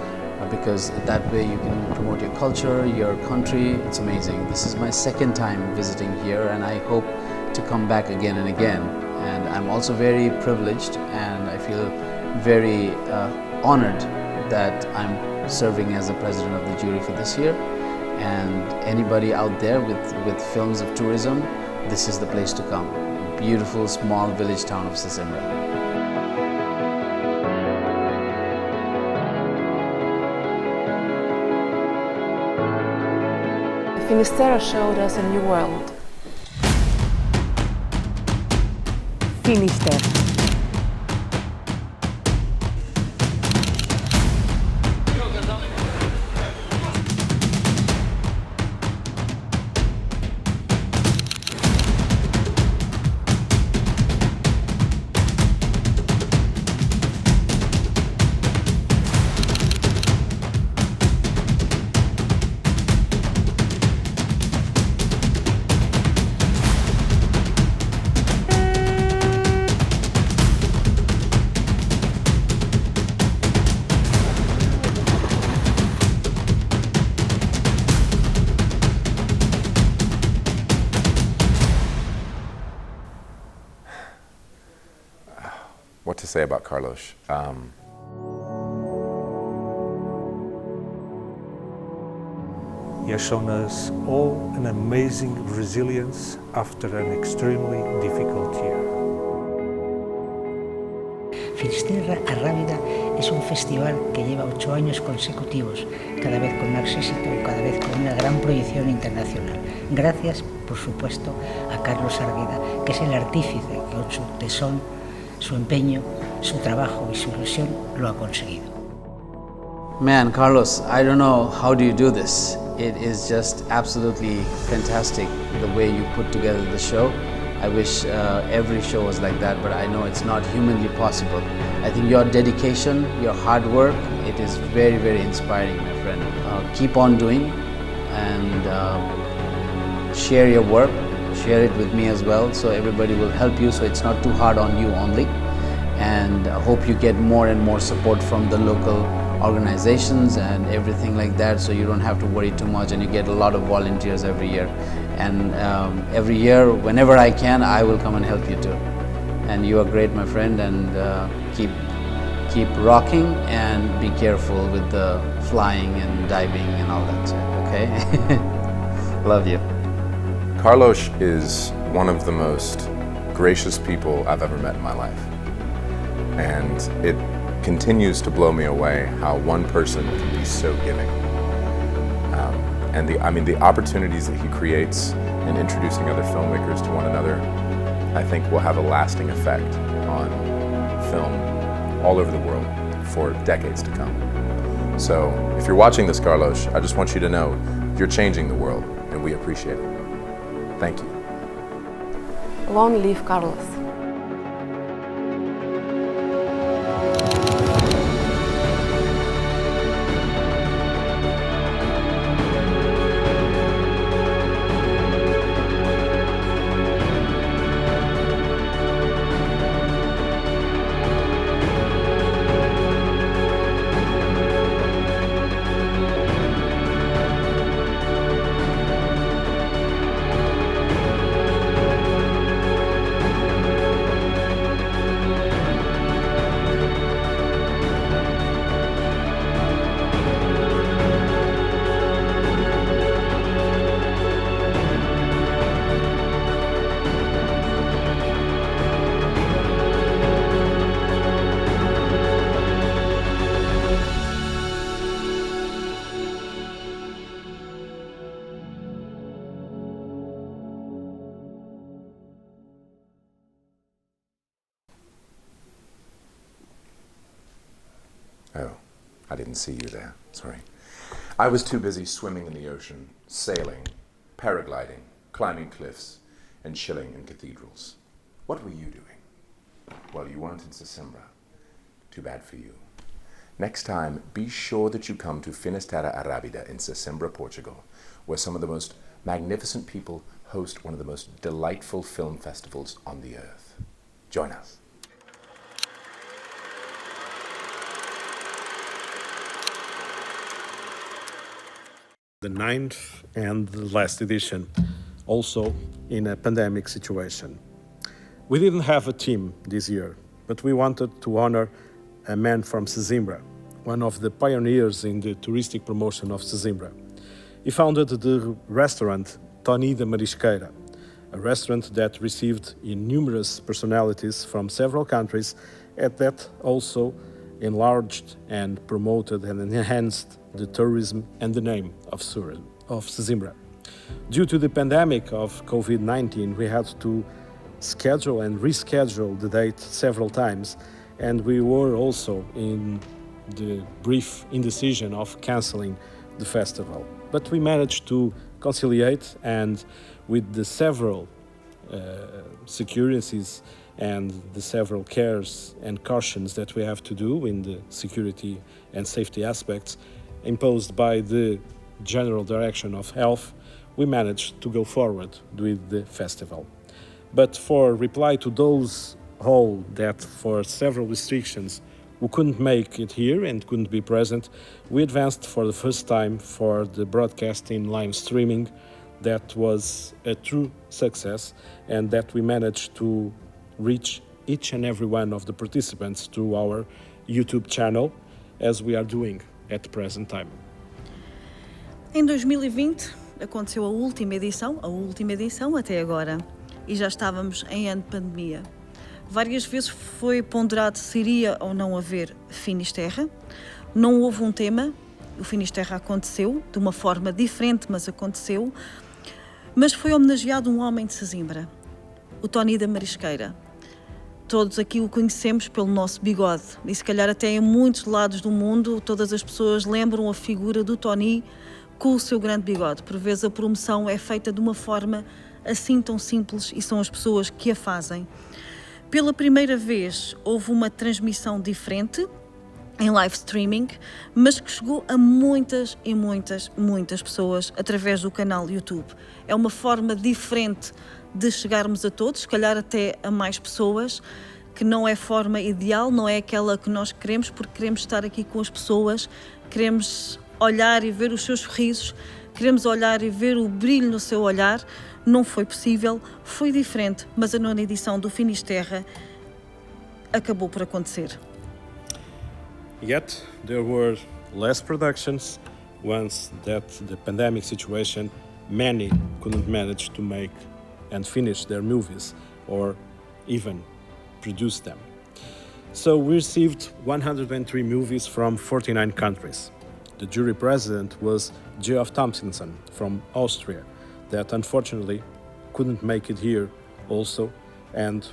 because that way you can promote your culture, your country. It's amazing. This is my second time visiting here, and I hope to come back again and again. And I'm also very privileged, and I feel very honored that I'm serving as the president of the jury for this year. And anybody out there with films of tourism, this is the place to come. Beautiful small village town of Sesimbra. Finisterra showed us a new world. Finisterra. What to say about Carlos? He has shown us all an amazing resilience after an extremely difficult year. Finisterra Arrábida es un festival que lleva 8 años consecutivos, cada vez con más éxito y cada vez con una gran proyección internacional. Gracias, por supuesto, a Carlos Sargedas, que es el artífice que con su tesón, su empeño, su trabajo y su ilusión lo ha conseguido. Man, Carlos, I don't know how do you do this. It is just absolutely fantastic the way you put together the show. I wish every show was like that, but I know it's not humanly possible. I think your dedication, your hard work, it is very, very inspiring, my friend. Keep on doing and share your work. Share it with me as well, so everybody will help you, so it's not too hard on you only. And I hope you get more and more support from the local organizations and everything like that, so you don't have to worry too much, and you get a lot of volunteers every year. And every year, whenever I can, I will come and help you too. And you are great, my friend, and keep rocking, and be careful with the flying and diving and all that stuff, okay? Love you. Carlos is one of the most gracious people I've ever met in my life. And it continues to blow me away how one person can be so giving. And the opportunities that he creates in introducing other filmmakers to one another, I think will have a lasting effect on film all over the world for decades to come. So if you're watching this, Carlos, I just want you to know you're changing the world, and we appreciate it. Thank you. Long live Carlos. Oh, I didn't see you there, sorry. I was too busy swimming in the ocean, sailing, paragliding, climbing cliffs, and chilling in cathedrals. What were you doing? Well, you weren't in Sesimbra. Too bad for you. Next time, be sure that you come to Finisterra Arrábida in Sesimbra, Portugal, where some of the most magnificent people host one of the most delightful film festivals on the earth. Join us. The 9th and the last edition, also in a pandemic situation. We didn't have a team this year, but we wanted to honor a man from Sesimbra, one of the pioneers in the touristic promotion of Sesimbra. He founded the restaurant Tony da Marisqueira, a restaurant that received numerous personalities from several countries and that also enlarged and promoted and enhanced the tourism and the name of Sesimbra. Due to the pandemic of COVID-19, we had to schedule and reschedule the date several times, and we were also in the brief indecision of cancelling the festival. But we managed to conciliate, and with the several securities and the several cares and cautions that we have to do in the security and safety aspects imposed by the General Direction of Health, we managed to go forward with the festival. But for reply to those all that for several restrictions who couldn't make it here and couldn't be present, we advanced for the first time for the broadcasting live streaming. That was a true success, and that we managed to reach each and every one of the participants through our YouTube channel, as we are doing at the present time. Em 2020 aconteceu a última edição até agora, e já estávamos em ano de pandemia. Várias vezes foi ponderado se iria ou não haver Finisterra. Não houve um tema, o Finisterra aconteceu, de uma forma diferente, mas aconteceu. Mas foi homenageado um homem de Sesimbra, o Tony da Marisqueira. Todos aqui o conhecemos pelo nosso bigode, e se calhar até em muitos lados do mundo todas as pessoas lembram a figura do Tony com o seu grande bigode. Por vezes a promoção é feita de uma forma assim tão simples e são as pessoas que a fazem. Pela primeira vez houve uma transmissão diferente em live streaming, mas que chegou a muitas e muitas pessoas através do canal YouTube. É uma forma diferente de chegarmos a todos, se calhar até a mais pessoas, que não é forma ideal, não é aquela que nós queremos, porque queremos estar aqui com as pessoas, queremos olhar e ver os seus sorrisos, queremos olhar e ver o brilho no seu olhar. Não foi possível, foi diferente, mas a 9ª edição do Finisterra acabou por acontecer. Yet there were less productions once that the pandemic situation, many couldn't manage to make and finish their movies or even produce them. So we received 103 movies from 49 countries. The jury president was Geoff Thompson from Austria, that unfortunately couldn't make it here also, and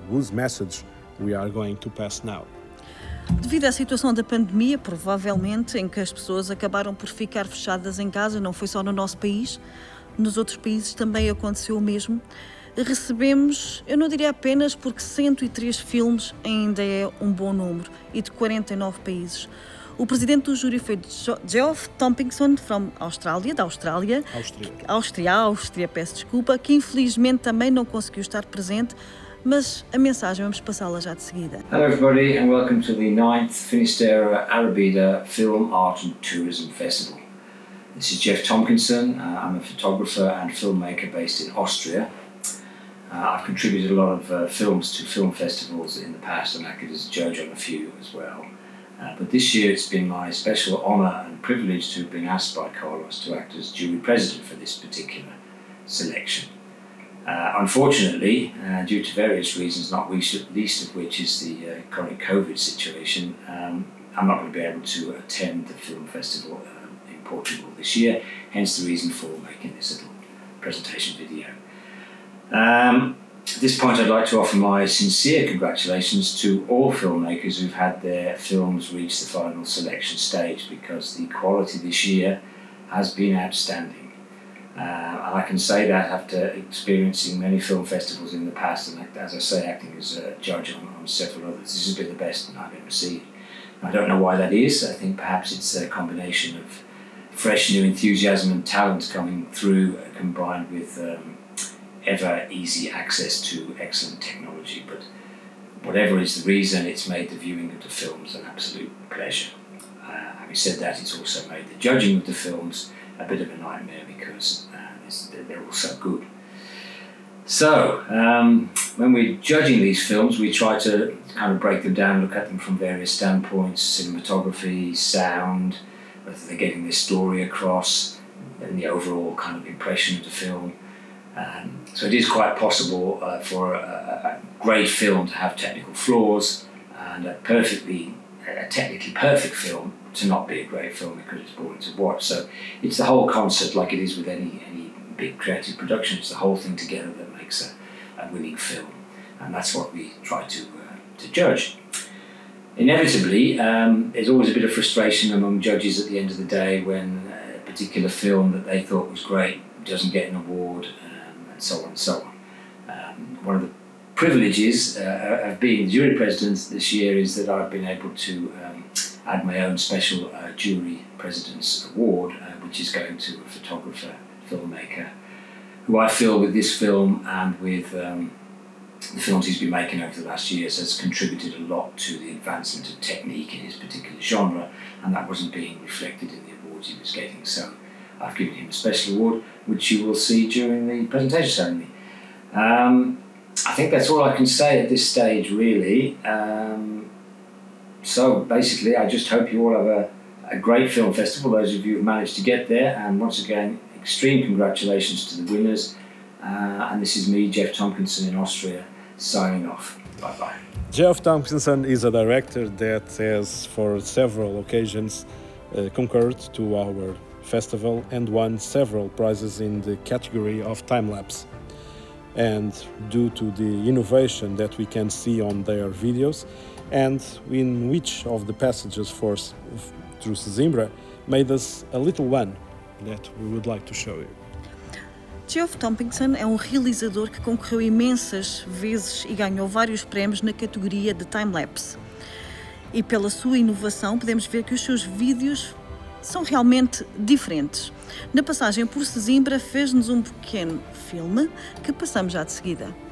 whose message we are going to pass now. Devido à situação da pandemia, provavelmente, em que as pessoas acabaram por ficar fechadas em casa, não foi só no nosso país, nos outros países também aconteceu o mesmo, recebemos, eu não diria apenas, porque 103 filmes ainda é um bom número, e de 49 países. O presidente do júri foi Geoff Thompson, da Áustria, peço desculpa, que infelizmente também não conseguiu estar presente, mas a mensagem vamos passá-la já de seguida. Hello everybody and welcome to the 9th Finisterra Arrábida Film, Art and Tourism Festival. This is Geoff Tompkinson. I'm a photographer and filmmaker based in Austria. I've contributed a lot of films to film festivals in the past and acted as a judge on a few as well. But this year it's been my special honour and privilege to have been asked by Carlos to act as jury president for this particular selection. Unfortunately, due to various reasons, not least of which is the current COVID situation, I'm not going to be able to attend the film festival in Portugal this year, hence the reason for making this little presentation video. At this point I'd like to offer my sincere congratulations to all filmmakers who've had their films reach the final selection stage, because the quality this year has been outstanding. And I can say that after experiencing many film festivals in the past, and as I say, acting as a judge on several others, this has been the best that I've ever seen. I don't know why that is. I think perhaps it's a combination of fresh new enthusiasm and talent coming through, combined with ever easy access to excellent technology. But whatever is the reason, it's made the viewing of the films an absolute pleasure. Having said that, it's also made the judging of the films a bit of a nightmare because they're all so good. So, when we're judging these films, we try to kind of break them down, look at them from various standpoints: cinematography, sound, whether they're getting their story across, and the overall kind of impression of the film. So it is quite possible for a great film to have technical flaws, and a technically perfect film to not be a great film because it's boring to watch. So it's the whole concept, like it is with any big creative production. It's the whole thing together that makes a winning film, and that's what we try to judge. Inevitably, there's always a bit of frustration among judges at the end of the day when a particular film that they thought was great doesn't get an award, and so on and so on. One of the privileges of being jury president this year is that I've been able to add my own special jury president's award, which is going to a photographer, filmmaker, who I feel with this film and with the films he's been making over the last years has contributed a lot to the advancement of technique in his particular genre, and that wasn't being reflected in the awards he was getting. So I've given him a special award, which you will see during the presentation ceremony. I think that's all I can say at this stage, really. So basically, I just hope you all have a great film festival, those of you who've managed to get there, and once again, extreme congratulations to the winners. And this is me, Jeff Tomkinson in Austria, signing off. Bye-bye. Jeff Tomkinson is a director that has, for several occasions, concurred to our festival and won several prizes in the category of time-lapse. And due to the innovation that we can see on their videos, and in which of the passages through Sesimbra made us a little one that we would like to show you. Geoff Tomkinson é um realizador que concorreu imensas vezes e ganhou vários prémios na categoria de time-lapse. E pela sua inovação podemos ver que os seus vídeos são realmente diferentes. Na passagem por Sesimbra fez-nos um pequeno filme que passamos já de seguida.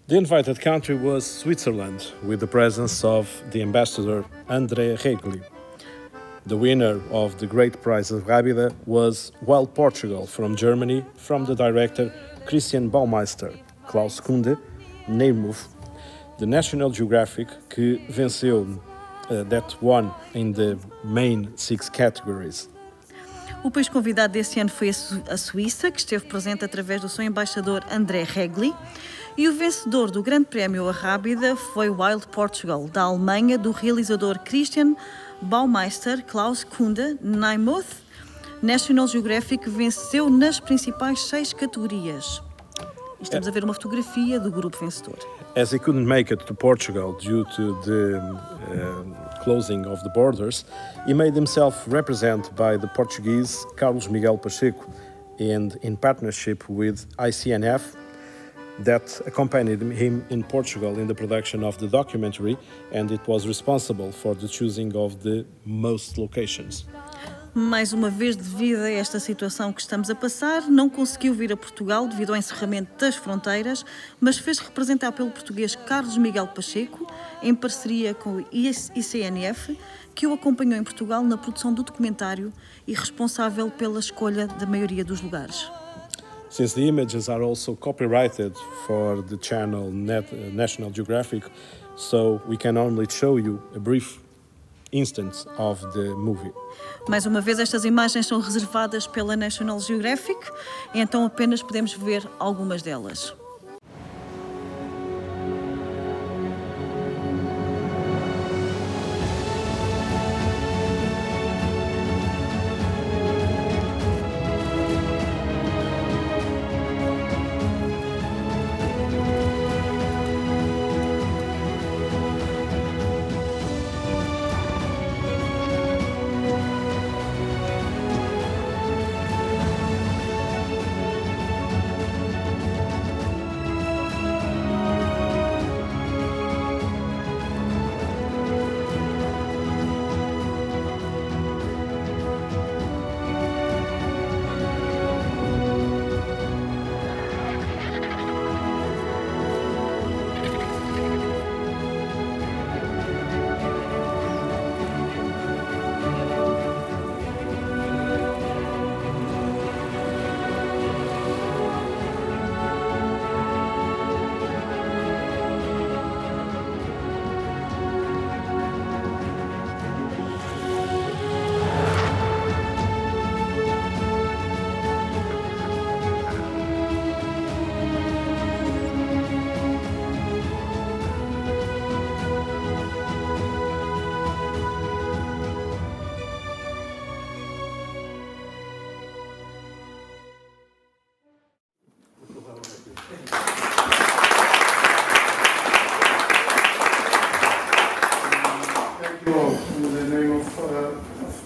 The invited country was Switzerland, with the presence of the ambassador André Regli. The winner of the Great Prize of Arrábida was Wild Portugal from Germany, from the director Christian Baumeister, Klaus Kunde, Neymouth, the National Geographic, que venceu that won in the main 6 categories. O país convidado desse ano foi a Suíça, que esteve presente através do seu embaixador André Regli, e o vencedor do Grande Prémio Arrábida foi Wild Portugal, da Alemanha, do realizador Christian Baumeister, Klaus Kunde, Neymouth. National Geographic venceu nas principais 6 categorias. Estamos a ver uma fotografia do grupo vencedor. As he couldn't make it to Portugal due to the closing of the borders, he made himself represented by the Portuguese Carlos Miguel Pacheco, and in partnership with ICNF, that accompanied him in Portugal in the production of the documentary, and it was responsible for the choosing of the most locations. Mais uma vez, devido a esta situação que estamos a passar, não conseguiu vir a Portugal devido ao encerramento das fronteiras, mas fez representar pelo português Carlos Miguel Pacheco, em parceria com o ICNF, que o acompanhou em Portugal na produção do documentário e responsável pela escolha da maioria dos lugares. Since the images are also copyrighted for the channel National Geographic, so we can only show you a brief instance of the movie. Mais uma vez, estas imagens são reservadas pela National Geographic, então apenas podemos ver algumas delas.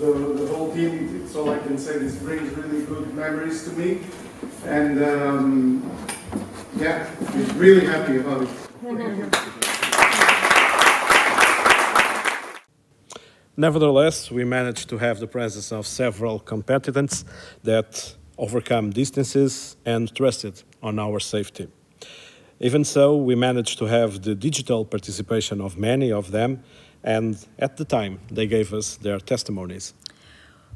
The whole team, it's all I can say. This brings really good memories to me, and yeah, I'm really happy about it. Nevertheless, we managed to have the presence of several competitors that overcome distances and trusted on our safety. Even so, we managed to have the digital participation of many of them, and at the time they gave us their testimonies.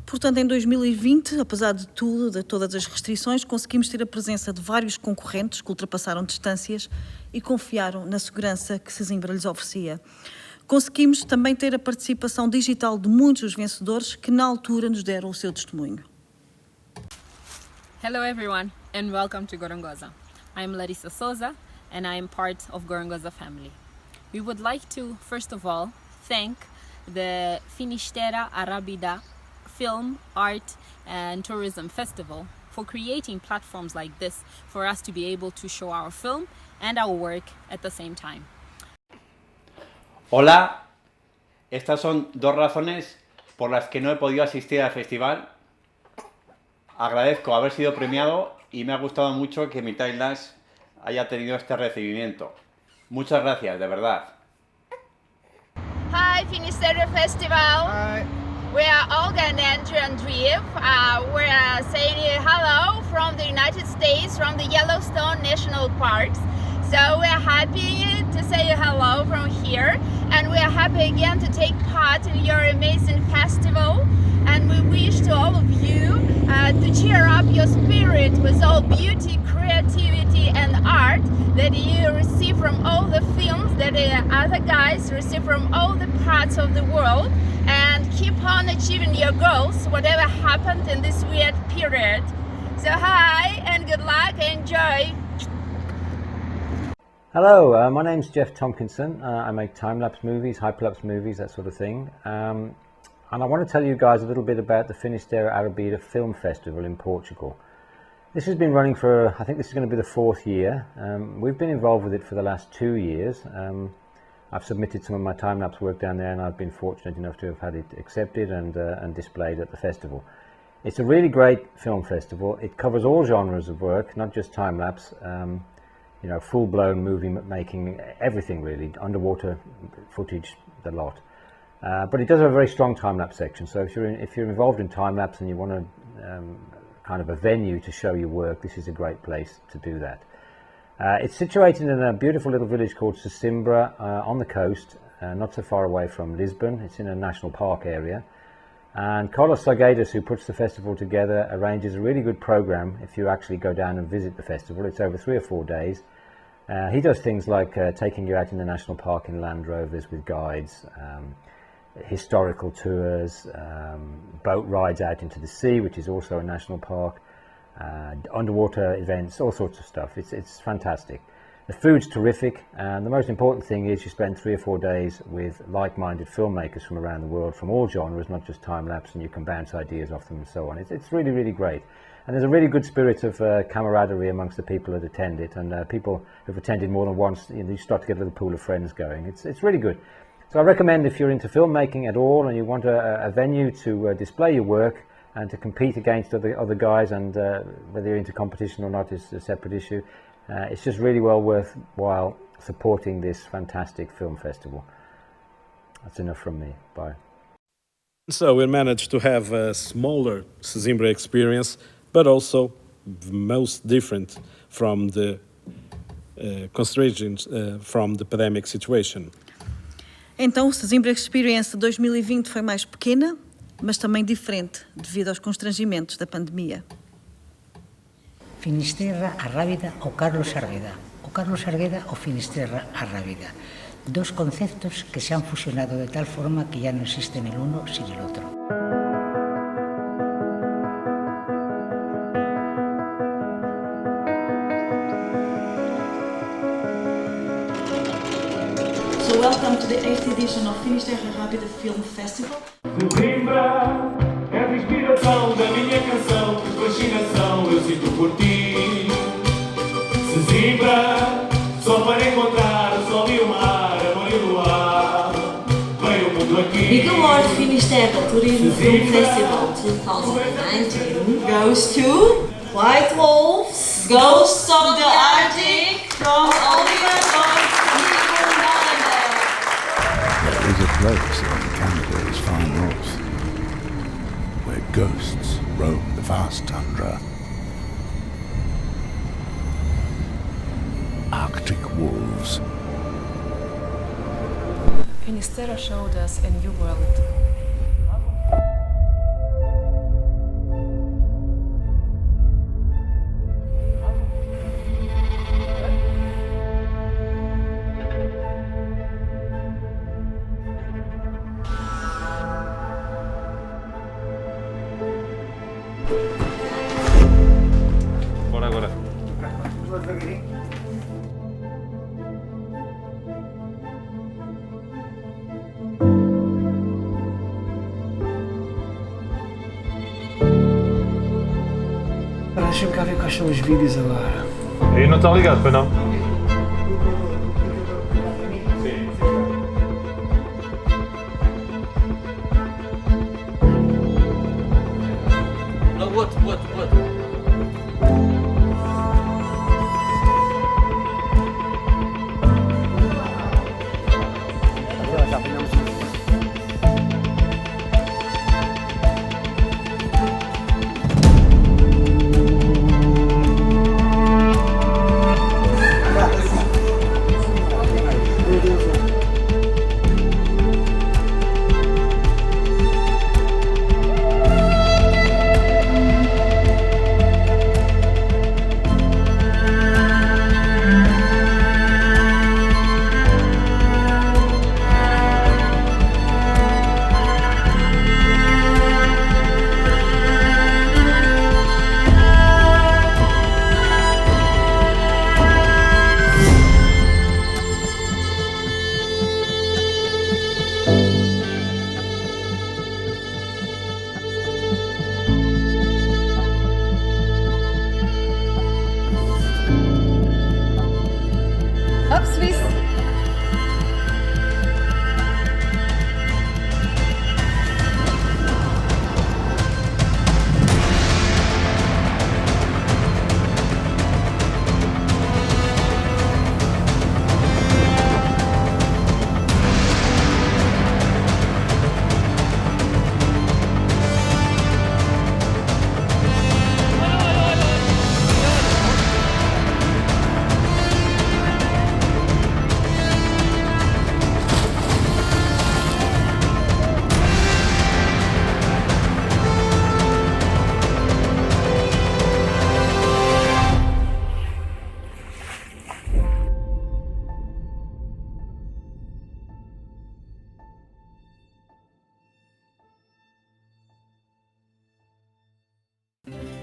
Portanto, em 2020, apesar de tudo, de todas as restrições, conseguimos ter a presença de vários concorrentes que ultrapassaram distâncias e confiaram na segurança que Sesimbra lhes oferecia. Conseguimos também ter a participação digital de muitos dos vencedores que na altura nos deram o seu testemunho. Hello everyone and welcome to Gorongosa. I'm Larissa Souza and I am part of Gorongosa family. We would like to, first of all, thank the Finisterra Arrábida Film, Art and Tourism Festival for creating platforms like this for us to be able to show our film and our work at the same time. Hola, estas son dos razones por las que no he podido asistir al festival. Agradezco haber sido premiado y me ha gustado mucho que mi timelapse haya tenido este recibimiento. Muchas gracias, de verdad. Hi, Finisterra Festival. Hi. We are Olga and Andrew and Driv. We're saying hello from the United States, from the Yellowstone National Parks. So we're happy to say hello from here, and we're happy again to take part in your amazing festival. And we wish to all of you to cheer up your spirit with all beauty, creativity and art that you receive from all the films that the other guys receive from all the parts of the world, and keep on achieving your goals, whatever happened in this weird period. So hi and good luck, enjoy! Hello, my name's Jeff Tompkinson. I make time-lapse movies, hyperlapse movies, that sort of thing. And I want to tell you guys a little bit about the Finisterra Arrábida Film Festival in Portugal. This has been running for, I think this is going to be the 4th year. We've been involved with it for the last 2 years. I've submitted some of my time-lapse work down there, and I've been fortunate enough to have had it accepted and displayed at the festival. It's a really great film festival. It covers all genres of work, not just time-lapse. You know, full-blown movie making, everything really, underwater footage, the lot. But it does have a very strong time-lapse section, so if you're involved in time-lapse and you want to kind of a venue to show your work, this is a great place to do that. It's situated in a beautiful little village called Sesimbra on the coast, not so far away from Lisbon. It's in a national park area. And Carlos Sargedas, who puts the festival together, arranges a really good program if you actually go down and visit the festival. It's over 3 or 4 days. He does things like taking you out in the national park in Land Rovers with guides, historical tours, boat rides out into the sea, which is also a national park, underwater events, all sorts of stuff. It's fantastic. The food's terrific, and the most important thing is you spend 3 or 4 days with like-minded filmmakers from around the world, from all genres, not just time-lapse, and you can bounce ideas off them and so on. It's really, really great. And there's a really good spirit of camaraderie amongst the people that attend it, and people who've attended more than once, you start to get a little pool of friends going. It's really good. So I recommend, if you're into filmmaking at all and you want a venue to display your work and to compete against other guys, and whether you're into competition or not is a separate issue, it's just really well worthwhile supporting this fantastic film festival. That's enough from me. Bye. So we managed to have a smaller Sesimbra experience, but also most different from the constraints from the pandemic situation. Então, o Sesimbra Experience de 2020 foi mais pequena, mas também diferente, devido aos constrangimentos da pandemia. Finisterra Arrábida o Carlos Sargedas, o Carlos Sargedas o Finisterra Arrábida. Dos conceptos que se han fusionado de tal forma que ya no existen el uno sin el otro. So welcome to the 8th edition of Finisterra Arrábida Film Festival. Sesimbra é a inspiração da minha canção, que fascinação eu sinto por ti. Sesimbra, só para encontrar o sol e o mar, amor e o luar. Veio o mundo aqui. Big Award Finisterra Tourism Film Festival 2019 goes to White Wolves, Ghosts of the Arctic from Oliver. There is a place in Canada's far north where ghosts roam the vast tundra. Arctic wolves. Finisterra showed us a new world. Bora agora. Deixa-me cá ver quais são os vídeos agora. Aí não está ligado, pois não? What?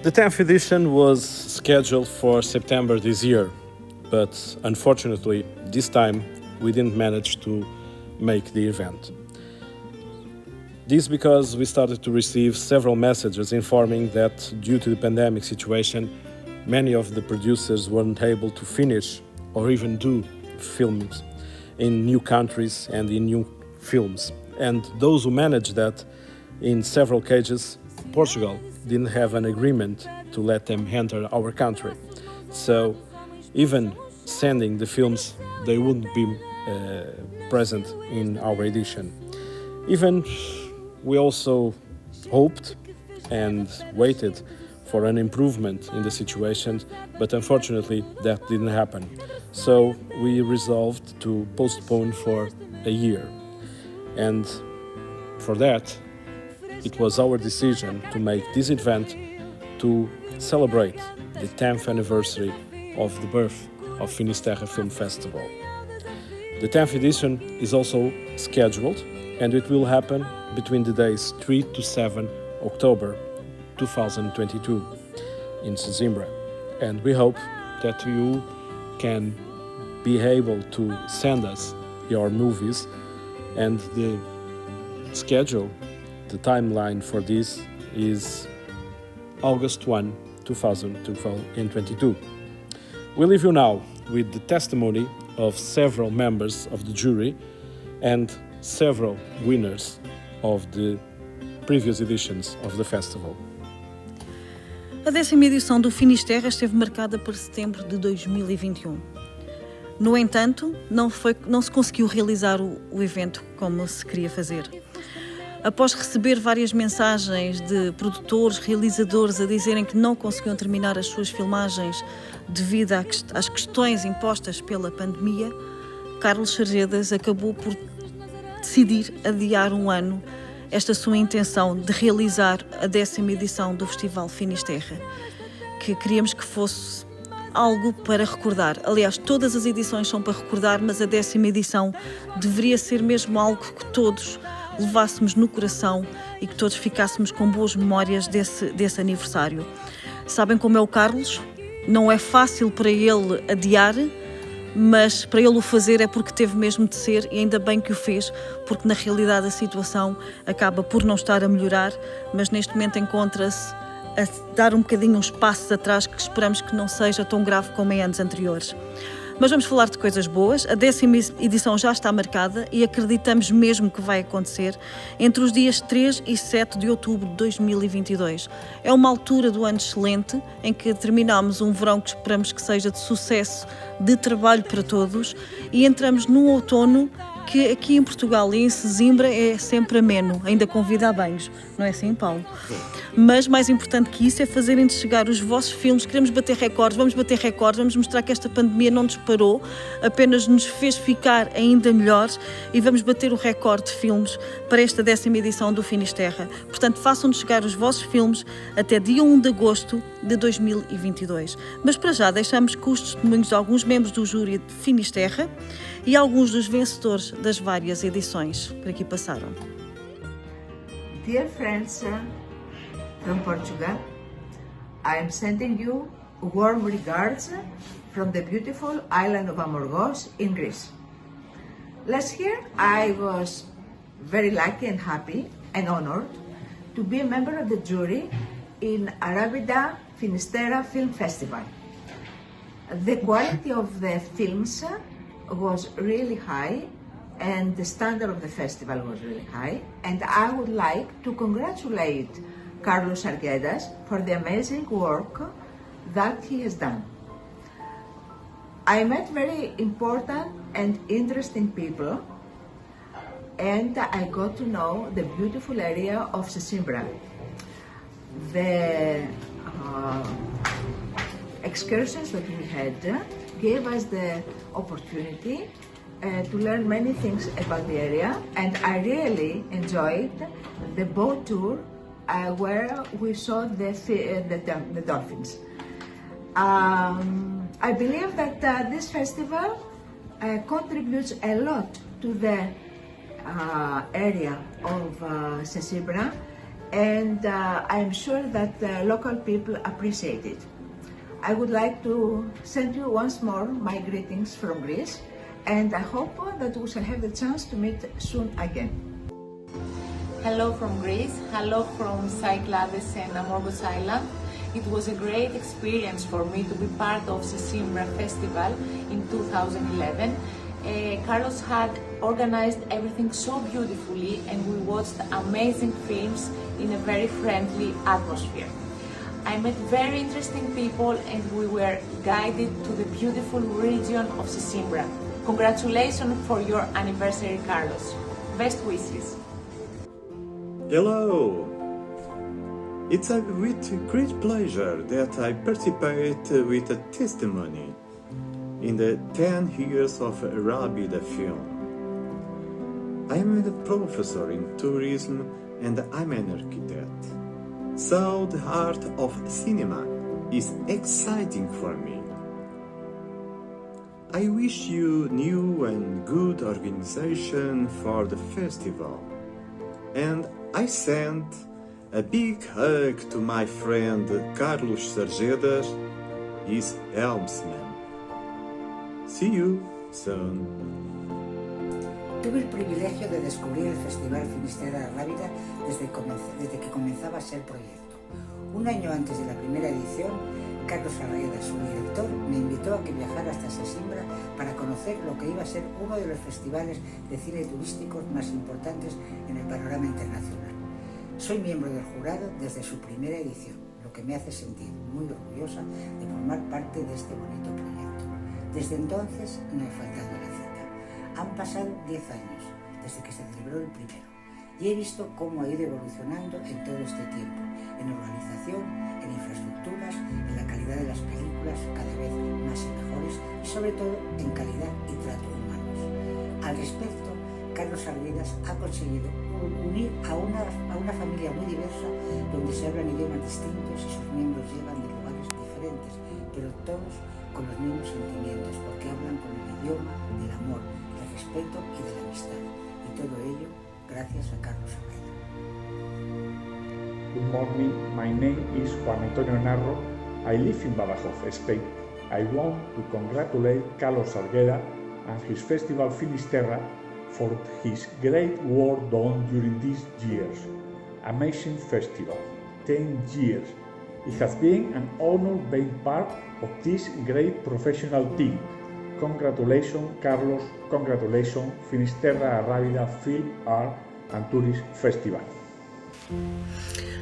The 10th edition was scheduled for September this year, but unfortunately, this time we didn't manage to make the event. This because we started to receive several messages informing that due to the pandemic situation, many of the producers weren't able to finish or even do films in new countries and in new films. And those who managed that, in several cases, Portugal didn't have an agreement to let them enter our country. So even sending the films, they wouldn't be present in our edition. Even we also hoped and waited for an improvement in the situation, but unfortunately that didn't happen. So we resolved to postpone for a year. And for that, it was our decision to make this event to celebrate the 10th anniversary of the birth of Finisterra Film Festival. The 10th edition is also scheduled, and it will happen between the days 3 to 7 October 2022 in Sesimbra. And we hope that you can be able to send us your movies, and the schedule, the timeline for this is August 1, 2022. We leave you now with the testimony of several members of the jury and several winners of the previous editions of the festival. A 10ª edição do Finisterra esteve marcada para setembro de 2021. No entanto, não se conseguiu realizar o evento como se queria fazer. Após receber várias mensagens de produtores, realizadores a dizerem que não conseguiam terminar as suas filmagens devido às questões impostas pela pandemia, Carlos Sargedas acabou por decidir adiar um ano esta sua intenção de realizar a 10ª edição do Festival Finisterra, que queríamos que fosse algo para recordar. Aliás, todas as edições são para recordar, mas a 10ª edição deveria ser mesmo algo que todos levássemos no coração e que todos ficássemos com boas memórias desse aniversário. Sabem como é o Carlos? Não é fácil para ele adiar, mas para ele o fazer é porque teve mesmo de ser, e ainda bem que o fez, porque na realidade a situação acaba por não estar a melhorar, mas neste momento encontra-se a dar um bocadinho uns passos atrás, que esperamos que não seja tão grave como em anos anteriores. Mas vamos falar de coisas boas. A 10ª edição já está marcada e acreditamos mesmo que vai acontecer entre os dias 3 e 7 de outubro de 2022. É uma altura do ano excelente em que terminamos um verão que esperamos que seja de sucesso, de trabalho para todos, e entramos num outono que aqui em Portugal e em Sesimbra é sempre ameno, ainda convida a banhos, não é assim, Paulo? Mas mais importante que isso é fazerem-de chegar os vossos filmes. Queremos bater recordes, vamos mostrar que esta pandemia não nos parou, apenas nos fez ficar ainda melhores, e vamos bater o recorde de filmes para esta 10ª edição do Finisterra. Portanto, façam-nos chegar os vossos filmes até dia 1 de agosto de 2022. Mas para já deixamos com os testemunhos de alguns membros do júri de Finisterra e alguns dos vencedores das várias edições por aqui passaram. Dear friends from Portugal, I am sending you warm regards from the beautiful island of Amorgos in Greece. Last year I was very lucky and happy and honored to be a member of the jury in Arrábida Finisterra Film Festival. The quality of the films was really high, and the standard of the festival was really high, and I would like to congratulate Carlos Sargedas for the amazing work that he has done. I met very important and interesting people, and I got to know the beautiful area of Sesimbra. The excursions that we had gave us the opportunity to learn many things about the area, and I really enjoyed the boat tour where we saw the dolphins. I believe that this festival contributes a lot to the area of Sesimbra and I'm sure that the local people appreciate it. I would like to send you once more my greetings from Greece, and I hope that we shall have the chance to meet soon again. Hello from Greece, hello from Cyclades and Amorgos Island. It was a great experience for me to be part of Sesimbra Festival in 2011. Carlos had organized everything so beautifully and we watched amazing films in a very friendly atmosphere. I met very interesting people and we were guided to the beautiful region of Sesimbra. Congratulations for your anniversary, Carlos. Best wishes. Hello! It's with great pleasure that I participate with a testimony in the 10 years of Arrábida film. I am a professor in tourism and I'm an architect. So the art of cinema is exciting for me. I wish you new and good organization for the festival. And I send a big hug to my friend Carlos Sargedas, his helmsman. See you soon. Tuve el privilegio de descubrir el Festival Finisterra Arrábida desde que comenzaba a ser proyecto. Un año antes de la primera edición, Carlos Sargedas, su director, me invitó a que viajara hasta Sesimbra para conocer lo que iba a ser uno de los festivales de cine turísticos más importantes en el panorama internacional. Soy miembro del jurado desde su primera edición, lo que me hace sentir muy orgullosa de formar parte de este bonito proyecto. Desde entonces no he faltado a la cita. Han pasado 10 años desde que se celebró el primero y he visto cómo ha ido evolucionando en todo este tiempo, en organización, en infraestructuras, en la calidad de las películas cada vez más y mejores y sobre todo en calidad y trato humanos. Al respecto, Carlos Sargedas ha conseguido unir a una familia muy diversa donde se hablan idiomas distintos y sus miembros llegan de lugares diferentes, pero todos con los mismos sentimientos porque hablan con el idioma del amor, del respeto y de la amistad. Y todo ello gracias a Carlos Sargedas. Good morning, my name is Juan Antonio Narro. I live in Badajoz, Spain. I want to congratulate Carlos Sargedas and his festival Finisterra for his great work done during these years. Amazing festival, 10 years. It has been an honor being part of this great professional team. Congratulations, Carlos. Congratulations, Finisterra Arrábida Film Art and Tourist Festival.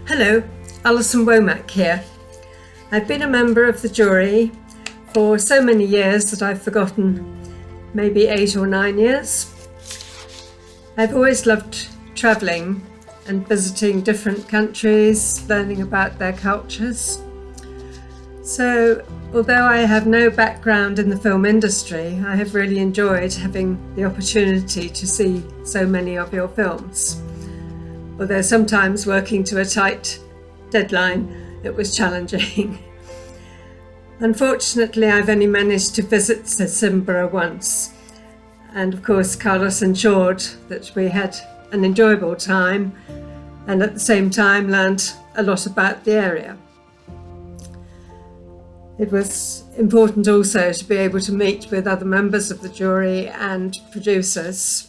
Hello, Alison Womack here. I've been a member of the jury for so many years that I've forgotten, maybe 8 or 9 years. I've always loved travelling and visiting different countries, learning about their cultures. So, although I have no background in the film industry, I have really enjoyed having the opportunity to see so many of your films. Although sometimes working to a tight deadline, it was challenging. Unfortunately, I've only managed to visit Sesimbra once. And of course, Carlos ensured that we had an enjoyable time and at the same time learned a lot about the area. It was important also to be able to meet with other members of the jury and producers.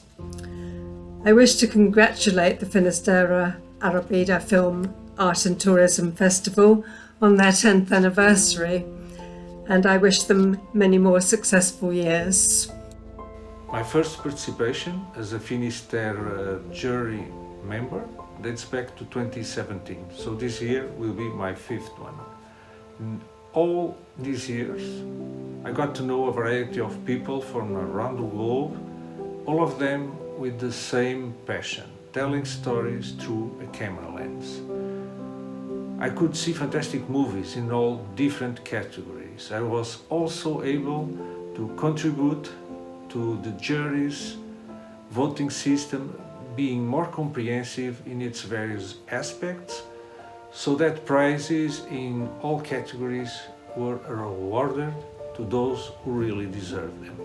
I wish to congratulate the Finisterra Arrábida Film Art and Tourism Festival on their 10th anniversary, and I wish them many more successful years. My first participation as a Finisterra jury member dates back to 2017, so this year will be my 5th one. In all these years, I got to know a variety of people from around the globe, all of them with the same passion, telling stories through a camera lens. I could see fantastic movies in all different categories. I was also able to contribute to the jury's voting system being more comprehensive in its various aspects, so that prizes in all categories were awarded to those who really deserve them.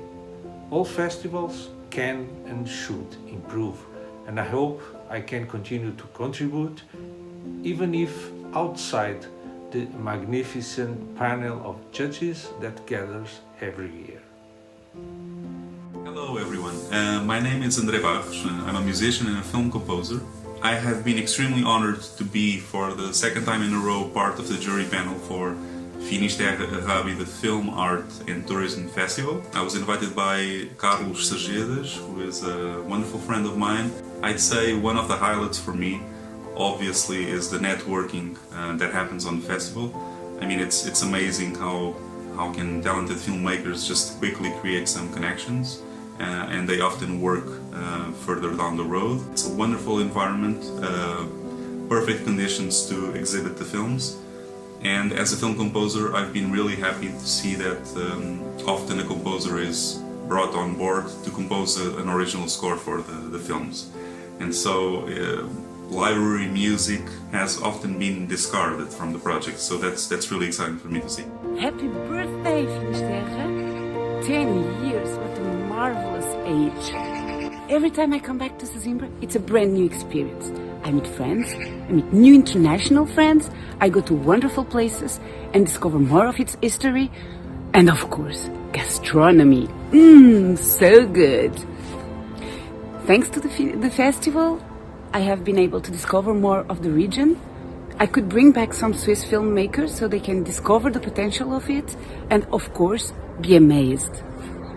All festivals can and should improve, and I hope I can continue to contribute even if outside the magnificent panel of judges that gathers every year. Hello everyone, my name is André Barros. I'm a musician and a film composer. I have been extremely honored to be, for the second time in a row, part of the jury panel for Finisterra Arrábida Film, Art and Tourism Festival. I was invited by Carlos Sargedas, who is a wonderful friend of mine. I'd say one of the highlights for me, obviously, is the networking that happens on the festival. I mean, it's amazing how can talented filmmakers just quickly create some connections, and they often work further down the road. It's a wonderful environment, perfect conditions to exhibit the films. And as a film composer, I've been really happy to see that often a composer is brought on board to compose an original score for the films. And so library music has often been discarded from the project, so that's really exciting for me to see. Happy birthday, Finisterra! 10 years, what a marvelous age. Every time I come back to Sesimbra, it's a brand new experience. I meet friends, I meet new international friends, I go to wonderful places and discover more of its history, and of course, gastronomy. So good! Thanks to the festival, I have been able to discover more of the region. I could bring back some Swiss filmmakers so they can discover the potential of it and, of course, be amazed.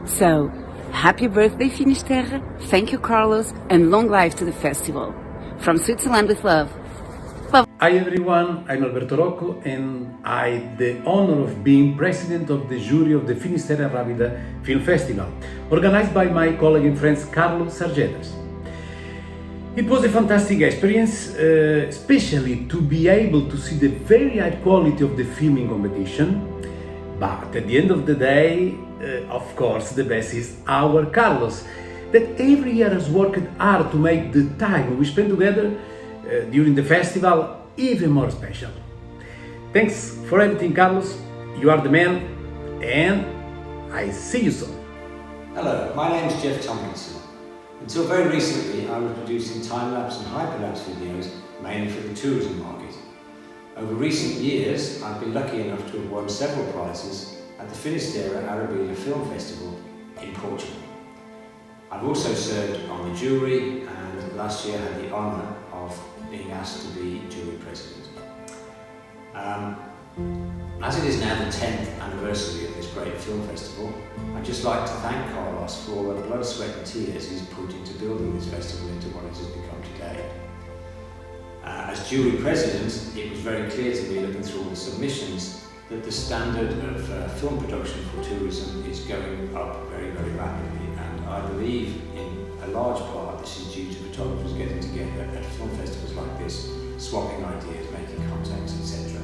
So, happy birthday, Finisterra. Thank you, Carlos, and long life to the festival. From Switzerland with love. Bye. Hi everyone, I'm Alberto Rocco and I had the honor of being president of the jury of the Finisterra Arrábida Film Festival, organized by my colleague and friend Carlos Sargedas. It was a fantastic experience, especially to be able to see the very high quality of the filming competition. But at the end of the day, of course, the best is our Carlos, that every year has worked hard to make the time we spend together during the festival even more special. Thanks for everything, Carlos. You are the man, and I see you soon. Hello, my name is Jeff Tomkinson. Until very recently, I was producing time-lapse and hyperlapse videos mainly for the tourism market. Over recent years, I've been lucky enough to have won several prizes at the Finisterra Arrábida Film Festival in Portugal. I've also served on the jury and last year had the honour of being asked to be jury president. As it is now the 10th anniversary of this great film festival, I'd just like to thank Carlos for all the blood, sweat and tears he's put into building this festival into what it has become today. As jury president, it was very clear to me, looking through all the submissions, that the standard of film production for tourism is going up very, very rapidly, and I believe in a large part this is due to photographers getting together at film festivals like this, swapping ideas, making contacts, etc.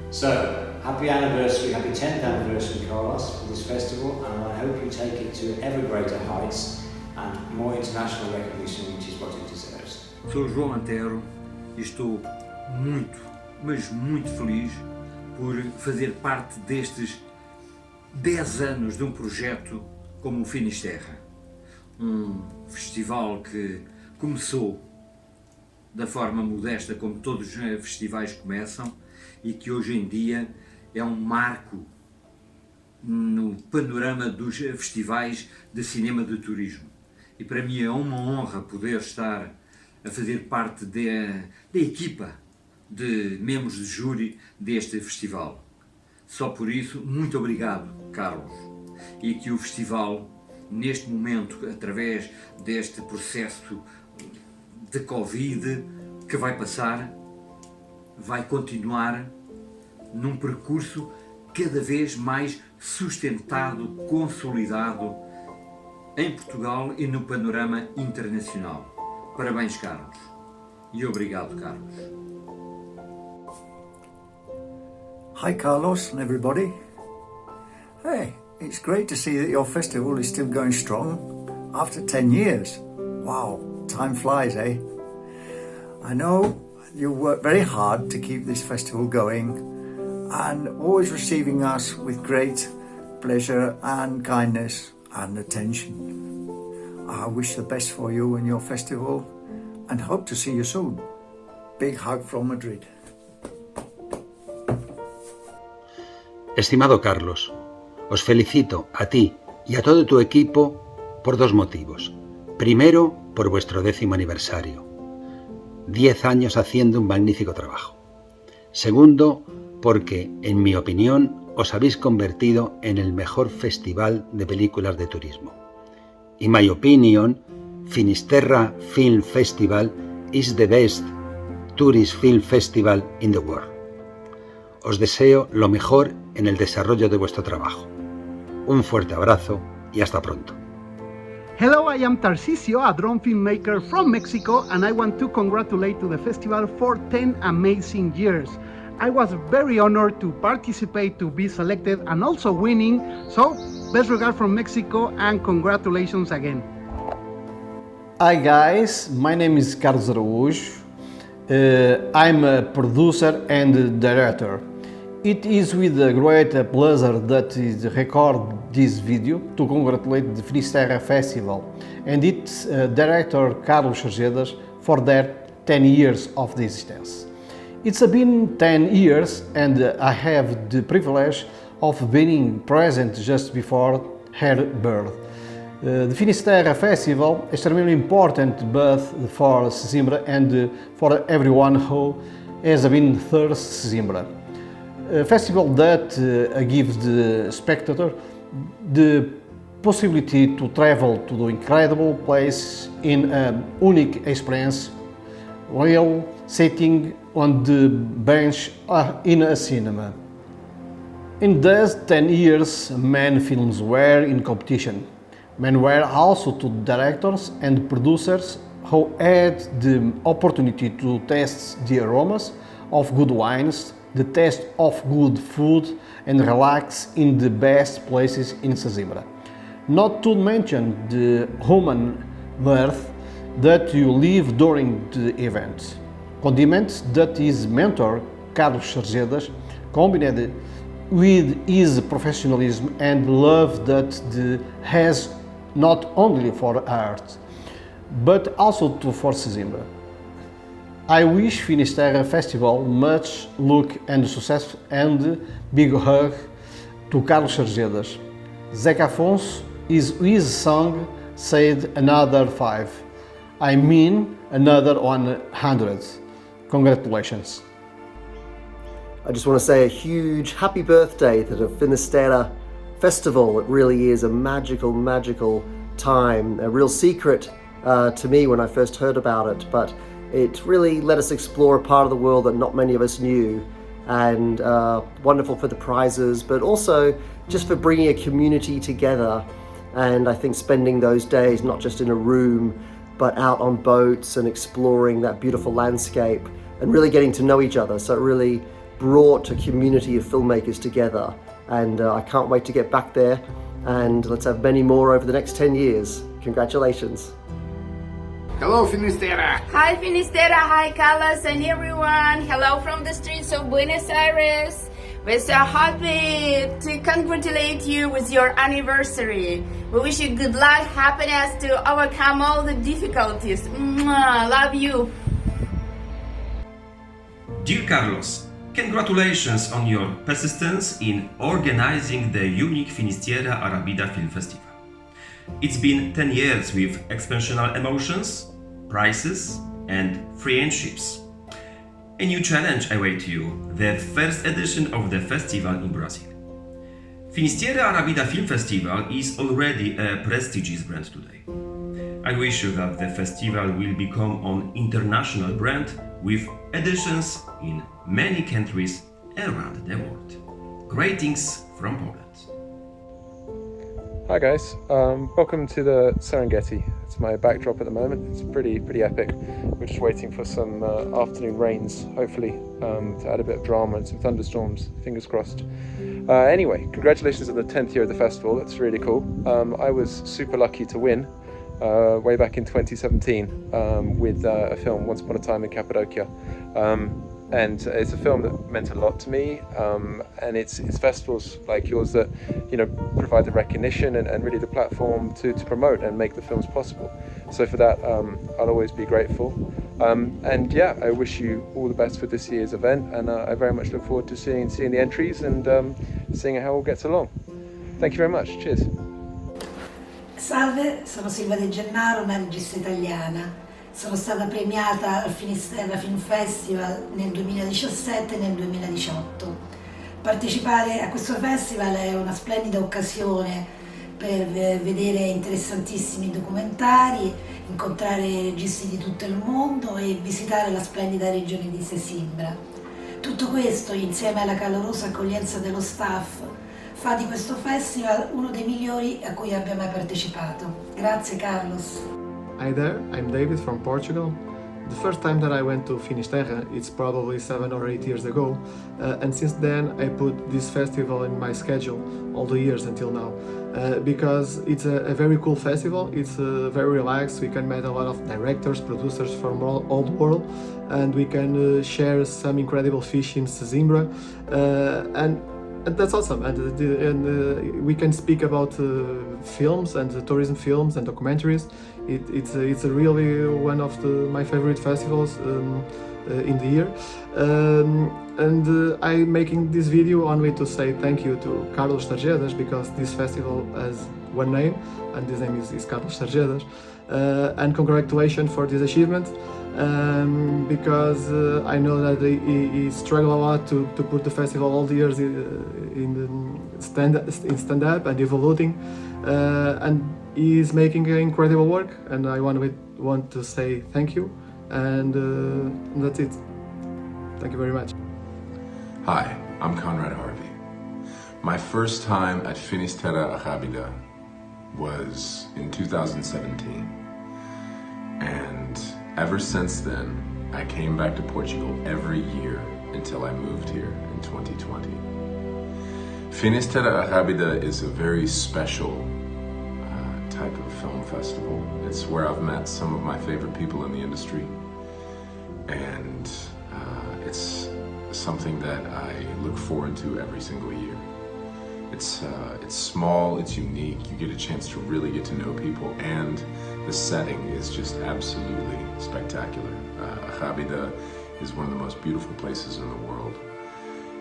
So, happy anniversary, happy 10th anniversary, Carlos, for this festival, and I hope you take it to ever greater heights and more international recognition, which is what it deserves. Sou João Mota e estou muito, mas muito feliz por fazer parte destes 10 anos de um projeto como o Finisterra. Um festival que começou da forma modesta como todos os festivais começam e que hoje em dia é um marco no panorama dos festivais de cinema de turismo. E para mim é uma honra poder estar a fazer parte da equipa de membros de júri deste festival. Só por isso, muito obrigado, Carlos. E que o festival, neste momento, através deste processo de Covid que vai passar, vai continuar num percurso cada vez mais sustentado, consolidado em Portugal e no panorama internacional. Parabéns, Carlos. E obrigado, Carlos. Hi, Carlos and everybody. Hey, it's great to see that your festival is still going strong after 10 years. Wow, time flies, eh? I know you work very hard to keep this festival going and always receiving us with great pleasure and kindness and attention. I wish the best for you and your festival and hope to see you soon. Big hug from Madrid. Estimado Carlos, os felicito a ti y a todo tu equipo por dos motivos. Primero, por vuestro 10º aniversario. 10 años haciendo un magnífico trabajo. Segundo, porque, en mi opinión, os habéis convertido en el mejor festival de películas de turismo. In my opinion, Finisterra Film Festival is the best tourist film festival in the world. Os deseo lo mejor en el desarrollo de vuestro trabajo. Un fuerte abrazo y hasta pronto. Hello, I am Tarcisio, a drone filmmaker from Mexico, and I want to congratulate to the festival for 10 amazing years. I was very honored to participate, to be selected, and also winning. So, best regards from Mexico, and congratulations again. Hi guys, my name is Carlos Sargedas. I'm a producer and director. It is with a great pleasure that I record this video to congratulate the Finisterra Festival and its director Carlos Sargedas for their 10 years of existence. It's been 10 years and I have the privilege of being present just before her birth. The Finisterra Festival is extremely important both for Sesimbra and for everyone who has been through Sesimbra. A festival that gives the spectator the possibility to travel to the incredible place in an unique experience while sitting on the bench in a cinema. In those 10 years, many films were in competition. Many were also to directors and producers who had the opportunity to test the aromas of good wines, the taste of good food, and relax in the best places in Sesimbra. Not to mention the human worth that you live during the event. Condiments that his mentor, Carlos Sargedas, combined with his professionalism and love that has not only for art, but also for Sesimbra. I wish Finisterra Festival much luck and success and big hug to Carlos Sargedas. Zeca Afonso is his song said another 5. I mean another 100. Congratulations. I just want to say a huge happy birthday to the Finisterra Festival. It really is a magical, magical time, a real secret to me when I first heard about it, but it really let us explore a part of the world that not many of us knew, and wonderful for the prizes, but also just for bringing a community together. And I think spending those days not just in a room, but out on boats and exploring that beautiful landscape and really getting to know each other. So it really brought a community of filmmakers together, and I can't wait to get back there, and let's have many more over the next 10 years. Congratulations. Hello, Finisterra. Hi, Finisterra. Hi, Carlos and everyone. Hello from the streets of Buenos Aires. We're so happy to congratulate you with your anniversary. We wish you good luck, happiness to overcome all the difficulties. Mwah, love you. Dear Carlos, congratulations on your persistence in organizing the unique Finisterra Arrábida Film Festival. It's been 10 years with exceptional emotions, prizes, and friendships. A new challenge awaits you, the first edition of the festival in Brazil. Finisterra Arrábida Film Festival is already a prestigious brand today. I wish you that the festival will become an international brand with editions in many countries around the world. Greetings from Poland. Hi guys, welcome to the Serengeti. It's my backdrop at the moment. It's pretty epic. We're just waiting for some afternoon rains, hopefully, to add a bit of drama and some thunderstorms, fingers crossed. Anyway, congratulations on the 10th year of the festival. That's really cool. I was super lucky to win way back in 2017 with a film, Once Upon a Time in Cappadocia. And it's a film that meant a lot to me, and it's festivals like yours that, you know, provide the recognition and really the platform to promote and make the films possible. So for that, I'll always be grateful. And yeah, I wish you all the best for this year's event, and I very much look forward to seeing the entries and seeing how it all gets along. Thank you very much. Cheers. Salve, sono Silvia De Gennaro, una regista italiana. Sono stata premiata al Finisterra Film Festival nel 2017 e nel 2018. Partecipare a questo festival è una splendida occasione per vedere interessantissimi documentari, incontrare registi di tutto il mondo e visitare la splendida regione di Sesimbra. Tutto questo, insieme alla calorosa accoglienza dello staff, fa di questo festival uno dei migliori a cui abbia mai partecipato. Grazie Carlos. Hi there, I'm David from Portugal. The first time that I went to Finisterra, it's probably 7 or 8 years ago, and since then I put this festival in my schedule all the years until now, because it's a very cool festival. It's very relaxed. We can meet a lot of directors, producers from all the world, and we can share some incredible fish in Sesimbra, and that's awesome. And we can speak about films and tourism films and documentaries. It's a really one of my favorite festivals in the year. And I'm making this video only to say thank you to Carlos Sargedas, because this festival has one name, and this name is Carlos Sargedas. And congratulations for this achievement. Because I know that he struggled a lot to put the festival all the years in stand-up and evolving, and he is making incredible work, and I want to say thank you, and that's it. Thank you very much. Hi, I'm Conrad Harvey. My first time at Finisterra Arrábida was in 2017, and ever since then, I came back to Portugal every year until I moved here in 2020. Finisterra Arrábida is a very special type of film festival. It's where I've met some of my favorite people in the industry, and it's something that I look forward to every single year. It's small, it's unique, you get a chance to really get to know people, and the setting is just absolutely spectacular. Arrábida is one of the most beautiful places in the world,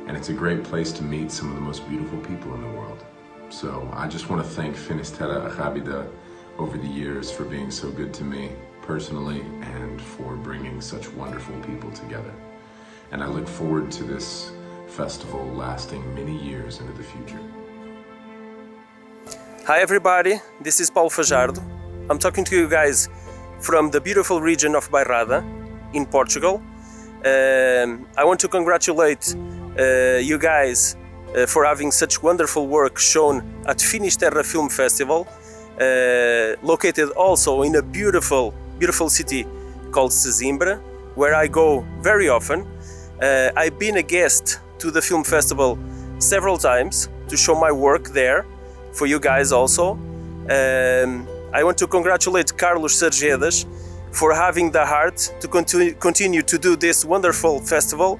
and it's a great place to meet some of the most beautiful people in the world. So I just want to thank Finisterra Arrábida over the years for being so good to me personally and for bringing such wonderful people together. And I look forward to this festival lasting many years into the future. Hi everybody, this is Paulo Fajardo. I'm talking to you guys from the beautiful region of Bairrada in Portugal. I want to congratulate you guys for having such wonderful work shown at Finisterra Film Festival, located also in a beautiful city called Sesimbra, where I go very often. I've been a guest to the film festival several times to show my work there for you guys also. I want to congratulate Carlos Sargedas for having the heart to continue to do this wonderful festival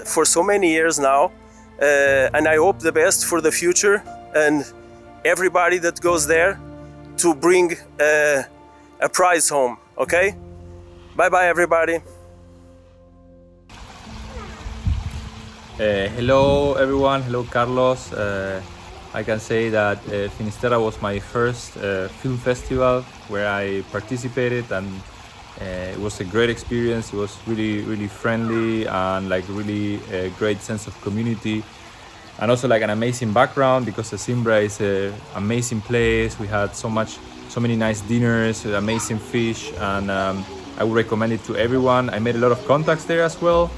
for so many years now, and I hope the best for the future, and everybody that goes there to bring a prize home, okay? Bye bye everybody. Hello everyone, hello Carlos. I can say that Finisterra was my first film festival where I participated, and it was a great experience. It was really friendly and like really a great sense of community, and also like an amazing background, because Sesimbra is an amazing place. We had so many nice dinners, amazing fish, and I would recommend it to everyone. I made a lot of contacts there as well.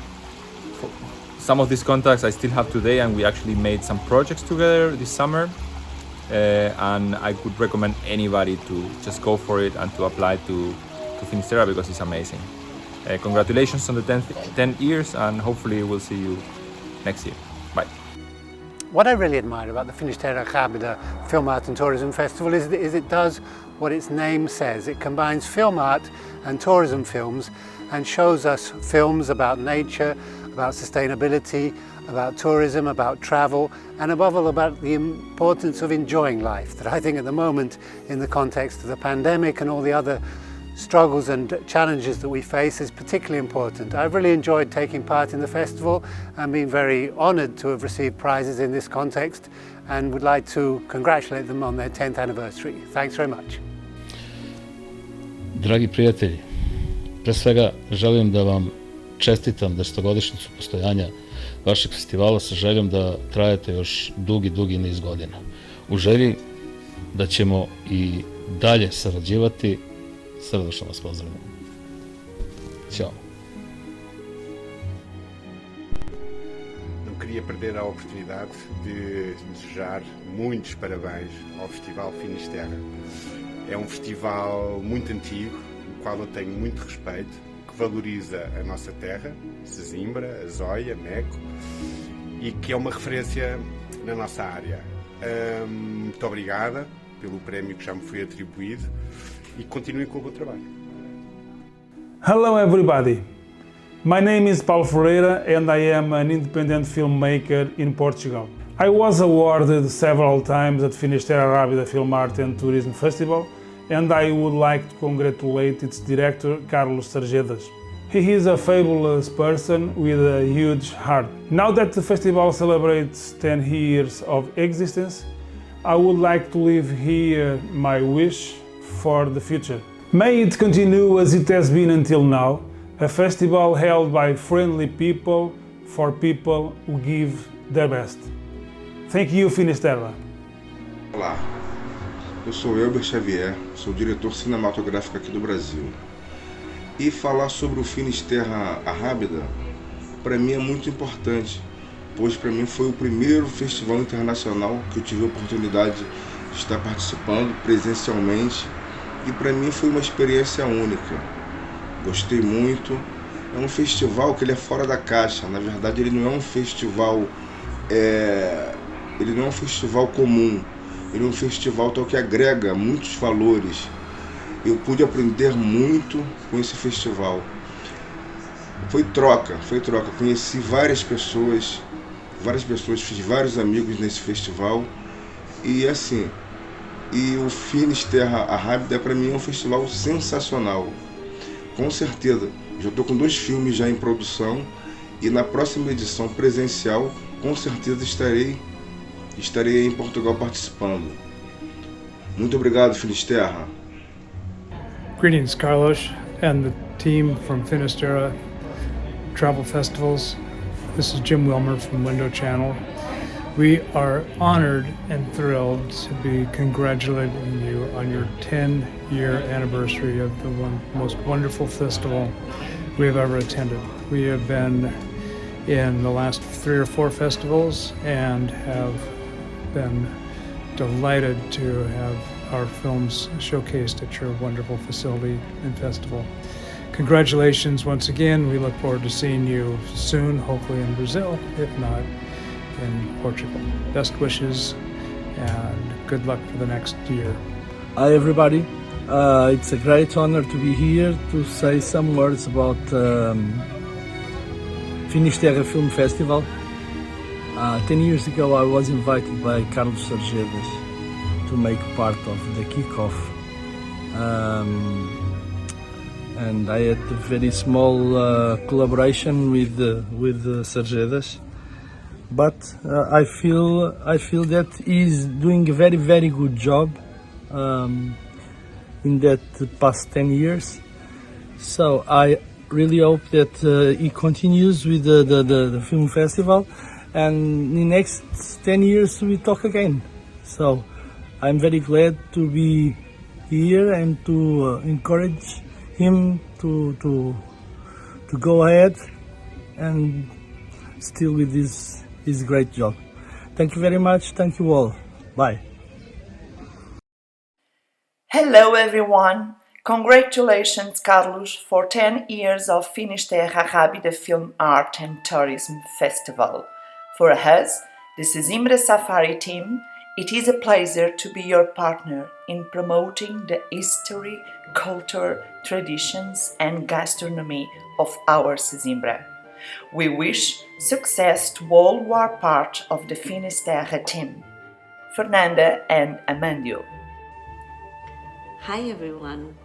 Some of these contacts I still have today, and we actually made some projects together this summer, and I could recommend anybody to just go for it and to apply to Finisterra, because it's amazing. Congratulations on the 10 years, and hopefully we'll see you next year. Bye. What I really admire about the Finisterra Arrábida Film Art and Tourism Festival is it does what its name says. It combines film art and tourism films and shows us films about nature, about sustainability, about tourism, about travel, and above all about the importance of enjoying life, that I think at the moment, in the context of the pandemic and all the other struggles and challenges that we face is particularly important. I've really enjoyed taking part in the festival and been very honoured to have received prizes in this context, and would like to congratulate them on their 10th anniversary. Thanks very much. Dragi prijatelji, pre svega želim da vam čestitam 10-godišnjicu postojanja vašeg festivala sa željom da trajete još dugi niz godina. U želji da ćemo i dalje sarađivati, srdačno vas pozdravljam. Ćao. Não queria perder a oportunidade de desejar muitos parabéns ao Festival Finisterra. É festival muito antigo, no qual eu tenho muito respeito, que valoriza a nossa terra, Sesimbra, Azóia, Meco, e que é uma referência na nossa área. Muito obrigada pelo prémio que já me foi atribuído e continuem com o bom trabalho. Hello everybody, my name is Paulo Ferreira and I am an independent filmmaker in Portugal. I was awarded several times at Finisterra Arrábida Film Art and Tourism Festival, and I would like to congratulate its director Carlos Sargedas. He is a fabulous person with a huge heart. Now that the festival celebrates 10 years of existence, I would like to leave here my wish for the future. May it continue as it has been until now, a festival held by friendly people for people who give their best. Thank you, Finisterra. Olá, eu sou Elber Xavier, sou diretor cinematográfico aqui do Brasil. E falar sobre o Finisterra Arrábida, para mim é muito importante, pois para mim foi o primeiro festival internacional que eu tive a oportunidade de estar participando presencialmente, e para mim foi uma experiência única. Gostei muito. É um festival que ele é fora da caixa. Na verdade, ele não é um festival comum. Ele é um festival tal que agrega muitos valores. Eu pude aprender muito com esse festival. Foi troca. Conheci várias pessoas, fiz vários amigos nesse festival. E assim, o Finisterra Arrábida para mim é um festival sensacional. Com certeza, já estou com 2 filmes já em produção e na próxima edição presencial, com certeza estarei em Portugal participando. Muito obrigado, Finisterra. Greetings, Carlos and the team from Finisterra Travel Festivals. This is Jim Wilmer from Window Channel. We are honored and thrilled to be congratulating you on your 10-year anniversary of the most wonderful festival we have ever attended. We have been in the last 3 or 4 festivals and have been delighted to have our films showcased at your wonderful facility and festival. Congratulations once again. We look forward to seeing you soon, hopefully in Brazil, if not in Portugal. Best wishes and good luck for the next year. Hi everybody, it's a great honor to be here to say some words about Finisterra Film Festival. 10 years ago I was invited by Carlos Sargedas to make part of the kickoff, and I had a very small collaboration with Sargedas. But I feel that he's doing a very good job in that past 10 years. So I really hope that he continues with the film festival, and in the next 10 years we talk again. So I'm very glad to be here and to encourage him to go ahead and still with this great job. Thank you very much. Thank you all. Bye. Hello everyone. Congratulations, Carlos, for 10 years of Finisterra Arrábida Film Art and Tourism Festival. For us, the Sesimbra Safari team, it is a pleasure to be your partner in promoting the history, culture, traditions and gastronomy of our Sesimbra. We wish success to all who are part of the Finisterra team. Fernanda and Amandio. Hi everyone,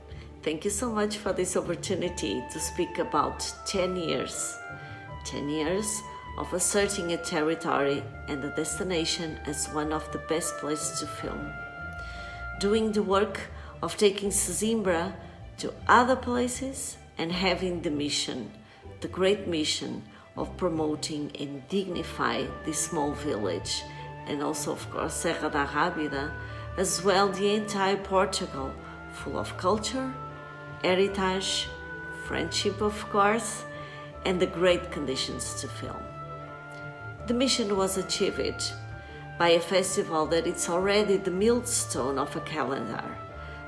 Thank you so much for this opportunity to speak about 10 years. 10 years of asserting a territory and a destination as one of the best places to film. Doing the work of taking Sesimbra to other places and having the mission, the great mission of promoting and dignify this small village, and also of course Serra da Arrábida, as well the entire Portugal, full of culture, heritage, friendship of course, and the great conditions to film. The mission was achieved by a festival that it's already the millstone of a calendar,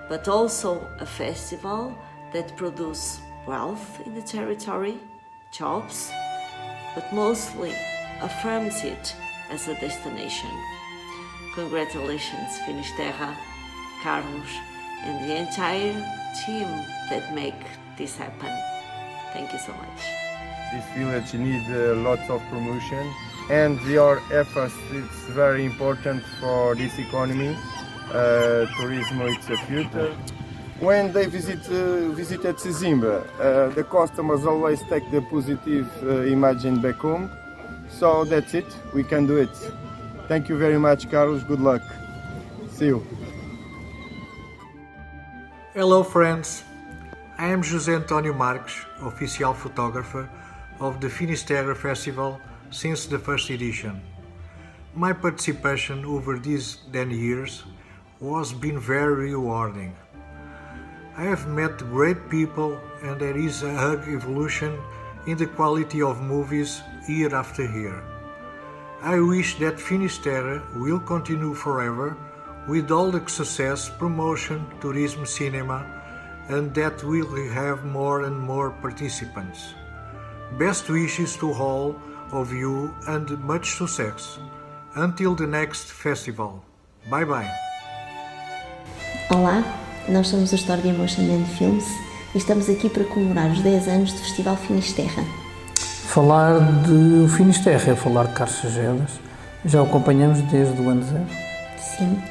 but also a festival that produces wealth in the territory, jobs, but mostly affirms it as a destination. Congratulations, Finisterra, Carlos, and the entire team that make this happen. Thank you so much. This village needs lots of promotion, and your efforts is very important for this economy. Tourism is the future. When they visited Sesimbra, the customers always take the positive image back home. So that's it, we can do it. Thank you very much, Carlos, good luck. See you. Hello friends, I am José António Marques, official photographer of the Finisterra Festival since the first edition. My participation over these 10 years has been very rewarding. I have met great people and there is a hug evolution in the quality of movies year after year. I wish that Finisterra will continue forever with all the success, promotion, tourism, cinema, and that we will have more and more participants. Best wishes to all of you and much success. Until the next festival. Bye bye. Olá, nós somos o Story Emotion and Films e estamos aqui para comemorar os 10 anos do Festival Finisterra. Falar de Finisterra é falar de Carlos Sargedas. Já o acompanhamos desde o ano zero. Sim,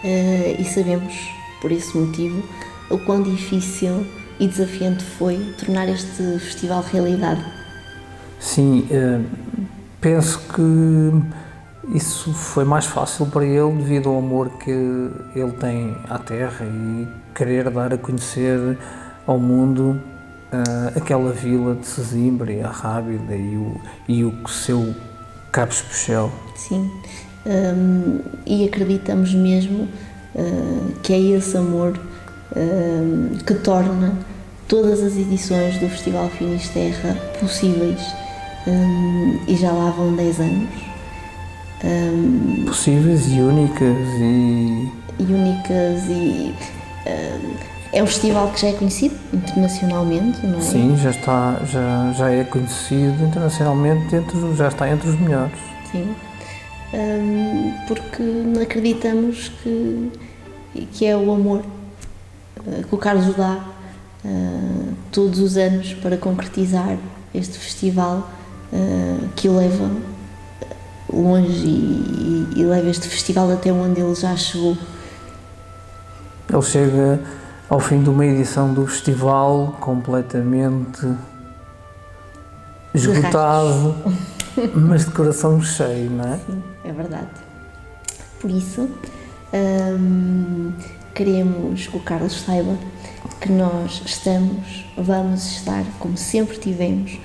e sabemos, por esse motivo, o quão difícil e desafiante foi tornar este festival realidade. Sim, penso que isso foi mais fácil para ele devido ao amor que ele tem à terra e querer dar a conhecer ao mundo aquela vila de Sesimbra e Arrábida e o seu cabo especial. Sim, e acreditamos mesmo que é esse amor que torna todas as edições do Festival Finisterra possíveis, e já lá vão 10 anos. Possíveis e únicas é um festival que já é conhecido internacionalmente, não é? Sim, já é conhecido internacionalmente, já está entre os melhores. Sim, porque acreditamos que é o amor que o Carlos dá todos os anos para concretizar este festival que o leva longe e leva este festival até onde ele já chegou. Ele chega ao fim de uma edição do festival completamente esgotado, mas de coração cheio, não é? Sim, é verdade. Por isso, queremos que o Carlos saiba que nós vamos estar, como sempre tivemos,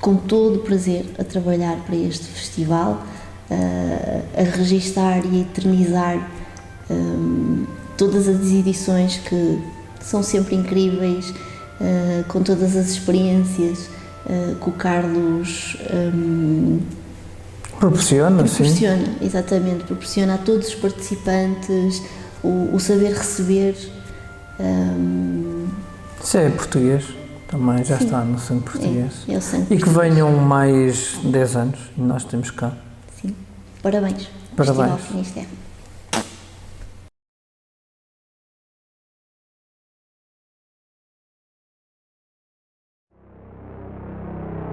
com todo o prazer a trabalhar para este festival, a registar e a eternizar todas as edições que são sempre incríveis, com todas as experiências que o Carlos proporciona, exatamente, proporciona a todos os participantes o saber receber. Isso é português, também já está no sangue português. É o sangue e que venham mais 10 anos, e nós temos cá. Sim, parabéns. Parabéns. Finisterra.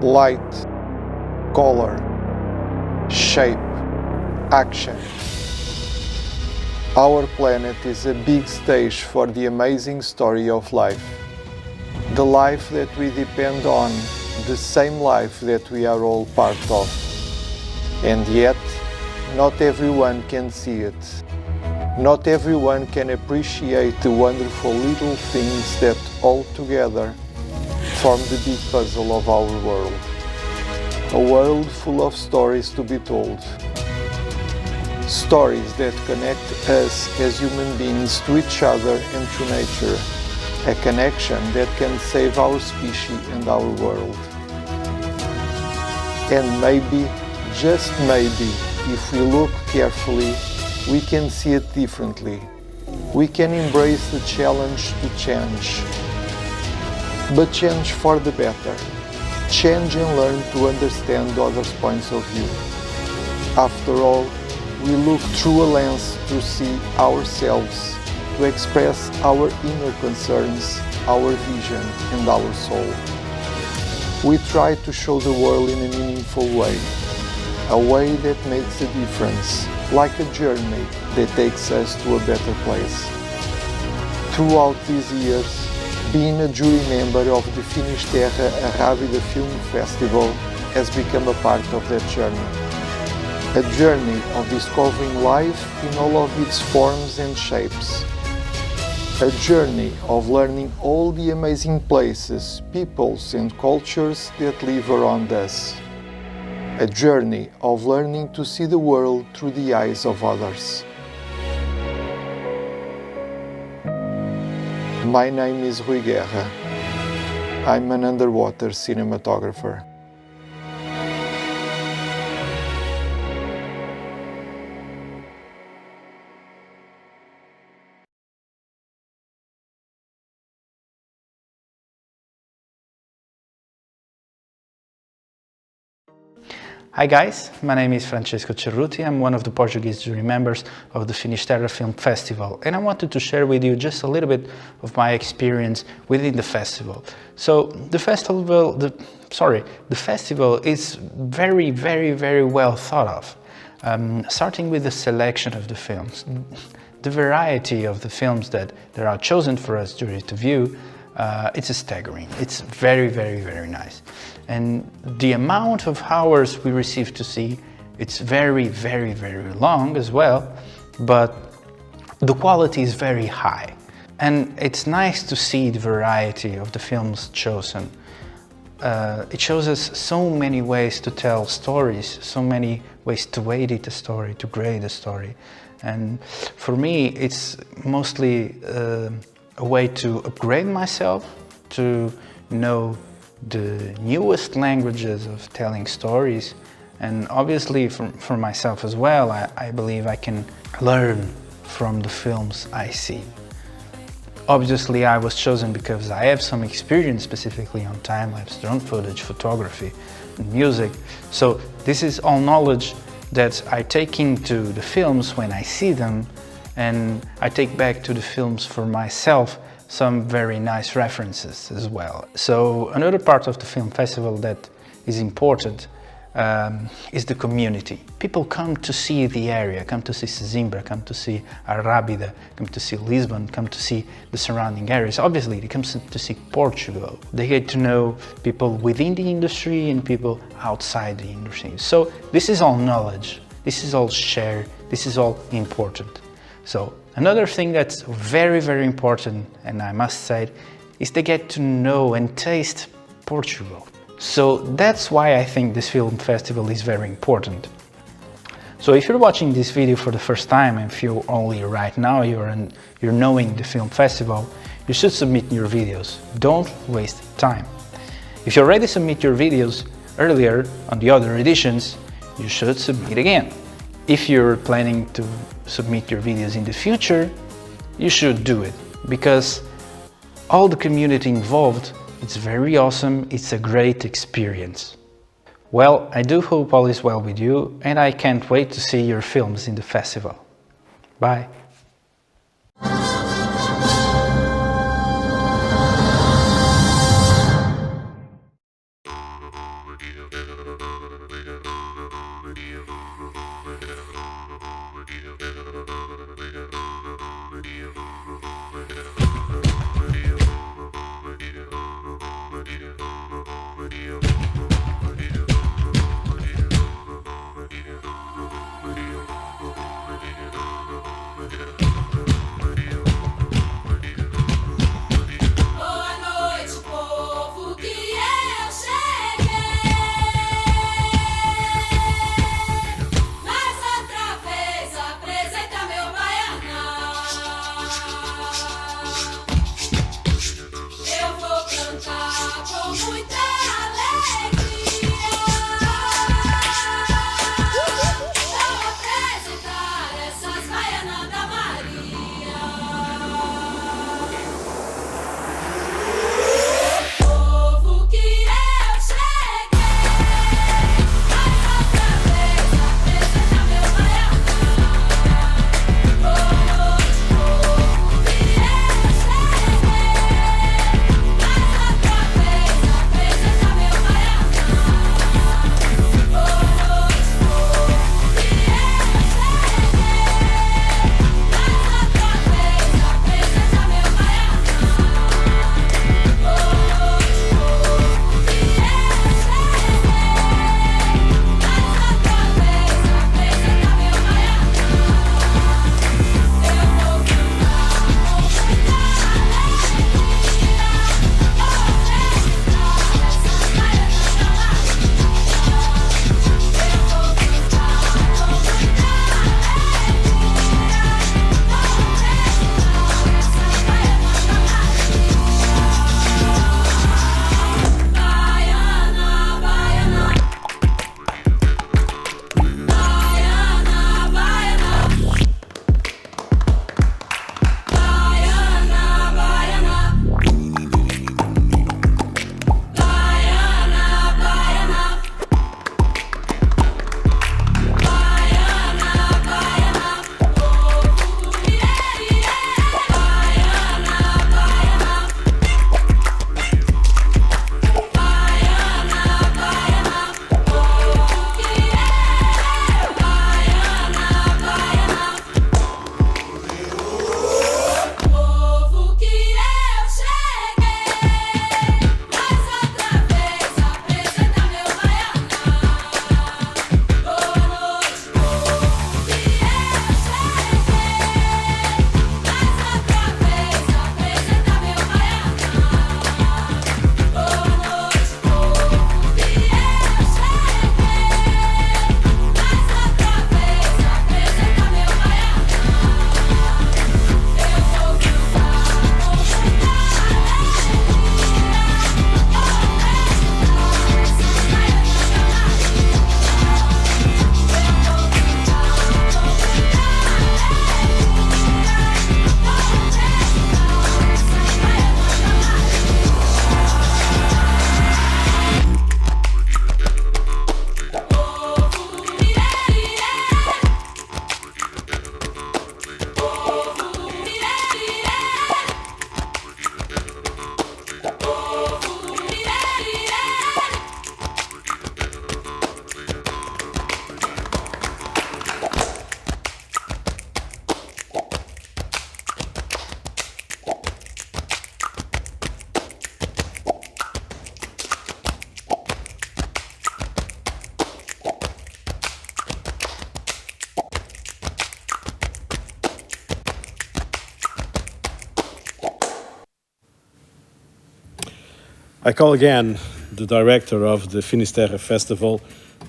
Light, color, shape, action. Our planet is a big stage for the amazing story of life. The life that we depend on, the same life that we are all part of. And yet, not everyone can see it. Not everyone can appreciate the wonderful little things that all together form the big puzzle of our world. A world full of stories to be told. Stories that connect us as human beings to each other and to nature. A connection that can save our species and our world. And maybe, just maybe, if we look carefully, we can see it differently. We can embrace the challenge to change. But change for the better. Change and learn to understand others' points of view. After all, we look through a lens to see ourselves, to express our inner concerns, our vision and our soul. We try to show the world in a meaningful way, a way that makes a difference, like a journey that takes us to a better place. Throughout these years, being a jury member of the Finisterra Arrábida Film Festival has become a part of that journey. A journey of discovering life in all of its forms and shapes. A journey of learning all the amazing places, peoples and cultures that live around us. A journey of learning to see the world through the eyes of others. My name is Rui Guerra. I'm an underwater cinematographer. Hi guys, my name is Francesco Cerruti. I'm one of the Portuguese jury members of the Finisterra Film Festival, and I wanted to share with you just a little bit of my experience within the festival. So the festival is very well thought of. Starting with the selection of the films, the variety of the films that are chosen for us juries to view, it's staggering. It's very nice. And the amount of hours we receive to see, it's very long as well, but the quality is very high. And it's nice to see the variety of the films chosen. It shows us so many ways to tell stories, so many ways to edit a story, to grade a story. And for me, it's mostly a way to upgrade myself, to know the newest languages of telling stories, and obviously for myself as well, I believe I can learn from the films I see. Obviously I was chosen because I have some experience specifically on time-lapse, drone footage, photography, and music, so this is all knowledge that I take into the films when I see them, and I take back to the films for myself some very nice references as well. So another part of the film festival that is important is the community. People come to see the area, come to see Sesimbra, come to see Arrábida, come to see Lisbon, come to see the surrounding areas. Obviously, they come to see Portugal. They get to know people within the industry and people outside the industry. So this is all knowledge, this is all shared, this is all important. So another thing that's very important, and I must say it, is they get to know and taste Portugal. So that's why I think this film festival is very important. So if you're watching this video for the first time, and if you're only right now you're knowing the film festival, you should submit your videos. Don't waste time. If you already submit your videos earlier on the other editions, you should submit again. If you're planning to submit your videos in the future, you should do it, because all the community involved, it's very awesome, it's a great experience. Well, I do hope all is well with you, and I can't wait to see your films in the festival. Bye! Video. I call again the director of the Finisterra Festival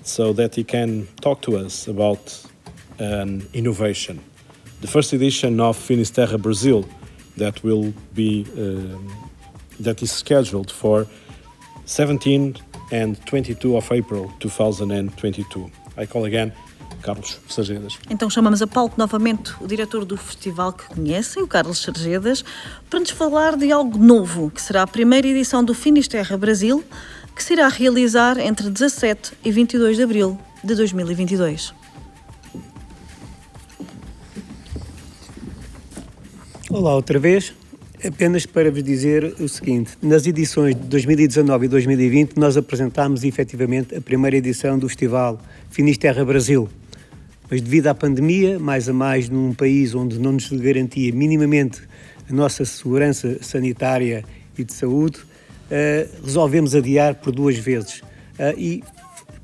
so that he can talk to us about an innovation. The first edition of Finisterra Brazil that is scheduled for 17 and 22 of April 2022. I call again Carlos Sargedas. Então chamamos a palco novamente o diretor do festival que conhecem, o Carlos Sargedas, para nos falar de algo novo, que será a primeira edição do Finisterra Brasil, que se irá realizar entre 17 e 22 de abril de 2022. Olá outra vez, apenas para vos dizer o seguinte: nas edições de 2019 e 2020 nós apresentámos efetivamente a primeira edição do festival Finisterra Brasil, mas devido à pandemia, mais a mais num país onde não nos garantia minimamente a nossa segurança sanitária e de saúde, resolvemos adiar por 2 vezes e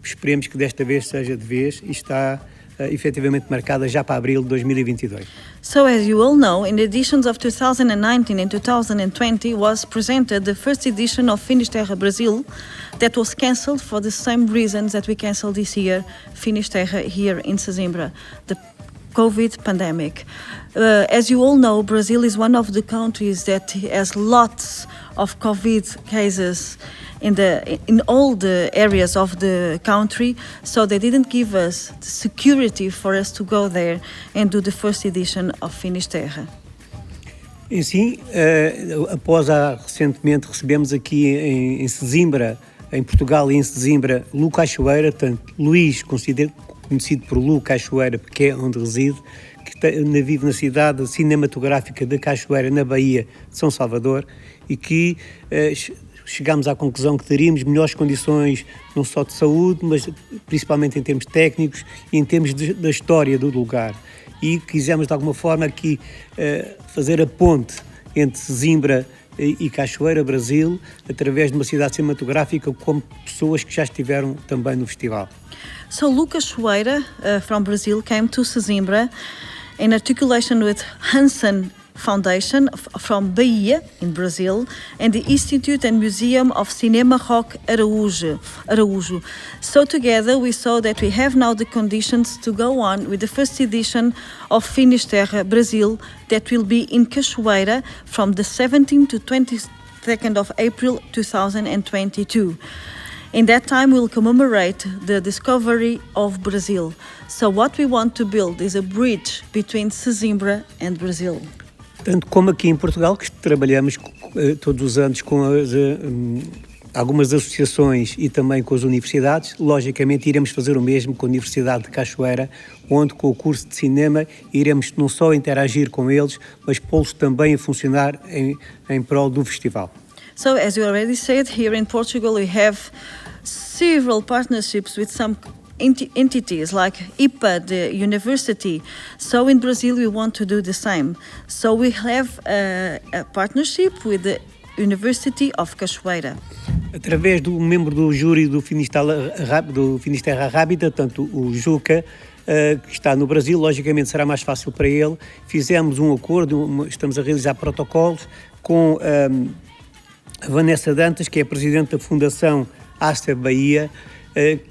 esperemos que desta vez seja de vez e está efetivamente marcada já para abril de 2022. So as you all know, in the editions of 2019 and 2020 was presented the first edition of Finisterra Brazil that was cancelled for the same reasons that we cancelled this year Finisterra here in Sesimbra, the COVID pandemic. As you all know, Brazil is one of the countries that has lots of COVID cases in all the areas of the country, so they didn't give us the security for us to go there and do the first edition of Finisterra. E sim, recentemente recebemos aqui em Sesimbra, em Portugal e em Sesimbra, Lu Cachoeira, portanto, Luís, conhecido por Lu Cachoeira, porque é onde reside, que vive na cidade cinematográfica de Cachoeira, na Baía de São Salvador, e que chegámos à conclusão que teríamos melhores condições, não só de saúde, mas principalmente em termos técnicos e em termos da história do lugar. E quisemos, de alguma forma, aqui fazer a ponte entre Sesimbra e Cachoeira, Brasil, através de uma cidade cinematográfica, com pessoas que já estiveram também no festival. So Lu Cachoeira from Brazil came to Sesimbra in articulation with Hansen Foundation from Bahia in Brazil and the Institute and Museum of Cinema Rock Araújo. So together we saw that we have now the conditions to go on with the first edition of Finisterra Brazil that will be in Cachoeira from the 17th to 22nd of April 2022. In that time we'll commemorate the discovery of Brazil. So what we want to build is a bridge between Sesimbra and Brazil. Tanto como aqui em Portugal, que trabalhamos todos os anos com algumas associações e também com as universidades, logicamente iremos fazer o mesmo com a Universidade de Cachoeira, onde com o curso de cinema iremos não só interagir com eles, mas pô-los também a funcionar em prol do festival. So as you already said, here in Portugal we have several partnerships with some entities like IPA, the university. So in Brazil we want to do the same. So we have a partnership with the University of Cachoeira. Através do membro do júri do Finisterra Arrábida, tanto o Juca, que está no Brasil, logicamente será mais fácil para ele. Fizemos um acordo, estamos a realizar protocolos com a Vanessa Dantas, que é presidente da Fundação Asta Bahia,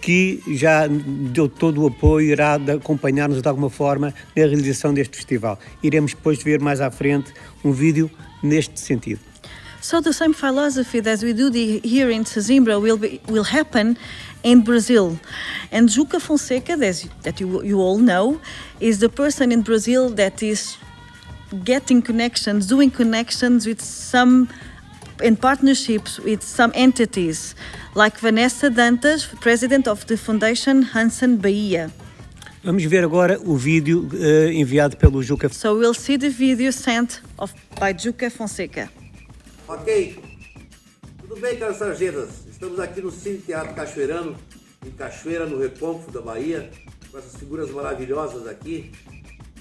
que já deu todo o apoio, irá acompanhar-nos de alguma forma na realização deste festival. Iremos depois ver mais à frente um vídeo neste sentido. So the same philosophy that we do here in Sesimbra will happen in Brazil. And Juca Fonseca, that you all know, is the person in Brazil that is getting connections, doing connections with some in partnerships with some entities, like Vanessa Dantas, president of the Foundation Hansen Bahia. Vamos ver agora o vídeo enviado pelo Juca. So we'll see the video sent by Juca Fonseca. Ok. Tudo bem, Carlos Sargedas? Estamos aqui no cine-teatro cachoeirano, em Cachoeira, no Recôncavo da Bahia, com essas figuras maravilhosas aqui.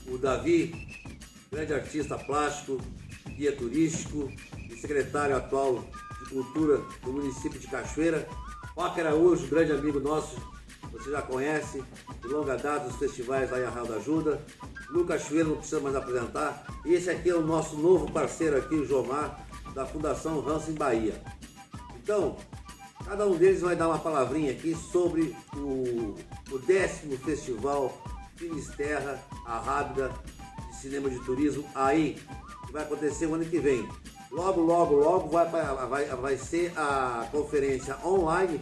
O Davi, grande artista plástico, guia turístico e secretário atual de Cultura do município de Cachoeira. Paco Araújo, grande amigo nosso, você já conhece, de longa data dos festivais lá em Arrábida. Lu Cachoeira não precisa mais apresentar. E esse aqui é o nosso novo parceiro aqui, o João Mota, da Fundação Hansen Bahia. Então, cada um deles vai dar uma palavrinha aqui sobre o 10º Festival Finisterra Arrábida de Cinema de Turismo aí, que vai acontecer o ano que vem. Logo vai ser a conferência online,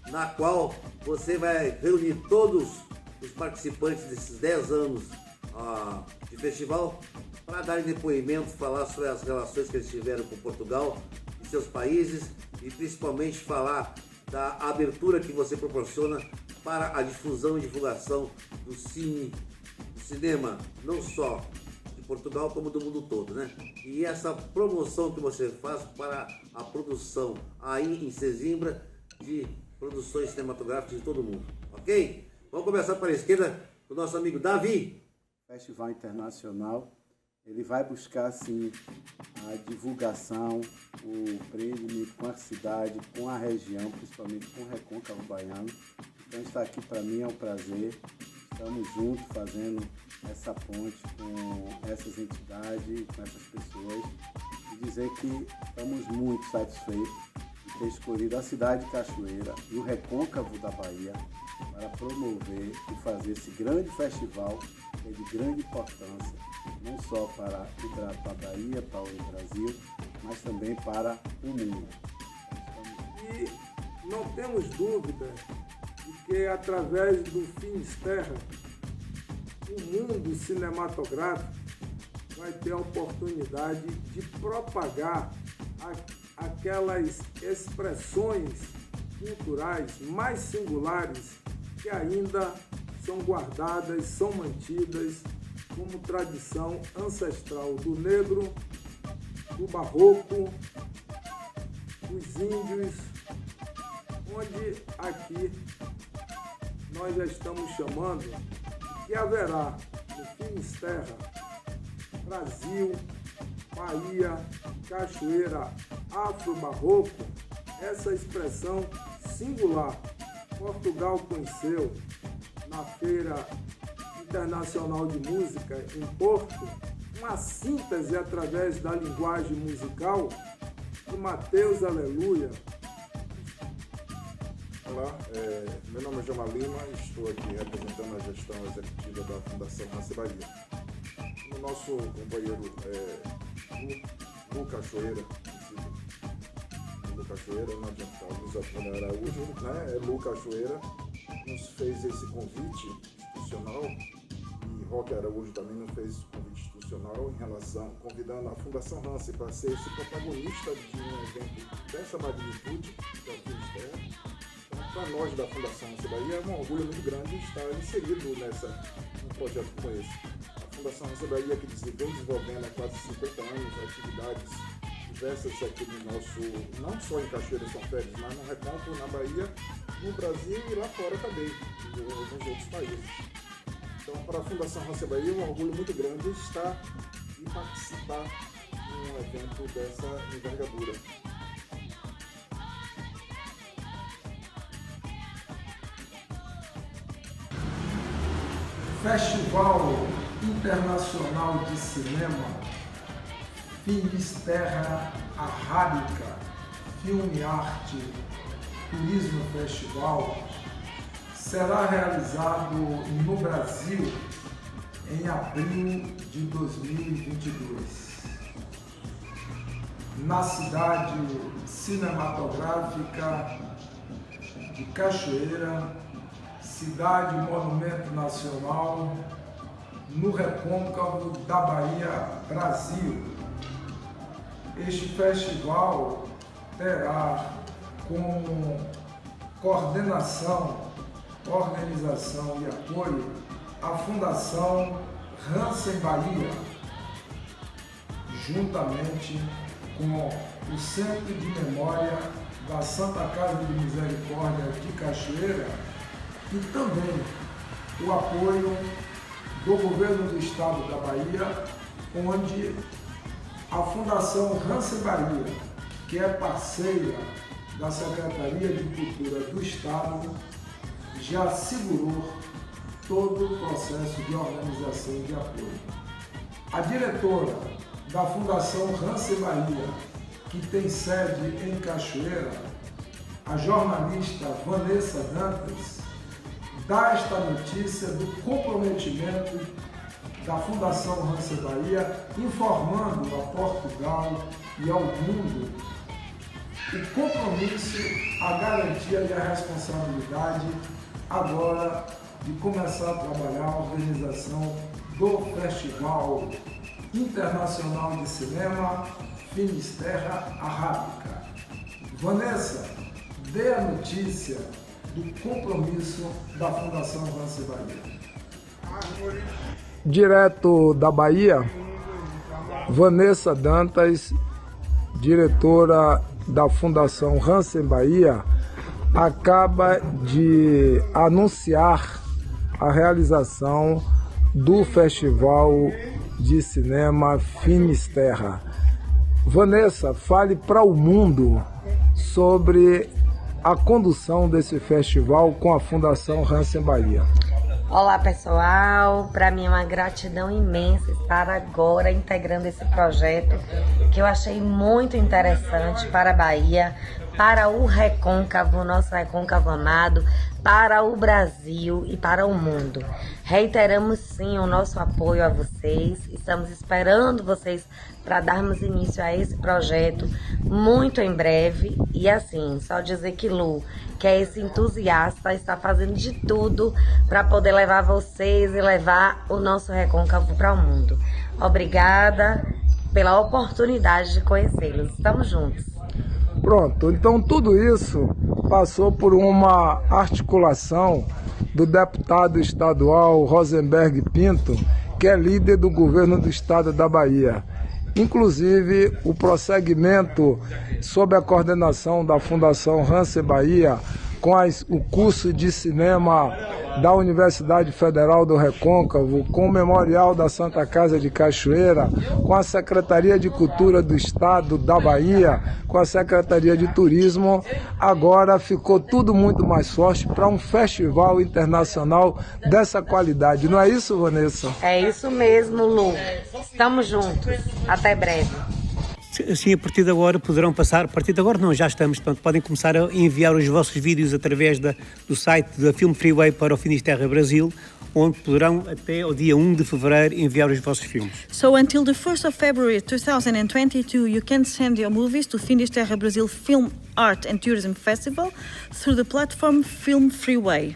na qual você vai reunir todos os participantes desses 10 anos de festival para darem depoimentos, falar sobre as relações que eles tiveram com Portugal e seus países e principalmente falar da abertura que você proporciona para a difusão e divulgação do cinema, não só de Portugal como do mundo todo, né? E essa promoção que você faz para a produção aí em Sesimbra de produções cinematográficas de todo mundo, ok? Vamos começar para a esquerda com o nosso amigo Davi. Festival Internacional, ele vai buscar sim a divulgação, o prêmio com a cidade, com a região, principalmente com o Recôncavo Baiano. Então estar aqui para mim é um prazer. Estamos juntos fazendo essa ponte com essas entidades, com essas pessoas e dizer que estamos muito satisfeitos de ter escolhido a cidade de Cachoeira e o Recôncavo da Bahia para promover e fazer esse grande festival que é de grande importância, não só para a Bahia, para o Brasil, mas também para o mundo. E não temos dúvida de que através do Finisterra, o mundo cinematográfico vai ter a oportunidade de propagar aquelas expressões culturais mais singulares que ainda são guardadas, são mantidas como tradição ancestral do negro, do barroco, dos índios, onde aqui nós já estamos chamando que haverá no Finisterra, Brasil, Bahia, Cachoeira, Afro-Barroco, essa expressão singular. Portugal conheceu na Feira Internacional de Música em Porto uma síntese através da linguagem musical de Mateus Aleluia. Olá, meu nome é João Lima e estou aqui representando a gestão executiva da Fundação Hanse Bahia. O nosso companheiro Lu Cachoeira, não adianta Luiz Antônio Araújo, né? Lu Cachoeira nos fez esse convite institucional e Roque Araújo também nos fez esse convite institucional em relação, convidando a Fundação Hanse para ser esse protagonista de um evento dessa magnitude, que é o Finisterra. Então, para nós da Fundação Hanse Bahia é um orgulho muito grande estar inserido num projeto como esse. A Fundação Hanse Bahia que vem desenvolvendo há quase 50 anos atividades diversas aqui no nosso, não só em Cachoeira São Félix, mas no Recôncavo, na Bahia, no Brasil e lá fora também, em alguns outros países. Então, para a Fundação Hanse Bahia é um orgulho muito grande estar e participar de um evento dessa envergadura. Festival Internacional de Cinema Finisterra Arrábida Film Arte Turismo Festival será realizado no Brasil em abril de 2022, na cidade cinematográfica de Cachoeira, cidade monumento nacional, no Recôncavo da Bahia, Brasil. Este festival terá como coordenação, organização e apoio a Fundação Hanse Bahia, juntamente com o Centro de Memória da Santa Casa de Misericórdia de Cachoeira e também o apoio do Governo do Estado da Bahia, onde a Fundação Hanse Bahia, que é parceira da Secretaria de Cultura do Estado, já segurou todo o processo de organização e de apoio. A diretora da Fundação Hanse Bahia, que tem sede em Cachoeira, a jornalista Vanessa Dantas dá esta notícia do comprometimento da Fundação Hansa Bahia, informando a Portugal e ao mundo o compromisso, a garantia e a responsabilidade agora de começar a trabalhar a organização do Festival Internacional de Cinema Finisterra Arrábida. Vanessa, dê a notícia do compromisso da Fundação Hansa Bahia. Direto da Bahia, Vanessa Dantas, diretora da Fundação Hansa Bahia, acaba de anunciar a realização do Festival de Cinema Finisterra. Vanessa, fale para o mundo sobre a condução desse festival com a Fundação Hansa Bahia. Olá pessoal, para mim é uma gratidão imensa estar agora integrando esse projeto que eu achei muito interessante para a Bahia, para o Recôncavo, nosso Recôncavo amado, para o Brasil e para o mundo. Reiteramos sim o nosso apoio a vocês, estamos esperando vocês para darmos início a esse projeto muito em breve. E assim, só dizer que Lu, que é esse entusiasta, está fazendo de tudo para poder levar vocês e levar o nosso Recôncavo para o mundo. Obrigada pela oportunidade de conhecê-los. Estamos juntos. Pronto, então tudo isso passou por uma articulação do deputado estadual Rosenberg Pinto, que é líder do governo do estado da Bahia. Inclusive, o prosseguimento sob a coordenação da Fundação Hansa Bahia, com o curso de cinema da Universidade Federal do Recôncavo, com o Memorial da Santa Casa de Cachoeira, com a Secretaria de Cultura do Estado da Bahia, com a Secretaria de Turismo, agora ficou tudo muito mais forte para um festival internacional dessa qualidade. Não é isso, Vanessa? É isso mesmo, Lu. Estamos juntos. Até breve. Sim, a partir de agora poderão passar, a partir de agora não, já estamos, portanto, podem começar a enviar os vossos vídeos através do site da Film Freeway para o Finisterra Brasil, onde poderão até o dia 1 de fevereiro enviar os vossos filmes. So until the 1st of February 2022, you can send your movies to Finisterra Brazil Film Art and Tourism Festival through the platform Film Freeway.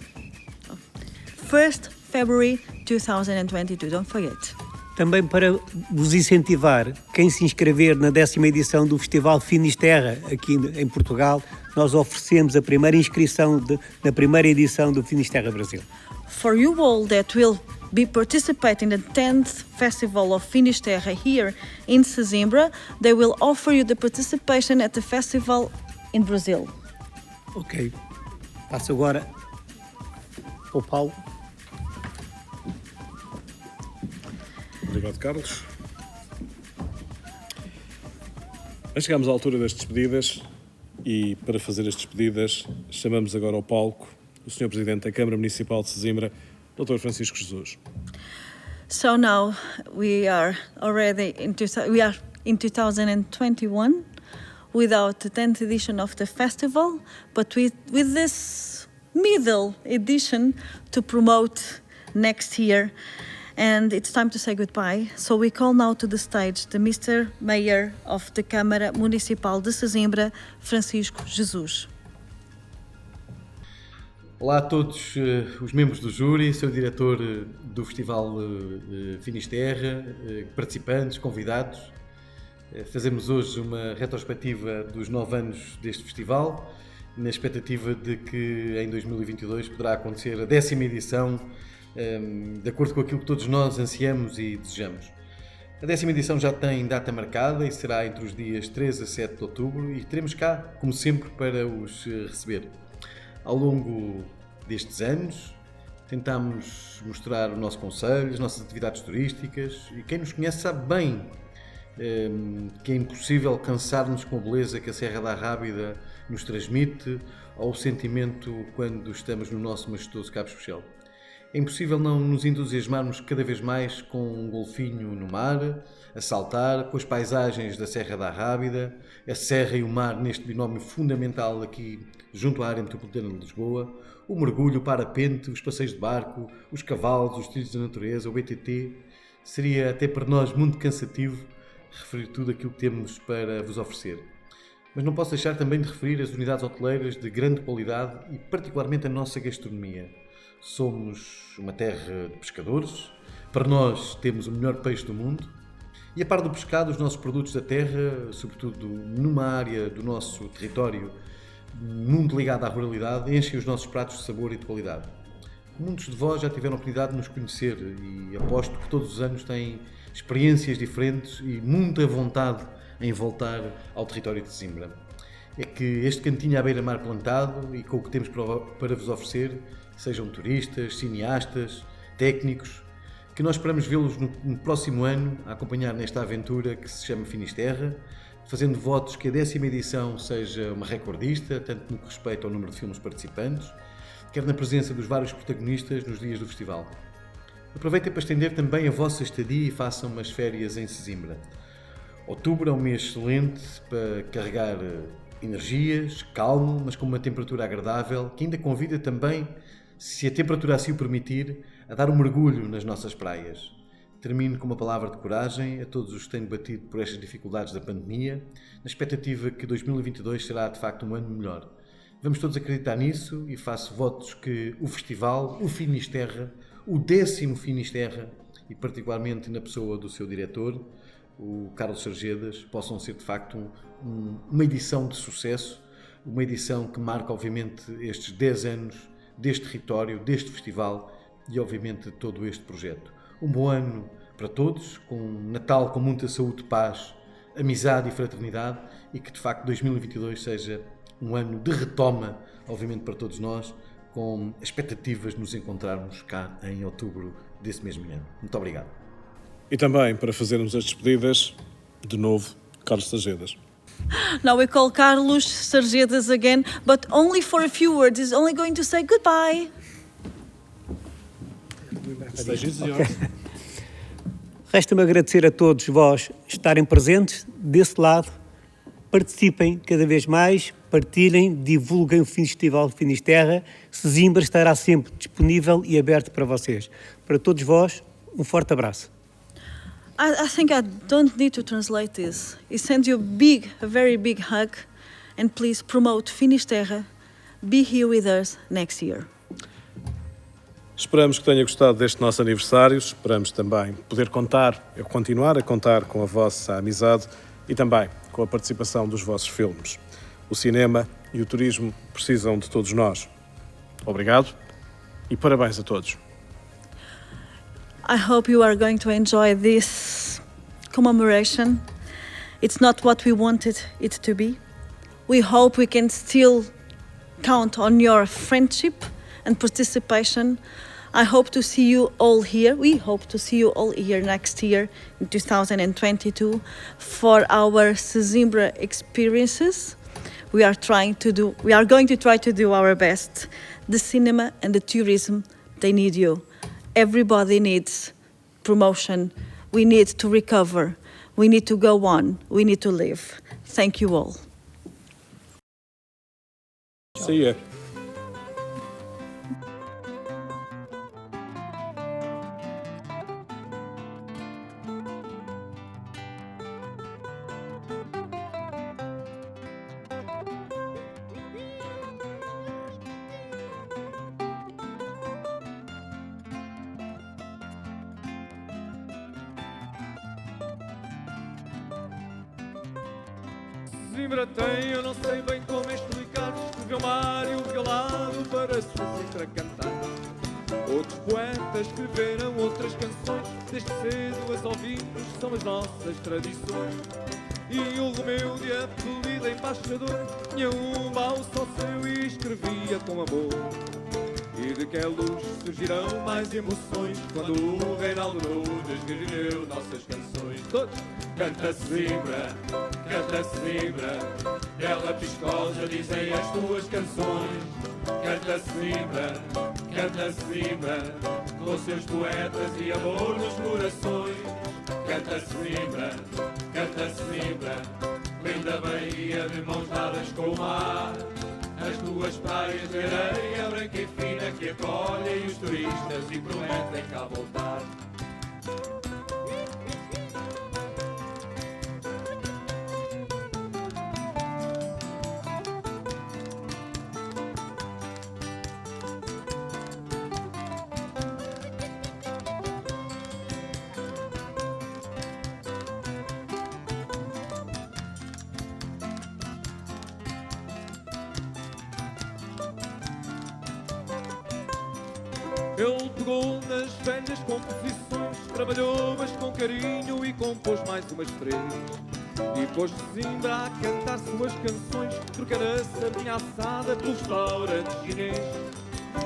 1st February 2022, don't forget. Também para vos incentivar, quem se inscrever na 10ª edição do Festival Finisterra aqui em Portugal, nós oferecemos a primeira inscrição na primeira edição do Finisterra Brasil. For you all that will be participating in the 10th Festival of Finisterra here in Sesimbra, they will offer you the participation at the festival in Brazil. Ok. Passo agora ao Paulo. Obrigado, Carlos. Chegamos à altura das despedidas e, para fazer as despedidas, chamamos agora ao palco o Sr. Presidente da Câmara Municipal de Sesimbra, Dr. Francisco Jesus. So now we are already in 2021 without the 10th edition of the festival, but with this middle edition to promote next year. And it's time to say goodbye. So we call now to the stage the Mr. Mayor of the Câmara Municipal de Sesimbra, Francisco Jesus. Olá a todos os membros do júri, sou o diretor do Festival Finisterra, participantes, convidados. Fazemos hoje uma retrospectiva dos 9 anos deste festival, na expectativa de que em 2022 poderá acontecer a 10ª edição, de acordo com aquilo que todos nós ansiamos e desejamos. A 10ª edição já tem data marcada e será entre os dias 3 a 7 de outubro e teremos cá, como sempre, para os receber. Ao longo destes anos, tentámos mostrar o nosso concelho, as nossas atividades turísticas e quem nos conhece sabe bem que é impossível alcançar-nos com a beleza que a Serra da Arrábida nos transmite ou o sentimento quando estamos no nosso majestoso Cabo Especial. É impossível não nos entusiasmarmos cada vez mais com um golfinho no mar, a saltar, com as paisagens da Serra da Arrábida, a serra e o mar neste binómio fundamental aqui junto à área metropolitana de Lisboa, o mergulho, o parapente, os passeios de barco, os cavalos, os trilhos da natureza, o BTT. Seria até para nós muito cansativo referir tudo aquilo que temos para vos oferecer. Mas não posso deixar também de referir as unidades hoteleiras de grande qualidade e particularmente a nossa gastronomia. Somos uma terra de pescadores, para nós temos o melhor peixe do mundo e a par do pescado, os nossos produtos da terra, sobretudo numa área do nosso território muito ligada à ruralidade, enchem os nossos pratos de sabor e de qualidade. Muitos de vós já tiveram a oportunidade de nos conhecer e aposto que todos os anos têm experiências diferentes e muita vontade em voltar ao território de Sesimbra. É que este cantinho à beira-mar plantado e com o que temos para vos oferecer, sejam turistas, cineastas, técnicos, que nós esperamos vê-los no próximo ano a acompanhar nesta aventura que se chama Finisterra, fazendo votos que a 10ª edição seja uma recordista, tanto no que respeita ao número de filmes participantes, quer na presença dos vários protagonistas nos dias do festival. Aproveitem para estender também a vossa estadia e façam umas férias em Sesimbra. Outubro é um mês excelente para carregar energias, calmo, mas com uma temperatura agradável, que ainda convida também, se a temperatura assim o permitir, a dar um mergulho nas nossas praias. Termino com uma palavra de coragem a todos os que têm batido por estas dificuldades da pandemia, na expectativa que 2022 será de facto um ano melhor. Vamos todos acreditar nisso e faço votos que o festival, o Finisterra, o 10º Finisterra, e particularmente na pessoa do seu diretor, o Carlos Sargedas, possam ser de facto uma edição de sucesso, uma edição que marca obviamente estes 10 anos deste território, deste festival e obviamente de todo este projeto. Um bom ano para todos, com um Natal com muita saúde, paz, amizade e fraternidade e que de facto 2022 seja um ano de retoma, obviamente para todos nós, com expectativas de nos encontrarmos cá em outubro desse mesmo ano. Muito obrigado. E também para fazermos as despedidas, de novo, Carlos Sargedas. Now we call Carlos Sargedas again, but only for a few words. He's only going to say goodbye. Okay. Resta-me agradecer a todos vós estarem presentes desse lado, participem cada vez mais, partilhem, divulguem o Festival de Finisterra. Sesimbra estará sempre disponível e aberto para vocês. Para todos vós, um forte abraço. I think I don't need to translate this. He sends you a very big hug, and please promote Finisterra. Be here with us next year. Esperamos que tenha gostado deste nosso aniversário, esperamos também poder continuar a contar com a vossa amizade e também com a participação dos vossos filmes. O cinema e o turismo precisam de todos nós. Obrigado e parabéns a todos. I hope you are going to enjoy this commemoration. It's not what we wanted it to be. We hope we can still count on your friendship and participation. I hope to see you all here. We hope to see you all here next year in 2022 for our Sesimbra experiences. We are going to try to do our best. The cinema and the tourism, they need you. Everybody needs promotion. We need to recover. We need to go on. We need to live. Thank you all. See ya. Sesimbra tem, eu não sei bem como explicar, escreveu Mário Violado para Sesimbra cantar. Outros poetas escreveram outras canções, desde cedo as ouvimos, são as nossas tradições. E o Romeu de apelido embaixador tinha um baú só seu e escrevia com amor. E de que luz surgirão mais emoções quando o Reinaldo Nunes escreveu nossas canções. Todos canta Sesimbra, ela piscosa dizem as tuas canções. Canta Sesimbra, com seus poetas e amor nos corações. Canta Sesimbra, canta Sesimbra, linda Bahia de mãos dadas com o mar. As tuas praias de areia branca e fina que acolhem os turistas e prometem cá voltar. Ele pegou nas velhas composições, trabalhou-as com carinho e compôs mais umas três. E pôs Sesimbra a cantar suas canções, trocar a sardinha assada pelo restaurante chinês.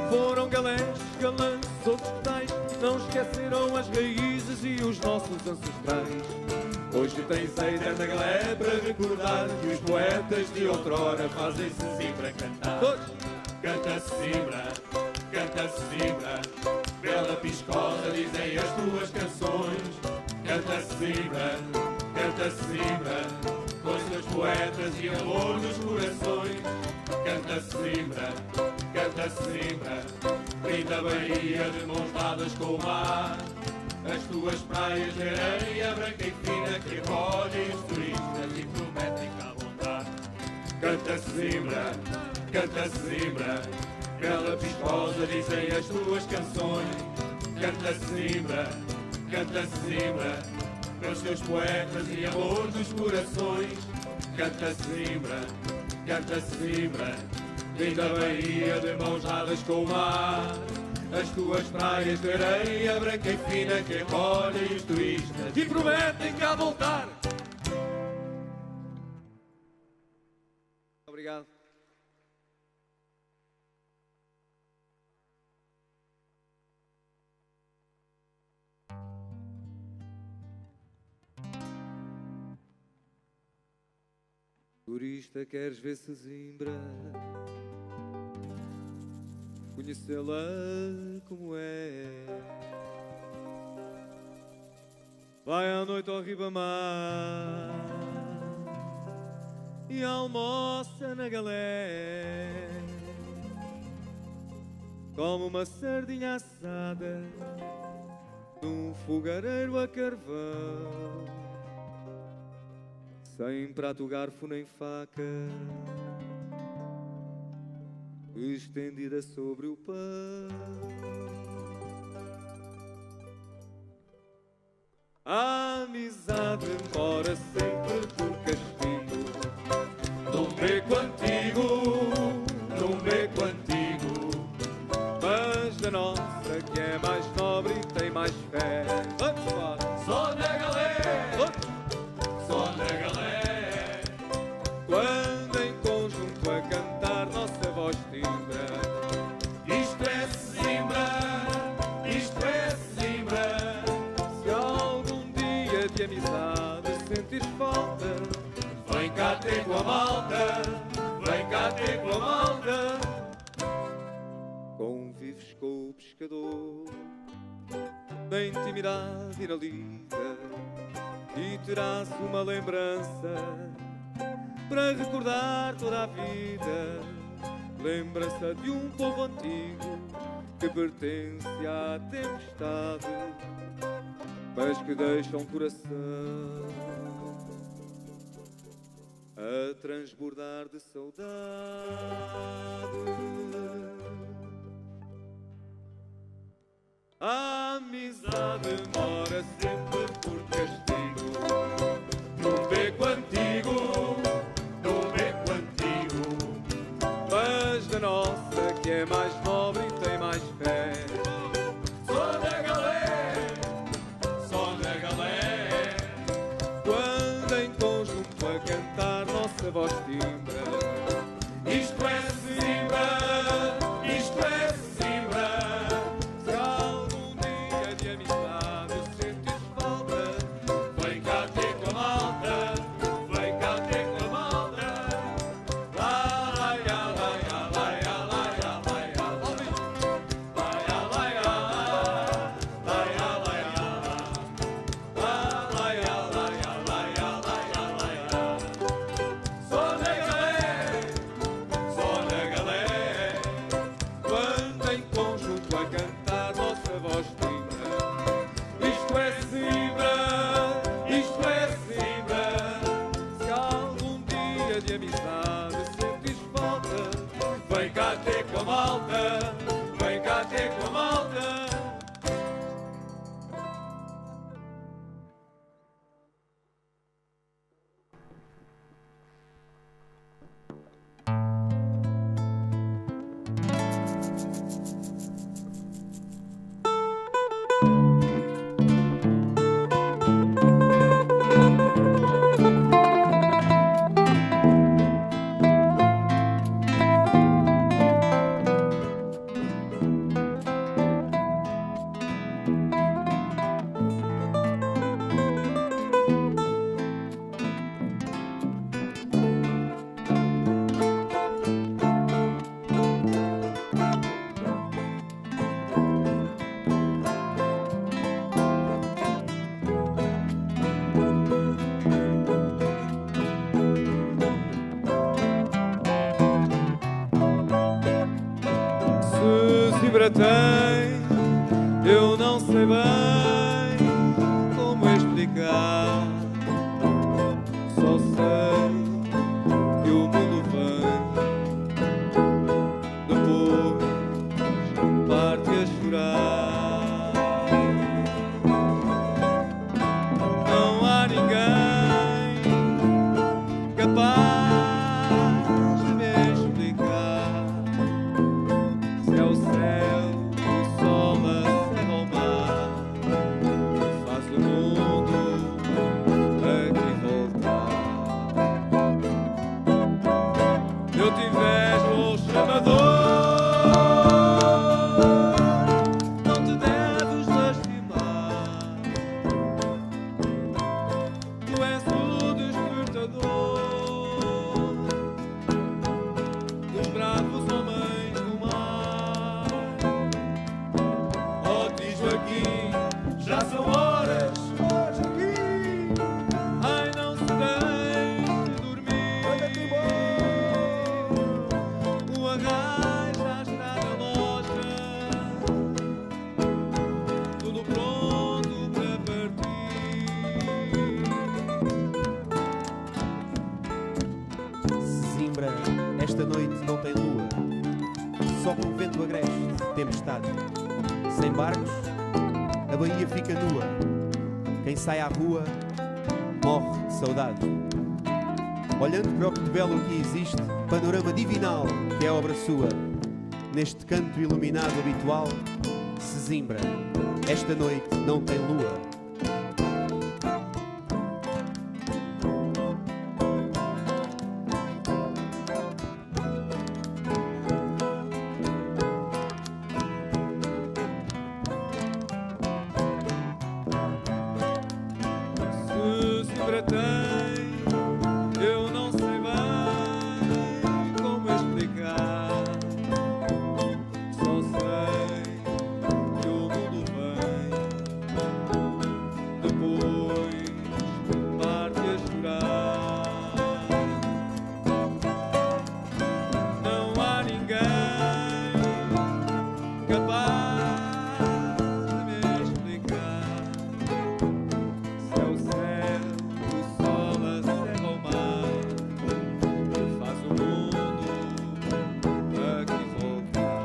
Foram galãs, galãs, outros tais, não esqueceram as raízes e os nossos ancestrais. Hoje tens a eterna galé para recordar que os poetas de outrora fazem Sesimbra cantar. Todos! Canta Sesimbra, canta Sesimbra, bela piscosa dizem as tuas canções. Canta Sesimbra, canta Sesimbra, com os teus poetas e amor nos corações. Canta Sesimbra, canta Sesimbra, linda Bahia de mãos dadas com o mar. As tuas praias de areia branca e fina que acolhem os turistas e prometem cá voltar. Canta Sesimbra, canta Sesimbra, bela piscosa dizem as tuas canções. Canta Sesimbra, canta Sesimbra, pelos teus poetas e amor dos corações. Canta Sesimbra, canta Sesimbra, linda Bahia de mãos dadas com o mar. As tuas praias de areia branca e fina que acolhem os turistas e prometem cá voltar. Obrigado. Turista, queres ver Sesimbra? Conhecê-la como é? Vai à noite ao Ribamar e almoça na galé. Come uma sardinha assada num fogareiro a carvão, sem prato, garfo nem faca, estendida sobre o pão. A amizade mora sempre por castigo, num beco antigo, num beco antigo, mas da nossa que é mais nobre e tem mais fé. Vamos lá! Só na galé, só na galé, quando em conjunto a cantar nossa voz timbra. Isto é Sesimbra, isto é Sesimbra. Se algum dia de amizade sentires falta, vem cá ter com a malta, vem cá ter com a malta. Convives com o pescador na intimidade e na lida, e terás uma lembrança para recordar toda a vida. Lembrança de um povo antigo que pertence à tempestade, mas que deixa um coração a transbordar de saudade. A amizade mora sempre por castigo, num beco antigo, num beco antigo, mas da nossa que é mais nobre e tem mais fé. Só na galé, só na galé, quando em conjunto a cantar nossa voz timbra. Isto é Sesimbra, isto é Sesimbra. Se algum dia de amizade tem, eu não sei bem como explicar. Só sei que o mundo vem, depois parte a chorar. Não há ninguém capaz de me explicar se é o céu, o sol, a serra ou o mar que faz o mundo aqui voltar. Eu te invejo, oh chamador, não te deves lastimar. Tu és o despertador dos bravos homens do mar. Oh, diz Joaquim, já são horas, hoje aqui. Ai, não se deixe dormir. Anda-te embora. O arraio já está na loja, tudo pronto para partir. Sesimbra, esta noite não tem lua, sopra um vento agreste, tempestade. Sem barcos, a baía fica nua. Quem sai à rua, morre de saudade. Olhando para o que de belo aqui existe, panorama divinal que é obra sua. Neste canto iluminado habitual, Sesimbra, esta noite não tem lua. Sesimbra tem, eu não sei bem como explicar. Só sei que o mundo vem, depois parte a chorar. Não há ninguém capaz de me explicar se é o céu, o sol, a serra ou o mar que faz o mundo aqui voltar.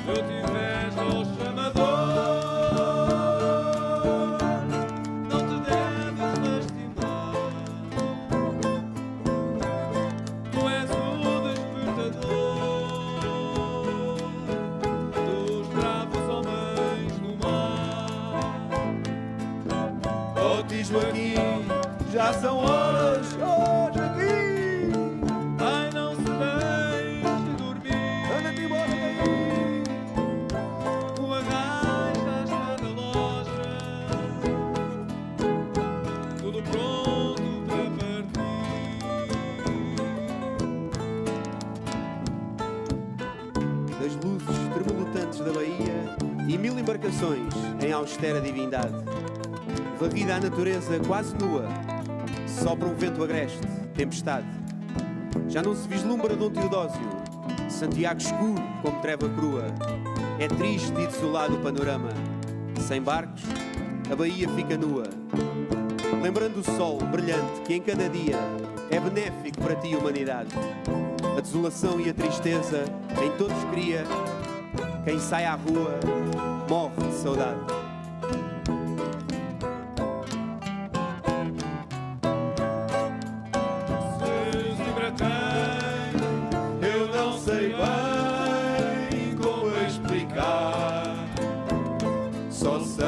Eu te invejo, oh chamador, não te deves lastimar. Tu és o despertador dos bravos homens do mar. Oh, diz Joaquim, já são horas, hoje aqui. Ai, não se deixe dormir. Anda-te embora daí. O arraio já está na loja, tudo pronto para partir. Das luzes tremulotantes da baía e 1000 embarcações em austera divindade. Varrida a natureza quase nua, sopra um vento agreste, tempestade. Já não se vislumbra Dom Teodósio, Santiago escuro como treva crua. É triste e desolado o panorama. Sem barcos, a baía fica nua. Lembrando o sol brilhante que em cada dia é benéfico para ti, humanidade. A desolação e a tristeza em todos cria. Quem sai à rua morre de saudade. Sesimbra tem, eu não sei bem como explicar. Só sei